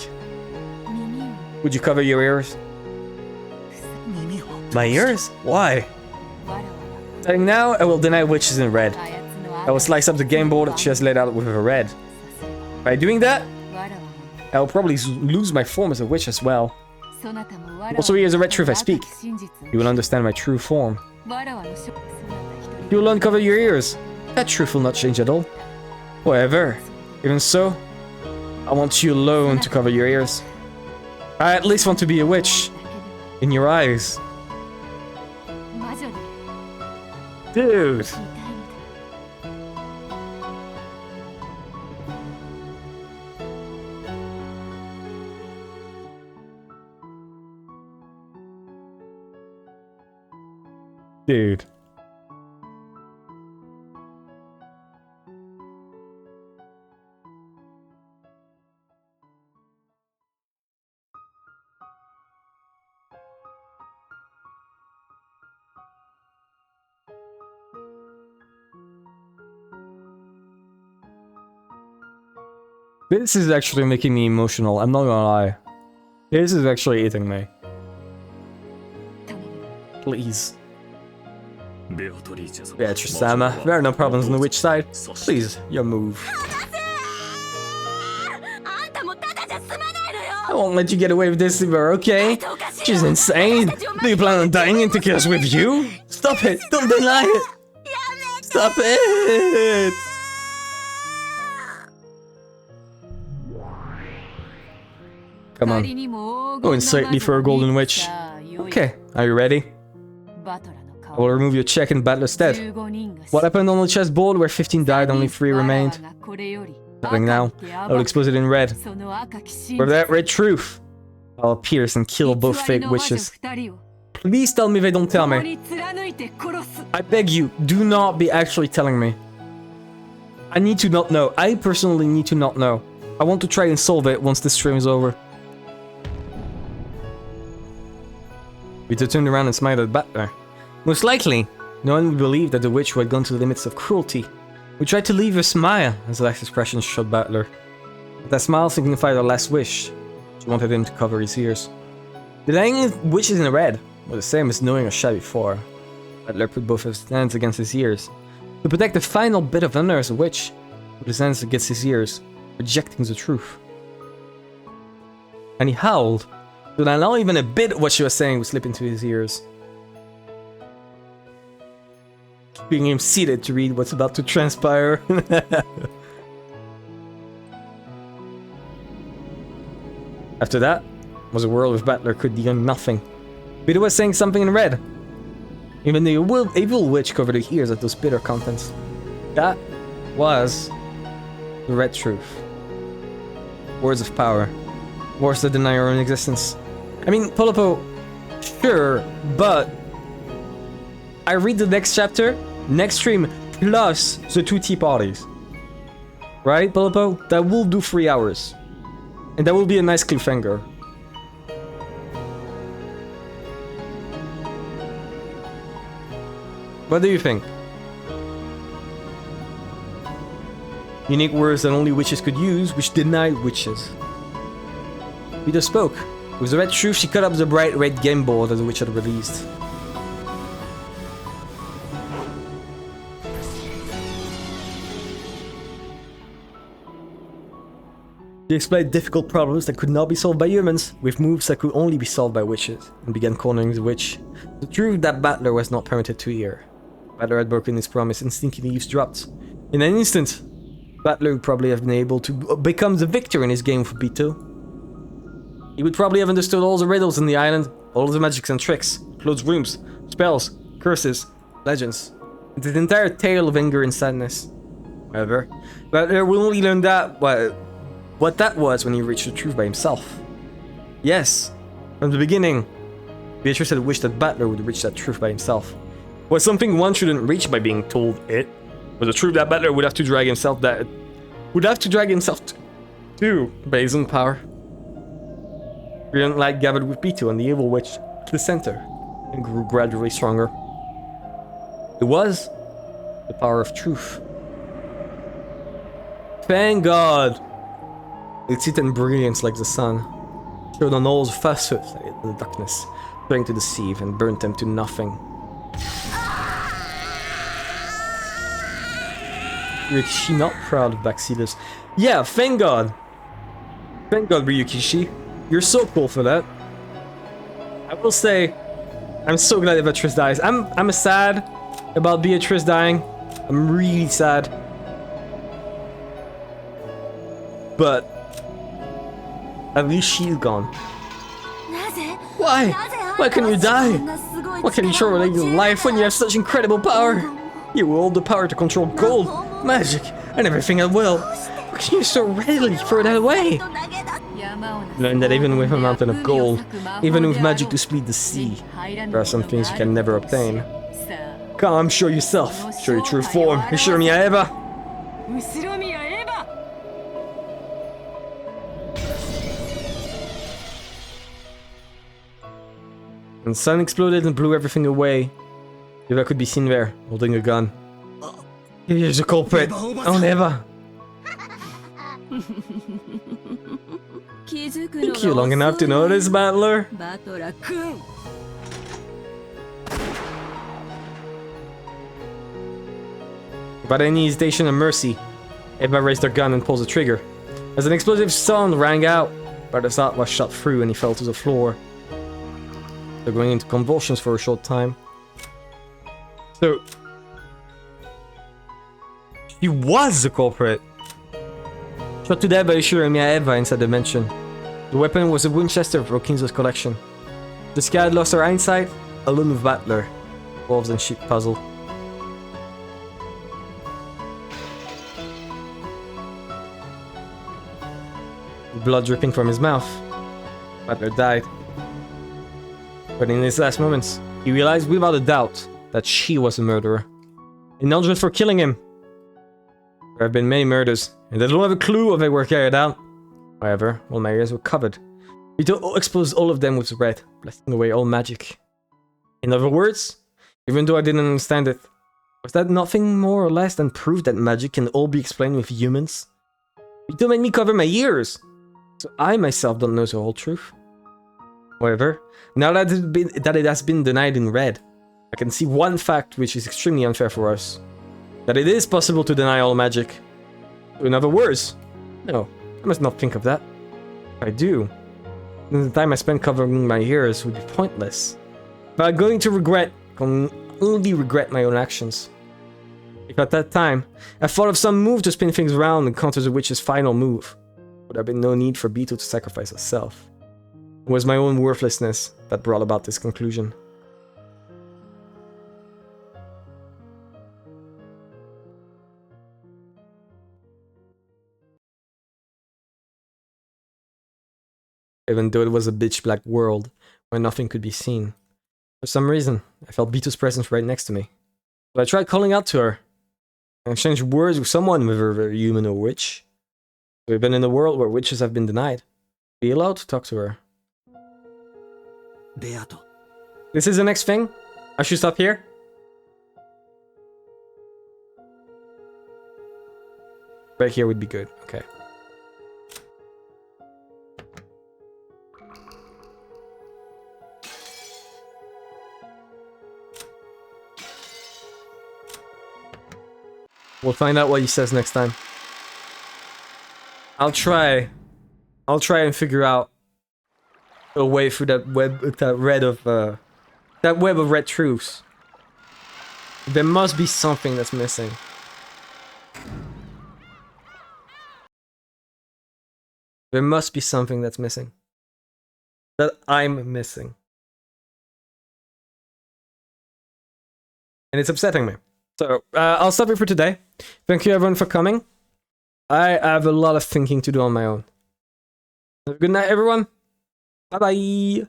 Would you cover your ears? My ears? Why? Starting now, I will deny witches in red. I will slice up the game board that she has laid out with her red. By doing that, I will probably lose my form as a witch as well. Also, here's the red truth I speak. You will understand my true form. You will uncover your ears. That truth will not change at all. However, even so, I want you alone to cover your ears. I at least want to be a witch. In your eyes. Dude. Dude. This is actually making me emotional, I'm not gonna lie. This is actually eating me. Please. Beatrice-sama, there are no problems on the witch side. Please, your move. I won't let you get away with this if you're okay. She's insane. Do you plan on dying and taking us with you? Stop it, don't deny it. Stop it. Come on. Go in slightly for a golden witch. Okay, are you ready? I will remove your check in Battler's stead. What happened on the chessboard where 15 died, only 3 remained? Starting now, I will expose it in red. For that red truth, I'll pierce and kill both fake witches. Please tell me they don't tell me. I beg you, do not be actually telling me. I need to not know. I personally need to not know. I want to try and solve it once this stream is over. Vito turned around and smiled at Butler. Most likely, no one would believe that the witch who had gone to the limits of cruelty would try to leave a smile, as the last expression showed Butler. But that smile signified her last wish. She wanted him to cover his ears. Denying witches in red was the same as knowing a shot before. Butler put both of his hands against his ears. To protect the final bit of honor as a witch, he put his hands against his ears, rejecting the truth. And he howled, so that not even a bit of what she was saying would slip into his ears. Keeping him seated to read what's about to transpire. After that, was a world where Butler could do nothing. Peter was saying something in red. Even the evil witch covered her ears at those bitter contents. That was the red truth. Words of power. Words that deny our own existence. I mean, Polopo, sure, but I read the next chapter, next stream, plus the 2 tea parties. Right, Polopo? That will do 3 hours. And that will be a nice cliffhanger. What do you think? Unique words that only witches could use, which denied witches. Peter spoke. With the red truth, she cut up the bright red game board that the witch had released. She explained difficult problems that could not be solved by humans, with moves that could only be solved by witches, and began cornering the witch. The truth that Butler was not permitted to hear. Butler had broken his promise and sneakily eavesdropped. In an instant, Butler would probably have been able to become the victor in his game for Bito. He would probably have understood all the riddles in the island, all the magics and tricks, closed rooms, spells, curses, legends, and the entire tale of anger and sadness. However, Butler will only learn that what that was when he reached the truth by himself. Yes, from the beginning, Beatrice had wished that Butler would reach that truth by himself. Was something one shouldn't reach by being told it. But the truth that Butler would have to drag himself to by his own power. Brilliant light gathered with Beetle and the evil witch to the center and grew gradually stronger. It was the power of truth. Thank God! Its heat and brilliance like the sun showed on all the facets in the darkness, trying to deceive and burnt them to nothing. Is she not proud of Baxilas? Yeah, thank God! Thank God, Ryukishi. You're so cool for that. I will say, I'm so glad that Beatrice dies. I'm sad about Beatrice dying. I'm really sad. But at least she's gone. Why? Why can you die? Why can you tolerate your life when you have such incredible power? You hold the power to control gold, magic, and everything at will. Why can you so readily throw that away? Learn that even with a mountain of gold, even with magic to split the sea, there are some things you can never obtain. Come, show yourself. Show your true form. Show me Eva. And the sun exploded and blew everything away. Eva could be seen there, holding a gun. Here's the culprit. Oh, Eva. Took you long enough to notice, Battler? Without any hesitation or mercy, Eva raised her gun and pulled the trigger. As an explosive sound rang out, Bart's heart was shot through and he fell to the floor. They're going into convulsions for a short time. So, she was the culprit. Shot to death by Shiromiya Eva inside the dimension. The weapon was a Winchester from Kinzo's collection. The sky had lost her eyesight, alone with Battler. Wolves and sheep puzzle. Blood dripping from his mouth. Battler died. But in his last moments, he realized without a doubt that she was the murderer. And not just for killing him. There have been many murders, and they don't have a clue if they were carried out. However, all my ears were covered. We exposed all of them with red, blasting away all magic. In other words, even though I didn't understand it, was that nothing more or less than proof that magic can all be explained with humans? Vito made me cover my ears, so I myself don't know the whole truth. However, now that it has been denied in red, I can see one fact which is extremely unfair for us. That it is possible to deny all magic. In other words, no, I must not think of that. If I do, then the time I spent covering my ears would be pointless. But I'm going to can only regret my own actions. If at that time, I thought of some move to spin things around and counter the witch's final move, would have been no need for Beetle to sacrifice herself. It was my own worthlessness that brought about this conclusion. Even though it was a pitch black world where nothing could be seen. For some reason, I felt Beetle's presence right next to me. So I tried calling out to her. I exchanged words with someone, whether a human or witch. We've been in a world where witches have been denied. Be allowed to talk to her. Beato. This is the next thing? I should stop here? Right here would be good, okay. We'll find out what he says next time. I'll try and figure out a way through that web of red truths. There must be something that's missing. There must be something that's missing. That I'm missing. And it's upsetting me. So, I'll stop here for today. Thank you everyone for coming. I have a lot of thinking to do on my own. Have a good night, everyone. Bye-bye.